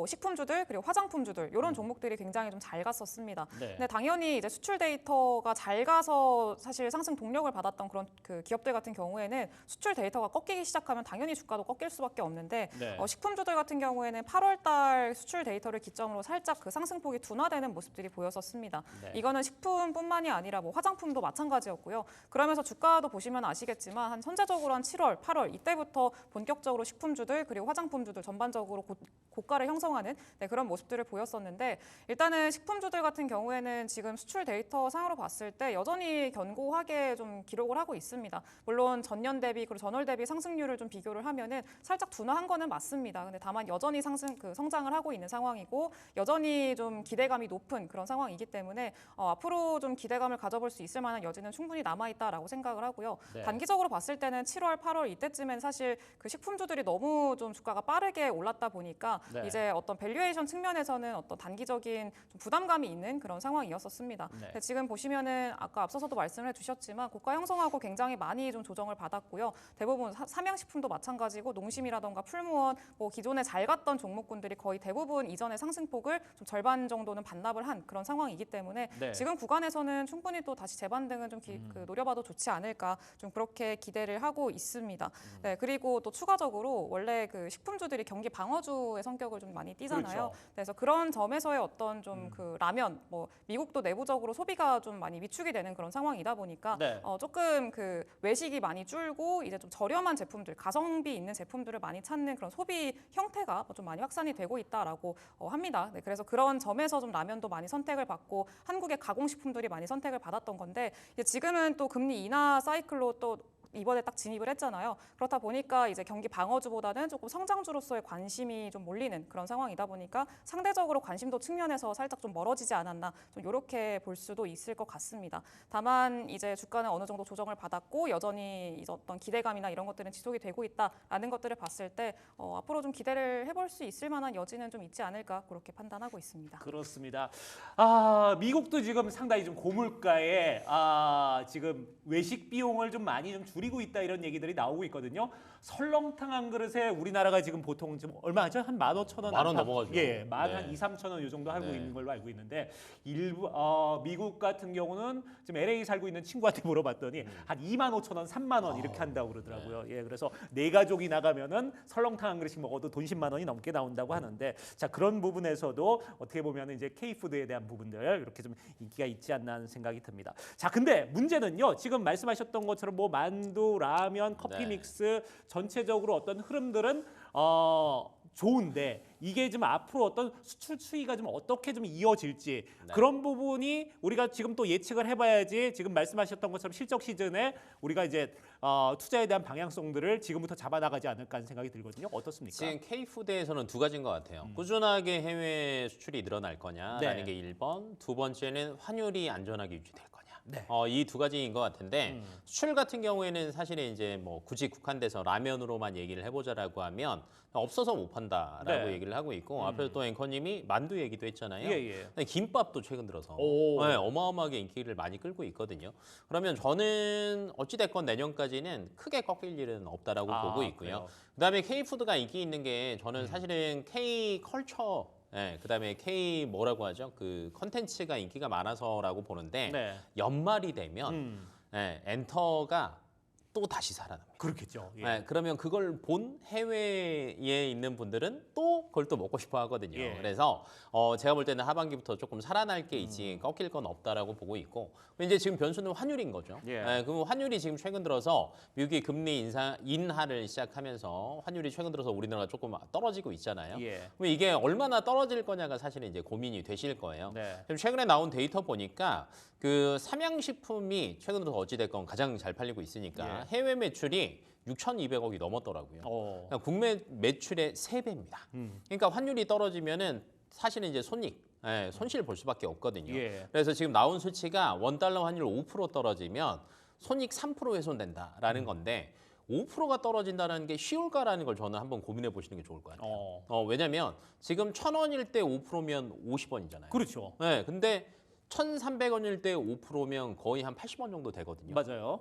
식품주들 그리고 화장품주들 이런 종목들이 굉장히 좀 잘 갔었습니다. 네. 근데 당연히 이제 수출 데이터가 잘 가서 사실 상승 동력을 받았던 그런 그 기업들 같은 경우에는 수출 데이터가 꺾이기 시작하면 당연히 주가도 꺾일 수밖에 없는데 네. 식품주들 같은 경우에는 8월달 수출 데이터를 기점으로 살짝 그 상승폭이 둔화되는 모습들이 보였었습니다. 네. 이거는 식품뿐만이 아니라 화장품도 마찬가지였고요. 그러면서 주가도 보시면 아시겠지만 한 선제적으로 한 7월, 8월 이때부터 본격적으로 식품주들 그리고 화장품주들 전반적으로 고가를 형성하는 그런 모습들을 보였었는데 일단은 식품주들 같은 경우에는 지금 수출 데이터 상으로 봤을 때 여전히 견고하게 좀 기록을 하고 있습니다. 물론 전년 대비 그리고 전월 대비 상승률을 좀 비교를 하면 하면은 살짝 둔화한 거는 맞습니다. 근데 다만 여전히 성장을 하고 있는 상황이고 여전히 좀 기대감이 높은 그런 상황이기 때문에 앞으로 좀 기대감을 가져볼 수 있을 만한 여지는 충분히 남아 있다라고 생각을 하고요. 네. 단기적으로 봤을 때는 7월, 8월 이때쯤엔 사실 그 식품주들이 너무 좀 주가가 빠르게 올랐다 보니까 네. 이제 어떤 밸류에이션 측면에서는 어떤 단기적인 좀 부담감이 있는 그런 상황이었었습니다. 네. 근데 지금 보시면은 아까 앞서서도 말씀을 해주셨지만 고가 형성하고 굉장히 많이 좀 조정을 받았고요. 대부분 삼양식품도 마찬가지고 농심이라던가 풀무원, 뭐 기존에 잘 갔던 종목군들이 거의 대부분 이전의 상승폭을 좀 절반 정도는 반납을 한 그런 상황이기 때문에 네. 지금 구간에서는 충분히 또 다시 재반등은 좀 노려봐도 좋지 않을까 좀 그렇게 기대를 하고 있습니다. 네, 그리고 또 추가적으로 원래 그 식품주들이 경기 방어주의 성격을 좀 많이 띠잖아요. 그렇죠. 그래서 그런 점에서의 어떤 좀 그 라면, 뭐 미국도 내부적으로 소비가 좀 많이 위축이 되는 그런 상황이다 보니까 네. 조금 그 외식이 많이 줄고 이제 좀 저렴한 제품들, 가성비 있는 제품들을 많이 찾는 그런 소비 형태가 좀 많이 확산이 되고 있다라고 합니다. 네, 그래서 그런 점에서 좀 라면도 많이 선택을 받고 한국의 가공식품들이 많이 선택을 받았던 건데 이제 지금은 또 금리 인하 사이클로 또 이번에 딱 진입을 했잖아요. 그렇다 보니까 이제 경기 방어주보다는 조금 성장주로서의 관심이 좀 몰리는 그런 상황이다 보니까 상대적으로 관심도 측면에서 살짝 좀 멀어지지 않았나 좀 이렇게 볼 수도 있을 것 같습니다. 다만 이제 주가는 어느 정도 조정을 받았고 여전히 이제 어떤 기대감이나 이런 것들은 지속이 되고 있다라는 것들을 봤을 때 앞으로 좀 기대를 해볼 수 있을 만한 여지는 좀 있지 않을까 그렇게 판단하고 있습니다. 그렇습니다. 미국도 지금 상당히 좀 고물가에 지금 외식 비용을 좀 많이 좀 줄이고 있다 이런 얘기들이 나오고 있거든요. 설렁탕 한 그릇에 우리나라가 지금 보통 지금 얼마 하죠? 한 15,000원. 10,000원 넘어가죠. 예, 만 한 네. 2-3,000원 요 정도 하고 네. 있는 걸로 알고 있는데 미국 같은 경우는 지금 LA 살고 있는 친구한테 물어봤더니 한 25,000원, 3만 원 이렇게 한다고 그러더라고요. 예, 그래서 네 가족이 나가면은 설렁탕 한 그릇씩 먹어도 돈 10만 원이 넘게 나온다고 하는데 자, 그런 부분에서도 어떻게 보면 이제 K푸드에 대한 부분들 이렇게 좀 인기가 있지 않나 하는 생각이 듭니다. 자, 근데 문제는요. 지금 말씀하셨던 것처럼 뭐 만두, 라면, 커피 네. 믹스 전체적으로 어떤 흐름들은 좋은데 이게 좀 앞으로 어떤 수출 추이가 좀 어떻게 좀 이어질지 네. 그런 부분이 우리가 지금 또 예측을 해봐야지 지금 말씀하셨던 것처럼 실적 시즌에 우리가 이제 투자에 대한 방향성들을 지금부터 잡아나가지 않을까 하는 생각이 들거든요. 어떻습니까? 지금 K푸드에서는 두 가지인 것 같아요. 꾸준하게 해외 수출이 늘어날 거냐라는 네. 게 1번. 두 번째는 환율이 안전하게 유지될 거냐. 네. 이 두 가지인 것 같은데 수출 같은 경우에는 사실은 이제 뭐 굳이 국한돼서 라면으로만 얘기를 해보자라고 하면 없어서 못 판다라고 네. 얘기를 하고 있고 앞에서 또 앵커님이 만두 얘기도 했잖아요. 예. 근데 김밥도 최근 들어서 오. 네, 어마어마하게 인기를 많이 끌고 있거든요. 그러면 저는 어찌됐건 내년까지는 크게 꺾일 일은 없다라고 보고 있고요. 그래요. 그다음에 K푸드가 인기 있는 게 저는 사실은 K컬처 그다음에 K 뭐라고 하죠? 그 컨텐츠가 인기가 많아서라고 보는데 네. 연말이 되면 엔터가 또 다시 살아납니다. 그렇겠죠. 예. 네, 그러면 그걸 본 해외에 있는 분들은 또 그걸 또 먹고 싶어 하거든요. 예. 그래서 제가 볼 때는 하반기부터 조금 살아날 게 있지 꺾일 건 없다라고 보고 있고 이제 지금 변수는 환율인 거죠. 예. 그럼 환율이 지금 최근 들어서 미국이 금리 인하를 시작하면서 환율이 최근 들어서 우리나라가 조금 떨어지고 있잖아요. 예. 그럼 이게 얼마나 떨어질 거냐가 사실은 이제 고민이 되실 거예요. 네. 지금 최근에 나온 데이터 보니까 그 삼양식품이 최근 들어서 어찌됐건 가장 잘 팔리고 있으니까 예. 해외 매출이 6,200억이 넘었더라고요. 그러니까 국내 매출의 3배입니다. 그러니까 환율이 떨어지면은 사실은 이제 손실 볼 수밖에 없거든요. 예. 그래서 지금 나온 수치가 원달러 환율 5% 떨어지면 손익 3% 훼손된다라는 건데 5%가 떨어진다는 게 쉬울까라는 걸 저는 한번 고민해 보시는 게 좋을 것 같아요. 왜냐면 지금 1,000원일 때 5%면 50원이잖아요. 그렇죠. 네, 근데 1,300원일 때 5%면 거의 한 80원 정도 되거든요. 맞아요.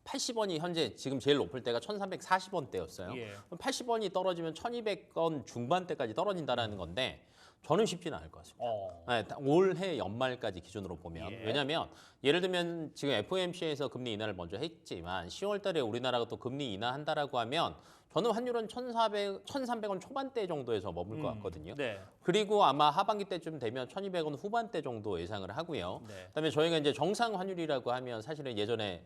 80원이 현재 지금 제일 높을 때가 1,340원대였어요. 예. 그럼 80원이 떨어지면 1,200원 중반대까지 떨어진다라는 건데 저는 쉽지는 않을 것 같습니다. 네, 올해 연말까지 기준으로 보면 예. 왜냐하면 예를 들면 지금 FOMC에서 금리 인하를 먼저 했지만 10월 달에 우리나라가 또 금리 인하한다라고 하면 저는 환율은 1,300원 초반대 정도에서 머물 것 같거든요. 네. 그리고 아마 하반기 때쯤 되면 1,200원 후반대 정도 예상을 하고요. 네. 그다음에 저희가 이제 정상 환율이라고 하면 사실은 예전에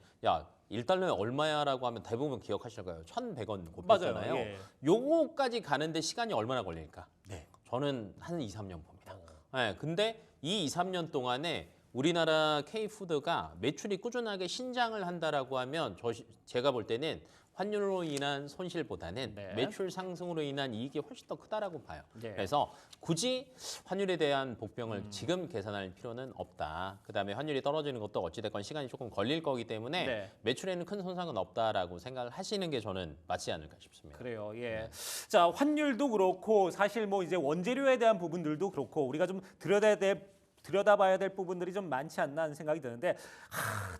1달러에 얼마야라고 하면 대부분 기억하실 거예요. 1,100원 곱했잖아요. 맞아요. 예. 요거까지 가는데 시간이 얼마나 걸릴까? 네. 저는 한 2-3년 봅니다. 네, 근데 이 2-3년 동안에 우리나라 K푸드가 매출이 꾸준하게 신장을 한다라고 하면 제가 볼 때는 환율로 인한 손실보다는 네. 매출 상승으로 인한 이익이 훨씬 더 크다라고 봐요. 네. 그래서 굳이 환율에 대한 복병을 지금 계산할 필요는 없다. 그다음에 환율이 떨어지는 것도 어찌됐건 시간이 조금 걸릴 거기 때문에 네. 매출에는 큰 손상은 없다라고 생각을 하시는 게 저는 맞지 않을까 싶습니다. 그래요. 예. 자, 환율도 그렇고 사실 뭐 이제 원재료에 대한 부분들도 그렇고 우리가 좀 들여다봐야 될 부분들이 좀 많지 않나 하는 생각이 드는데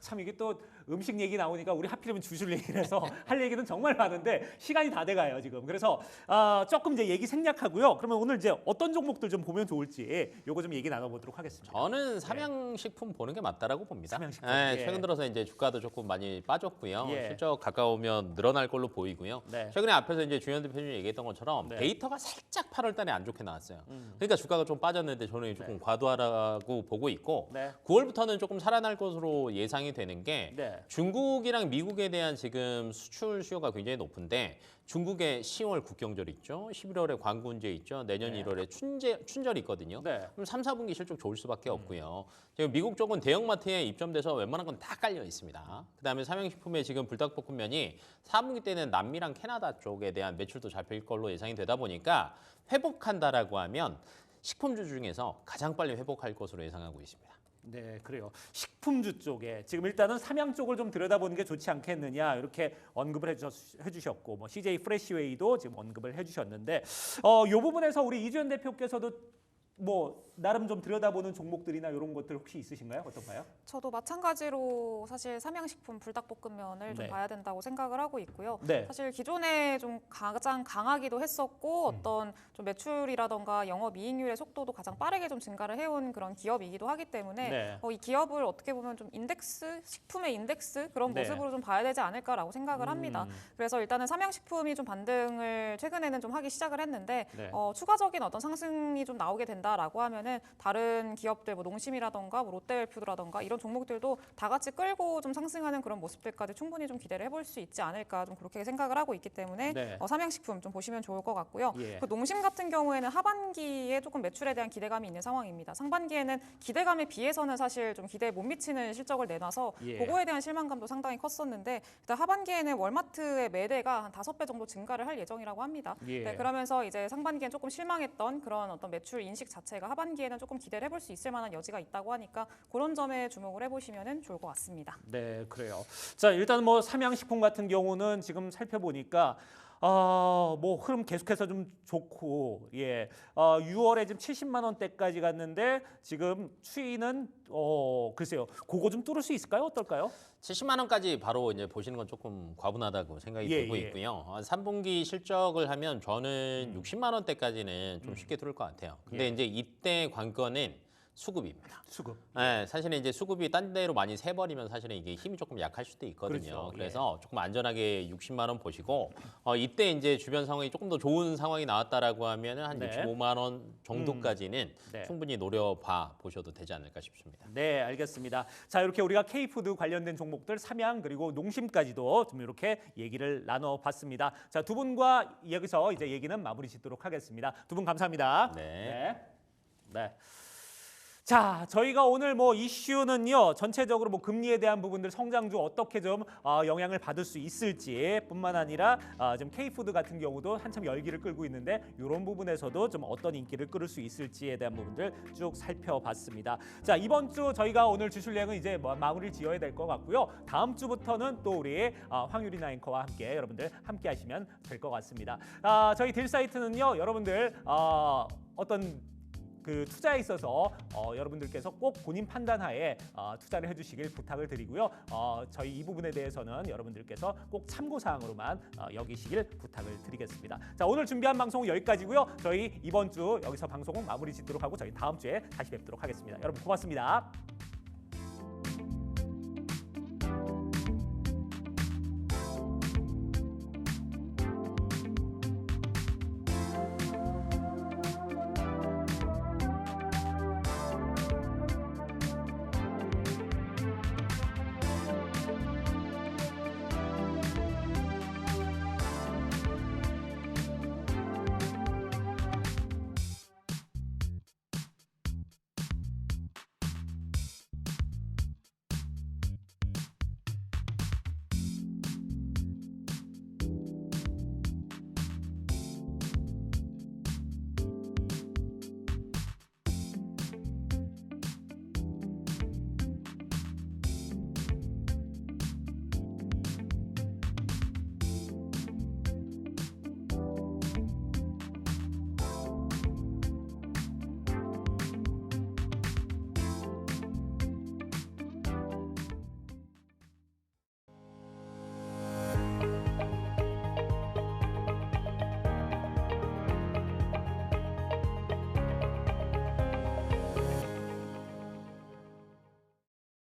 참 이게 또 음식 얘기 나오니까 우리 하필이면 주술 얘기를 해서 할 얘기는 정말 많은데 시간이 다 돼가요 지금. 그래서 조금 이제 얘기 생략하고요. 그러면 오늘 이제 어떤 종목들 좀 보면 좋을지 요거 좀 얘기 나눠보도록 하겠습니다. 저는 삼양식품 보는 게 맞다라고 봅니다. 삼양식품. 네, 예. 최근 들어서 이제 주가도 조금 많이 빠졌고요. 예. 실적 가까우면 늘어날 걸로 보이고요. 네. 최근에 앞에서 이제 주현 대표님이 얘기했던 것처럼 네. 데이터가 살짝 8월달에 안 좋게 나왔어요. 그러니까 주가가 좀 빠졌는데 저는 조금 과도하다고 보고 있고 네. 9월부터는 조금 살아날 것으로 예상이 되는 게 네. 중국이랑 미국에 대한 지금 수출 수요가 굉장히 높은데 중국의 10월 국경절 있죠. 11월에 관군제 있죠. 내년 네. 1월에 춘절이 있거든요. 네. 그럼 3, 4분기 실적 좋을 수밖에 없고요. 지금 미국 쪽은 대형마트에 입점돼서 웬만한 건 다 깔려 있습니다. 그다음에 삼양식품의 지금 불닭볶음면이 4분기 때는 남미랑 캐나다 쪽에 대한 매출도 잡힐 걸로 예상이 되다 보니까 회복한다라고 하면 식품주 중에서 가장 빨리 회복할 것으로 예상하고 있습니다. 네, 그래요. 식품주 쪽에 지금 일단은 삼양 쪽을 좀 들여다보는 게 좋지 않겠느냐 이렇게 언급을 해주셨고 뭐 CJ 프레시웨이도 지금 언급을 해주셨는데 이 부분에서 우리 이주연 대표께서도 뭐 나름 좀 들여다보는 종목들이나 이런 것들 혹시 있으신가요? 어떤가요? 저도 마찬가지로 사실 삼양식품 불닭볶음면을 좀 네. 봐야 된다고 생각을 하고 있고요. 네. 사실 기존에 좀 가장 강하기도 했었고 어떤 좀 매출이라던가 영업이익률의 속도도 가장 빠르게 좀 증가를 해온 그런 기업이기도 하기 때문에 네. 이 기업을 어떻게 보면 좀 인덱스, 식품의 인덱스 그런 네. 모습으로 좀 봐야 되지 않을까라고 생각을 합니다. 그래서 일단은 삼양식품이 좀 반등을 최근에는 좀 하기 시작을 했는데 네. 추가적인 어떤 상승이 좀 나오게 된다라고 하면은 다른 기업들 뭐 농심이라던가 뭐 롯데웰푸드라던가 이런 종목들도 다 같이 끌고 좀 상승하는 그런 모습들까지 충분히 좀 기대를 해볼 수 있지 않을까 좀 그렇게 생각을 하고 있기 때문에 네. 삼양식품 좀 보시면 좋을 것 같고요. 예. 그 농심 같은 경우에는 하반기에 조금 매출에 대한 기대감이 있는 상황입니다. 상반기에는 기대감에 비해서는 사실 좀 기대에 못 미치는 실적을 내놔서 예. 그거에 대한 실망감도 상당히 컸었는데 일단 하반기에는 월마트의 매대가 한 5배 정도 증가를 할 예정이라고 합니다. 예. 네, 그러면서 이제 상반기엔 조금 실망했던 그런 어떤 매출 인식 자체가 하반기에는 조금 기대를 해볼 수 있을 만한 여지가 있다고 하니까 그런 점에 주목을 해보시면 좋을 것 같습니다. 네, 그래요. 자, 일단 뭐 삼양식품 같은 경우는 지금 살펴보니까 뭐 흐름 계속해서 좀 좋고, 예, 6월에 지금 70만 원대까지 갔는데 지금 추이는 글쎄요, 그거 좀 뚫을 수 있을까요? 어떨까요? 70만 원까지 바로 이제 보시는 건 조금 과분하다고 생각이 예, 되고 예. 있고요. 3분기 실적을 하면 저는 60만 원대까지는 좀 쉽게 뚫을 것 같아요. 근데 예. 이제 이때 관건은 수급입니다. 수급. 네, 사실은 이제 수급이 딴 데로 많이 새버리면 사실은 이게 힘이 조금 약할 수도 있거든요. 그렇죠. 그래서 조금 안전하게 60만 원 보시고 이때 이제 주변 상황이 조금 더 좋은 상황이 나왔다라고 하면은 한 네. 65만 원 정도까지는 네. 충분히 노려봐 보셔도 되지 않을까 싶습니다. 네, 알겠습니다. 자, 이렇게 우리가 K푸드 관련된 종목들 삼양 그리고 농심까지도 좀 이렇게 얘기를 나눠봤습니다. 자, 두 분과 여기서 이제 얘기는 마무리 짓도록 하겠습니다. 두 분 감사합니다. 네. 네. 네. 자, 저희가 오늘 뭐 이슈는요 전체적으로 뭐 금리에 대한 부분들 성장주 어떻게 좀 영향을 받을 수 있을지뿐만 아니라 지금 K푸드 같은 경우도 한참 열기를 끌고 있는데 이런 부분에서도 좀 어떤 인기를 끌을 수 있을지에 대한 부분들 쭉 살펴봤습니다. 자, 이번 주 저희가 오늘 주술랭은 이제 뭐 마무리를 지어야 될 것 같고요. 다음 주부터는 또 우리 황유리나 앵커와 함께 여러분들 함께 하시면 될 것 같습니다. 저희 딜사이트는요 여러분들 어떤 그 투자에 있어서 여러분들께서 꼭 본인 판단하에 투자를 해주시길 부탁을 드리고요. 저희 이 부분에 대해서는 여러분들께서 꼭 참고사항으로만 여기시길 부탁을 드리겠습니다. 자, 오늘 준비한 방송은 여기까지고요. 저희 이번 주 여기서 방송은 마무리 짓도록 하고 저희 다음 주에 다시 뵙도록 하겠습니다. 여러분 고맙습니다.